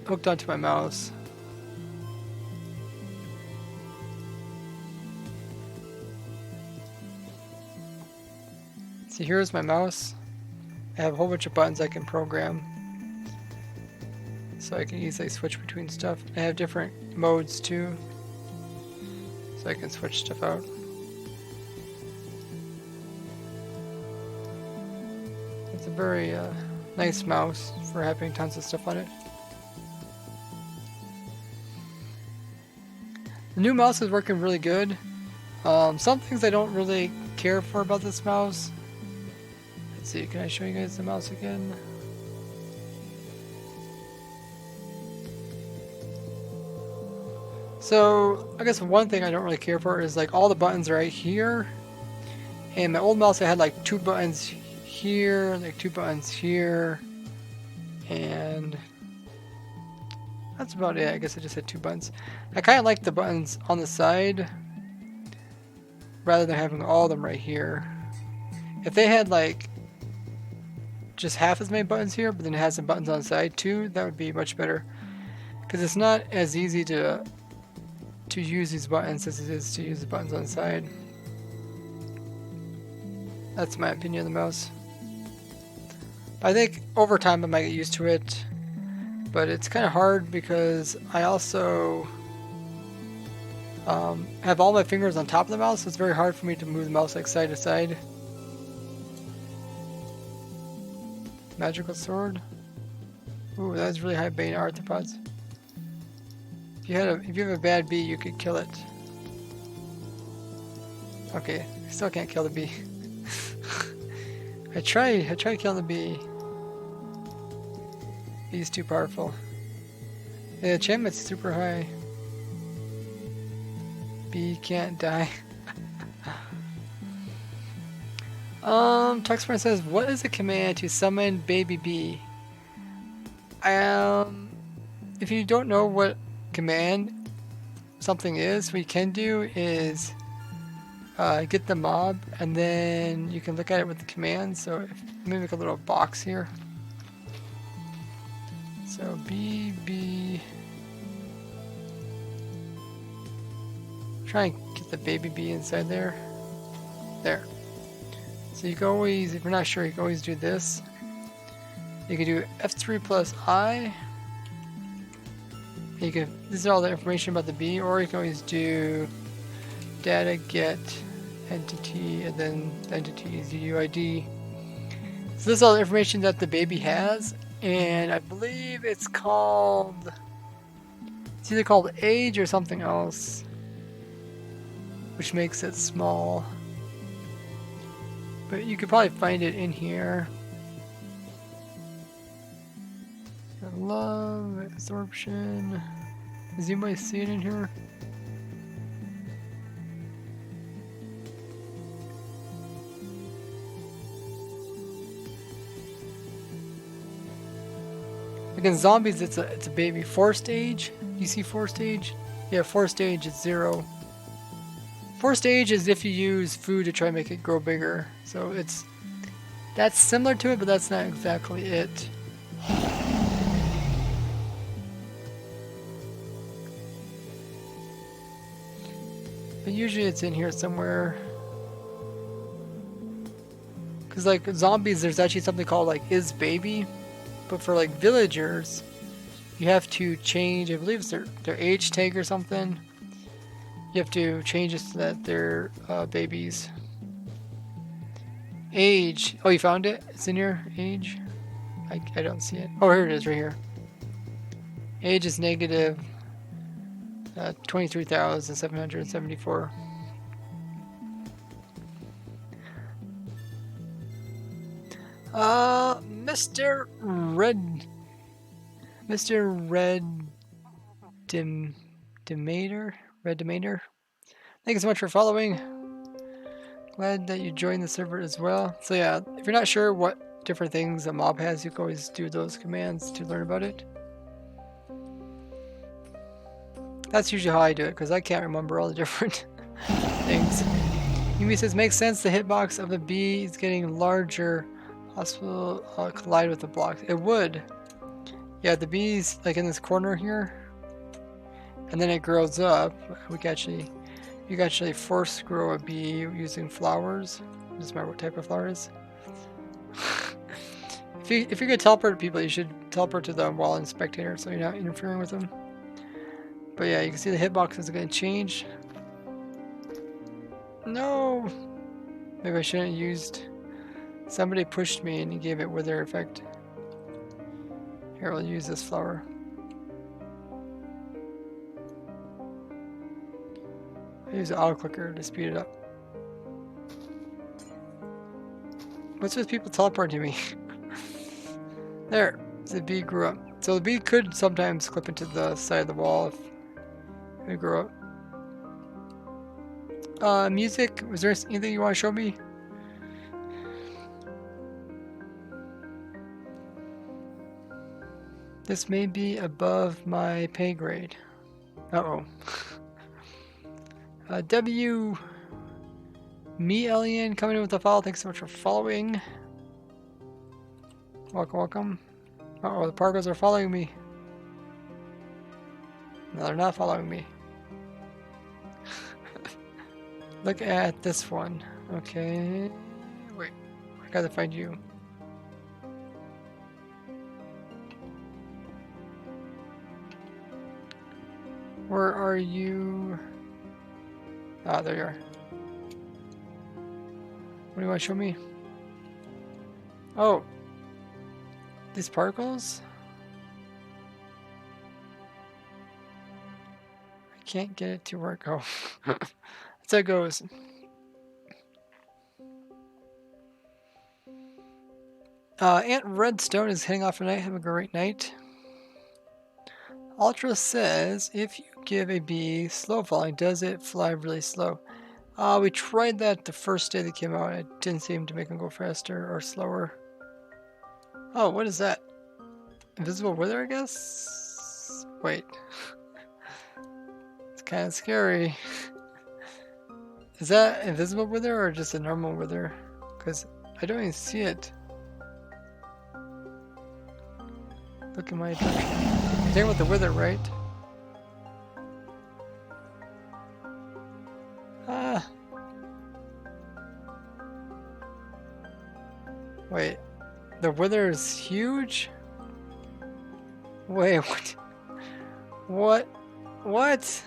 hooked onto my mouse. See, here's my mouse. I have a whole bunch of buttons I can program, so I can easily switch between stuff. I have different modes too, so I can switch stuff out. It's a very nice mouse for having tons of stuff on it. The new mouse is working really good. Some things I don't really care for about this mouse. Let's see, can I show you guys the mouse again? So, I guess one thing I don't really care for is like all the buttons right here. And my old mouse I had like 2 buttons here, like 2 buttons here. And that's about it. I guess I just had 2 buttons. I kind of like the buttons on the side rather than having all of them right here. If they had like just half as many buttons here, but then it has some buttons on the side too, that would be much better. Because it's not as easy to use these buttons as it is to use the buttons on the side. That's my opinion of the mouse. I think over time I might get used to it, but it's kind of hard because I also have all my fingers on top of the mouse, so it's very hard for me to move the mouse like side to side. Magical sword. Ooh, that's really high bane arthropods. If you have a bad bee, you could kill it. Okay, I still can't kill the bee. I tried killing the bee. Bee's too powerful. The enchantment's super high. Bee can't die. Tuxfriend says, what is a command to summon baby bee? If you don't know what command something is, what you can do is get the mob, and then you can look at it with the command. So let me make a little box here. So BB. Try and get the baby bee inside there. There. So you can always, if you're not sure, you can always do this. You can do F3 plus I. You can. This is all the information about the bee, or you can always do data get entity and then the entity is UID. So this is all the information that the baby has, and I believe it's called. It's either called age or something else, which makes it small. But you could probably find it in here. Love, absorption. Does anybody see it in here? Like in zombies, it's a baby. Forced age. You see forced age? Yeah, forced age is 0. Forced age is if you use food to try and make it grow bigger. So that's similar to it, but that's not exactly it. But usually it's in here somewhere. Because like zombies, there's actually something called like is baby, but for like villagers, you have to change. I believe it's their age tag or something. You have to change it so that they're babies. Age. Oh, you found it? It's in your age? I don't see it. Oh, here it is, right here. Age is negative 23,774. Mr. Red Demator? Red Demator? Thank you so much for following. Glad that you joined the server as well. So yeah, if you're not sure what different things a mob has, you can always do those commands to learn about it. That's usually how I do it, because I can't remember all the different things. Yumi says, makes sense, the hitbox of the bee is getting larger. Possible collide with the blocks. It would. Yeah, the bee's like in this corner here. And then it grows up. You can actually force grow a bee using flowers. Doesn't matter what type of flower it is. if you're gonna teleport people, you should teleport to them while in spectator, so you're not interfering with them. But yeah, you can see the hitbox is gonna change. No! Maybe I shouldn't have used. Somebody pushed me and he gave it wither effect. Here, I'll use this flower. I use the auto clicker to speed it up. What's with people teleporting to me? There, the bee grew up. So the bee could sometimes clip into the side of the wall if it grew up. Music, was there anything you want to show me? This may be above my pay grade. Uh-oh. W. Me Alien coming in with a follow. Thanks so much for following. Welcome, welcome. Uh-oh, the Pargos are following me. No, they're not following me. Look at this one. Okay. Wait, I gotta find you. Where are you? Ah, there you are. What do you want to show me? Oh, these particles? I can't get it to work. Oh, that's how it goes. Aunt Redstone is heading off tonight. Have a great night. Ultra says, if you give a bee slow falling, does it fly really slow? We tried that the first day they came out. It didn't seem to make them go faster or slower. Oh, what is that? Invisible wither, I guess? Wait. It's kind of scary. Is that invisible wither or just a normal wither? Because I don't even see it. Look at my direction. You're talking about the wither, right? Ah. Wait. The wither is huge? Wait, what? What? What?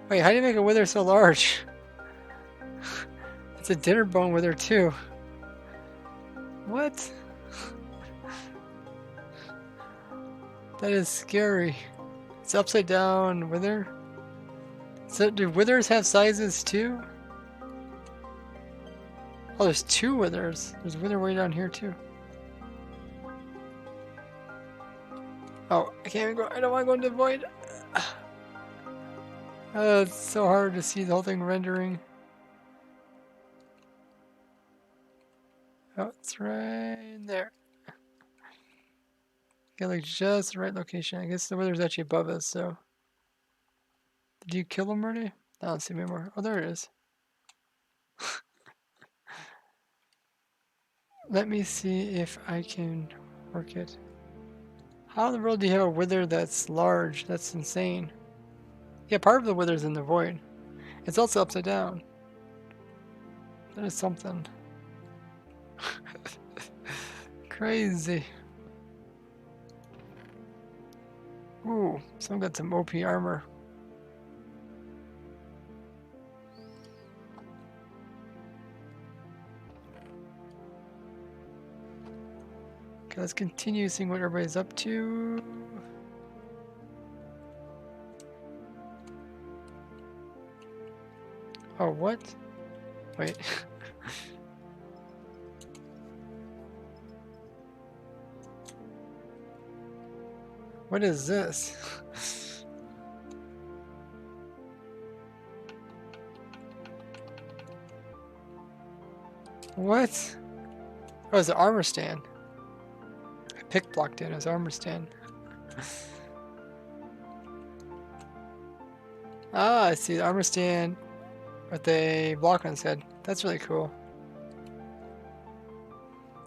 Wait, how do you make a wither so large? It's a dinner bone wither too. What? That is scary. It's upside down wither. So do withers have sizes too? Oh, there's two withers. There's a wither way down here too. Oh, I can't even go. I don't want to go into the void. It's so hard to see the whole thing rendering. Oh, it's right there. Got like just the right location. I guess the wither's actually above us, so. Did you kill him already? I don't see him anymore. Oh, there it is. Let me see if I can work it. How in the world do you have a wither that's large? That's insane. Yeah, part of the wither's in the void. It's also upside down. That is something. Crazy. Ooh, someone got some OP armor. Okay, let's continue seeing what everybody's up to. Oh, what? Wait. What is this? What? Oh, it's an armor stand. I pick blocked it as armor stand. Ah, I see the armor stand with a block on its head. That's really cool.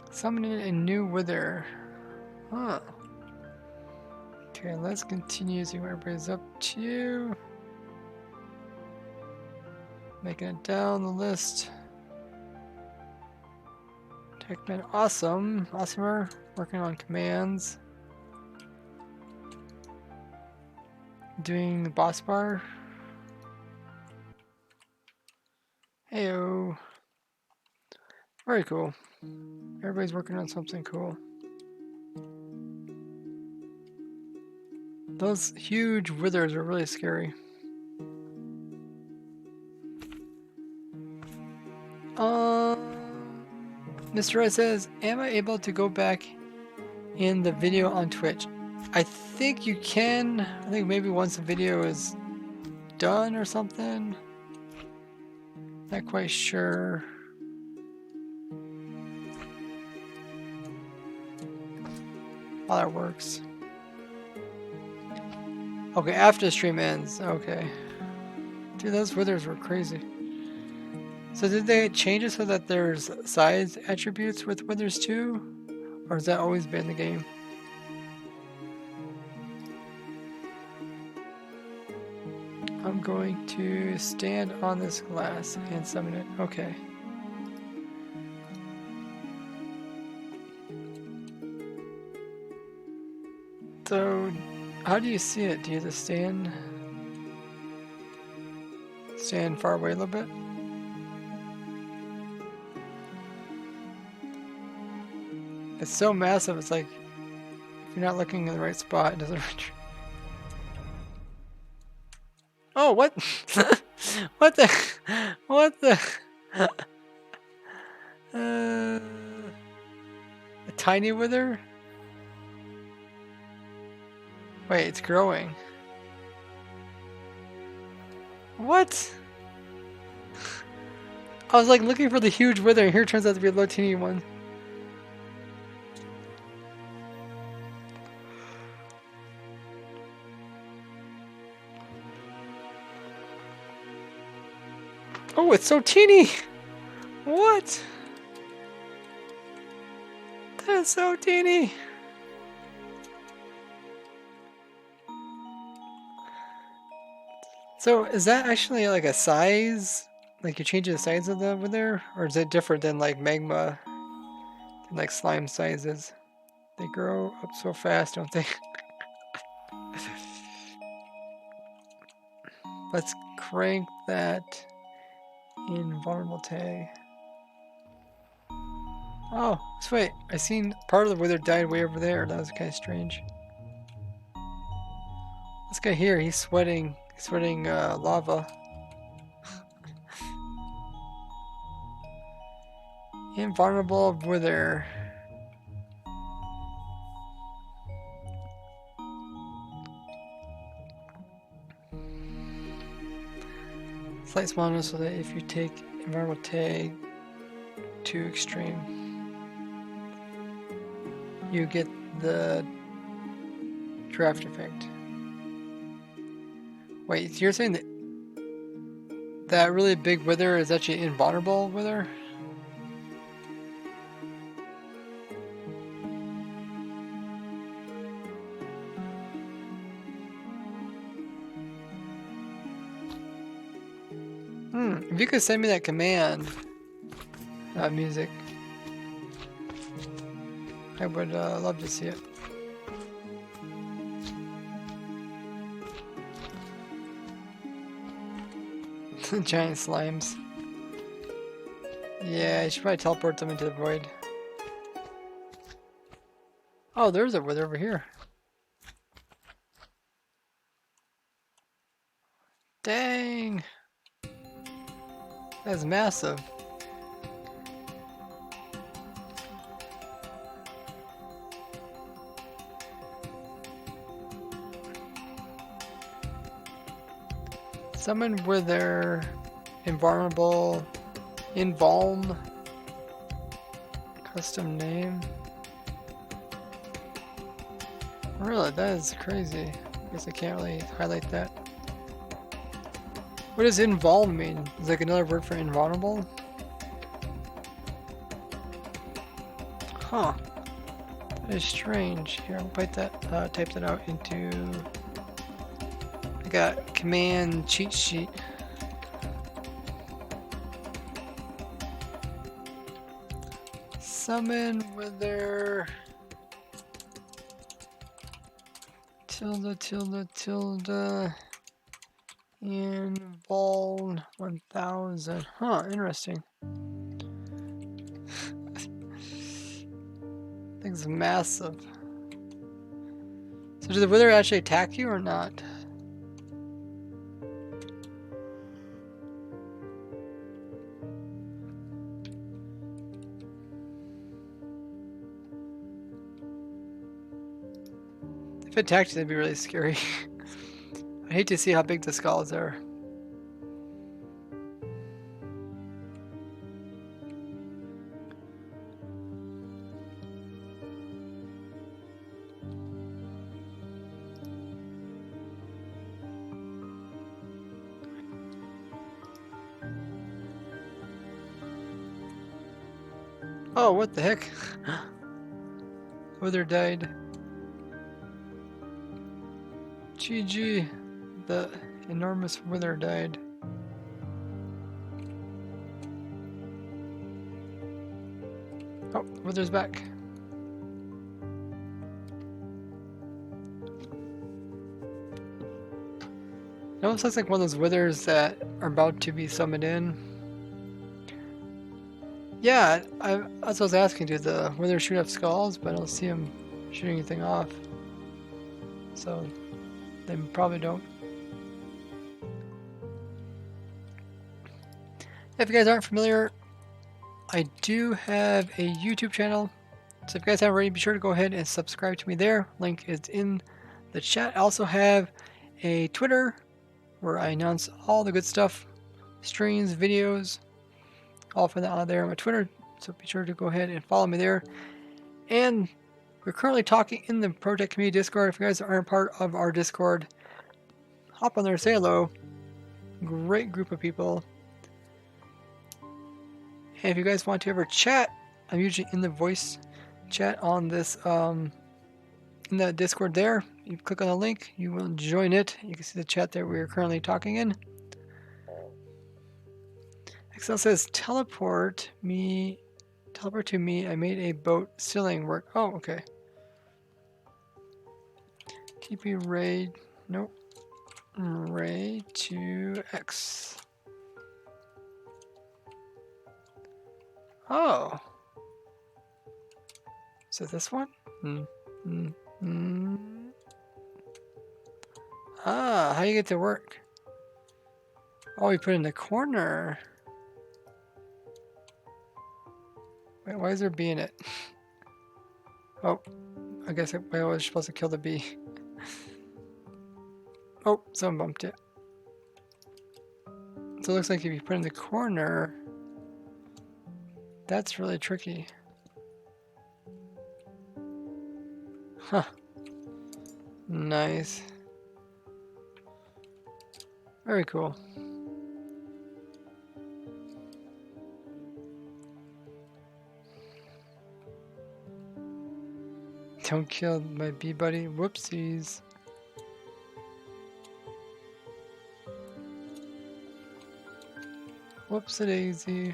Summoning a new wither. Huh. Okay, let's continue seeing what everybody's up to. Making it down the list. Techman, awesome. Awesomer. Working on commands. Doing the boss bar. Heyo. Very cool. Everybody's working on something cool. Those huge withers are really scary. Mr. Red says, am I able to go back in the video on Twitch? I think you can. I think maybe once the video is done or something. Not quite sure. How that works. Okay, after the stream ends. Okay. Dude, those withers were crazy. So did they change it so that there's size attributes with withers too? Or has that always been the game? I'm going to stand on this glass and summon it. Okay. So, how do you see it? Do you just stand far away a little bit? It's so massive, it's like, if you're not looking in the right spot, it doesn't reach. Oh, what? What the? What the? A tiny wither? Wait, it's growing. What? I was like looking for the huge wither, and here it turns out to be a little teeny one. Oh, it's so teeny! What? That's so teeny! So, is that actually like a size? Like you're changing the size of the wither? Or is it different than like magma? Than like slime sizes? They grow up so fast, don't they? Let's crank that invulnerable tag. Oh, so wait, I seen part of the wither died way over there. That was kind of strange. This guy here, he's sweating lava. Invulnerable wither. Slight smallness so that if you take invulnerable tag to extreme, you get the draft effect. Wait, you're saying that that really big wither is actually invulnerable wither? If you could send me that command, music. I would love to see it. Giant slimes. Yeah, you should probably teleport them into the void. Oh, there's a wither over here. Dang! That's massive. Summon wither, invulnerable, invalm, custom name. Really, that is crazy. I guess I can't really highlight that. What does involve mean? Is like another word for invulnerable? Huh. That is strange. Here, I'll type that out into like a command cheat sheet. Summon wither. Tilde. Invol 1000. Huh, interesting. Thing's massive. So, do the wither actually attack you or not? If it attacked you, that'd be really scary. I hate to see how big the skulls are. Oh, what the heck? Wither died. GG. The enormous wither died. Oh, wither's back. It almost looks like one of those withers that are about to be summoned in. Yeah, that's what I was asking. Do the withers shoot off skulls? But I don't see them shooting anything off. So, they probably don't. If you guys aren't familiar, I do have a YouTube channel. So if you guys haven't already, be sure to go ahead and subscribe to me there. Link is in the chat. I also have a Twitter where I announce all the good stuff, streams, videos, all for that on there on my Twitter. So be sure to go ahead and follow me there. And we're currently talking in the Project Community Discord. If you guys aren't part of our Discord, hop on there, say hello. Great group of people. And if you guys want to ever chat, I'm usually in the voice chat on this, in the Discord there. You click on the link, you will join it. You can see the chat that we are currently talking in. Excel says, teleport to me. I made a boat ceiling work. Oh, okay. TP raid. Nope. Ray to X. Oh. Is it this one? Ah, how do you get to work? Oh, you put it in the corner. Wait, why is there a bee in it? Oh, I guess I was supposed to kill the bee. Oh, someone bumped it. So it looks like if you put it in the corner, that's really tricky. Huh. Nice. Very cool. Don't kill my bee buddy. Whoopsies. Whoops-a-daisy.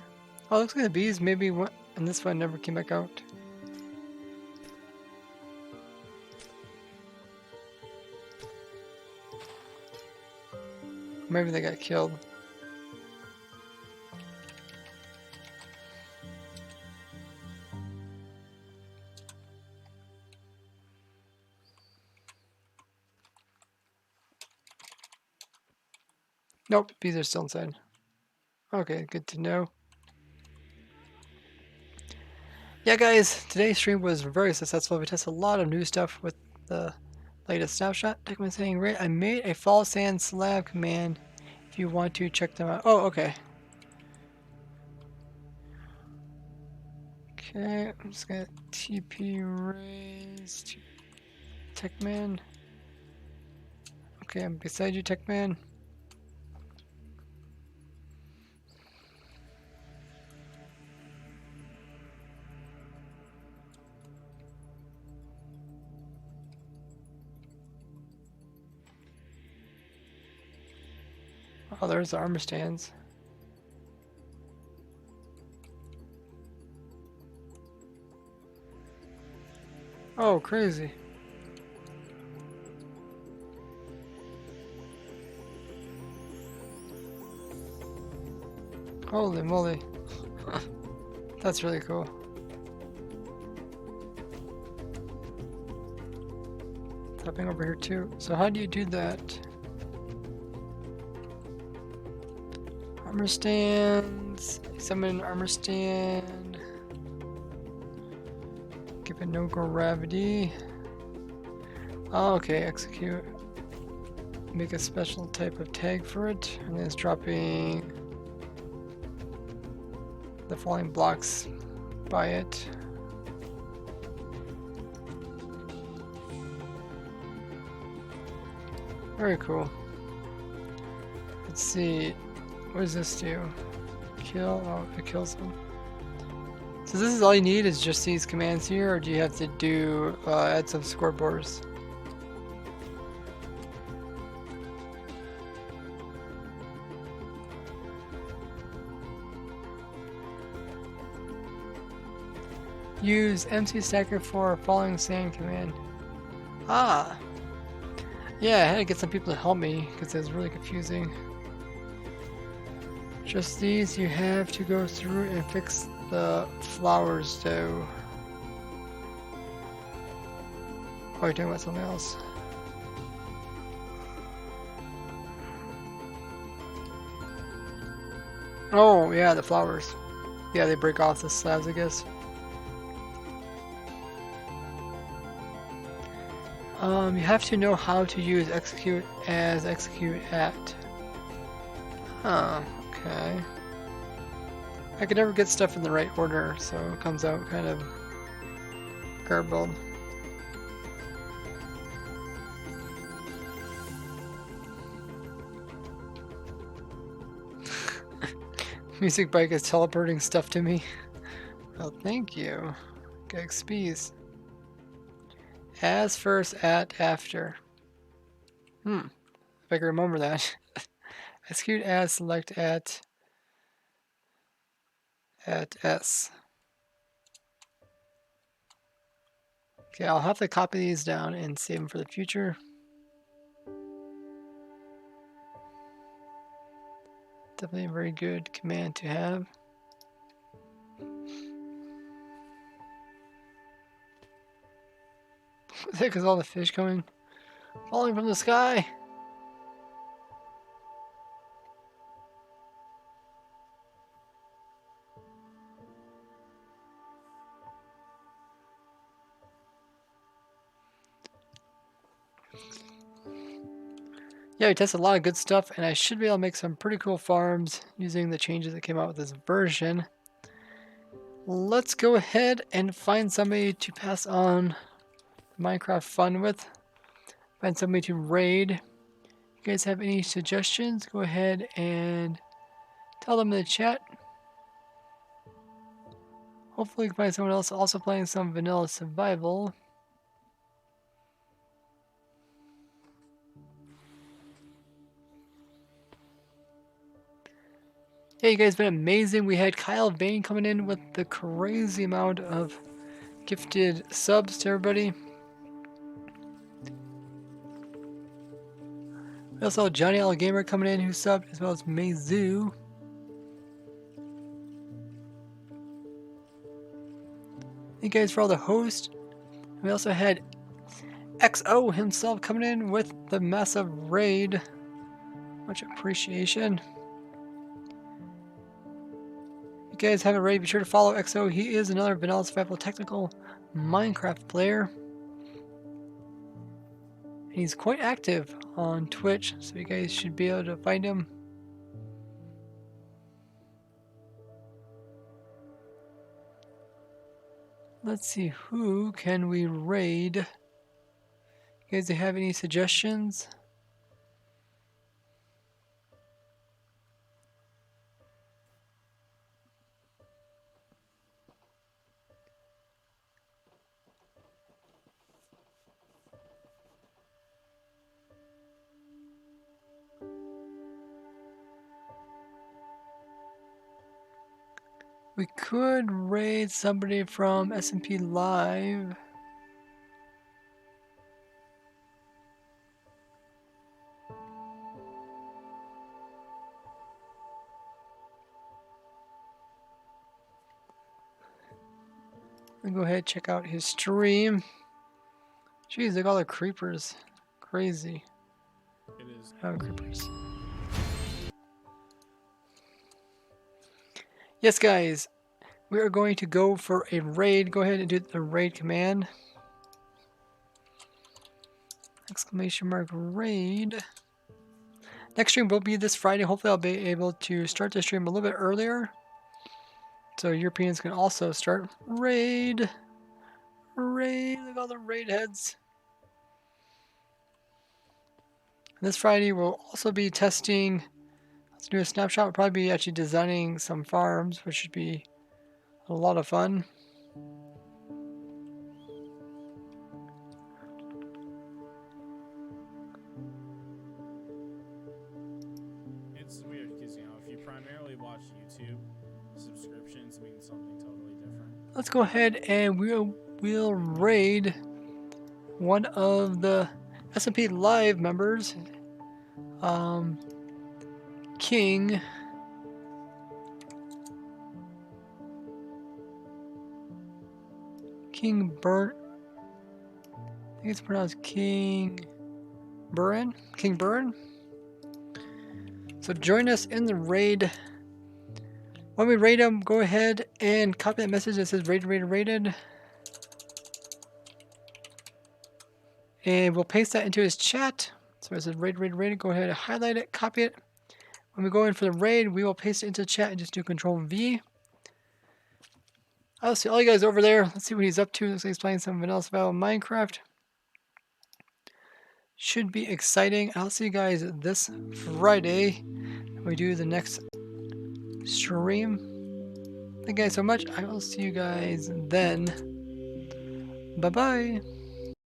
Oh, looks like the bees maybe went, and this one never came back out. Maybe they got killed. Nope, bees are still inside. Okay, good to know. Yeah, guys, today's stream was very successful. We tested a lot of new stuff with the latest snapshot. Techman saying, right, I made a fall sand slab command if you want to check them out. Oh, okay. Okay, I'm just gonna TP raise to Techman. Okay, I'm beside you, Techman. Oh, there's the armor stands. Oh, crazy. Holy moly. That's really cool. Tapping over here too. So how do you do that? Armor stands. Summon an armor stand. Give it no gravity. Oh, okay, execute. Make a special type of tag for it. And then it's dropping the falling blocks by it. Very cool. Let's see. What does this do? Kill? Oh, it kills them. So this is all you need is just these commands here, or do you have to do add some scoreboards? Use MC Stacker for falling sand command. Ah! Yeah, I had to get some people to help me because it was really confusing. Just these you have to go through and fix the flowers though. Oh, you're talking about something else. Oh, yeah, the flowers. Yeah, they break off the slabs, I guess. You have to know how to use execute as execute at. Huh, okay. I can never get stuff in the right order, so it comes out kind of garbled. Music bike is teleporting stuff to me. Well, thank you. Get XPs. As first, at after. If I can remember that. Execute as, select at S. Okay, I'll have to copy these down and save them for the future. Definitely a very good command to have. What the heck is all the fish coming? Falling from the sky! Yeah, we tested a lot of good stuff, and I should be able to make some pretty cool farms using the changes that came out with this version. Let's go ahead and find somebody to pass on Minecraft fun with. Find somebody to raid. You guys have any suggestions? Go ahead and tell them in the chat. Hopefully we can find someone else also playing some vanilla survival. Yeah, you guys been amazing. We had Kyle Vane coming in with the crazy amount of gifted subs to everybody. We also had Johnny L Gamer coming in who subbed, as well as Meizu. Thank you guys for all the hosts. We also had XO himself coming in with the massive raid. Much appreciation. If you guys haven't already, be sure to follow XO. He is another Vanilla Survival Technical Minecraft player. He's quite active on Twitch, so you guys should be able to find him. Let's see, who can we raid? You guys have any suggestions? We could raid somebody from SMP Live. I'll go ahead and check out his stream. Jeez, look at all the creepers. Crazy. It is. Oh, creepers. Yes, guys. We are going to go for a raid. Go ahead and do the raid command. Exclamation mark raid. Next stream will be this Friday. Hopefully I'll be able to start the stream a little bit earlier, so Europeans can also start raid. Raid, look at all the raid heads. And this Friday we'll also be testing. Let's do a snapshot. We'll probably be actually designing some farms, which should be a lot of fun. It's weird because, you know, if you primarily watch YouTube, subscriptions mean something totally different. Let's go ahead and we'll raid one of the SMP Live members, King. King Burn. I think it's pronounced King Burn. King Burn. So join us in the raid. When we raid him, go ahead and copy that message that says rated. And we'll paste that into his chat. So it says rated. Go ahead and highlight it, copy it. When we go in for the raid, we will paste it into the chat and just do Control V. I'll see all you guys over there. Let's see what he's up to. Looks like he's playing some Vanilla Survival Minecraft. Should be exciting. I'll see you guys this Friday when we do the next stream. Thank you guys so much. I will see you guys then. Bye-bye.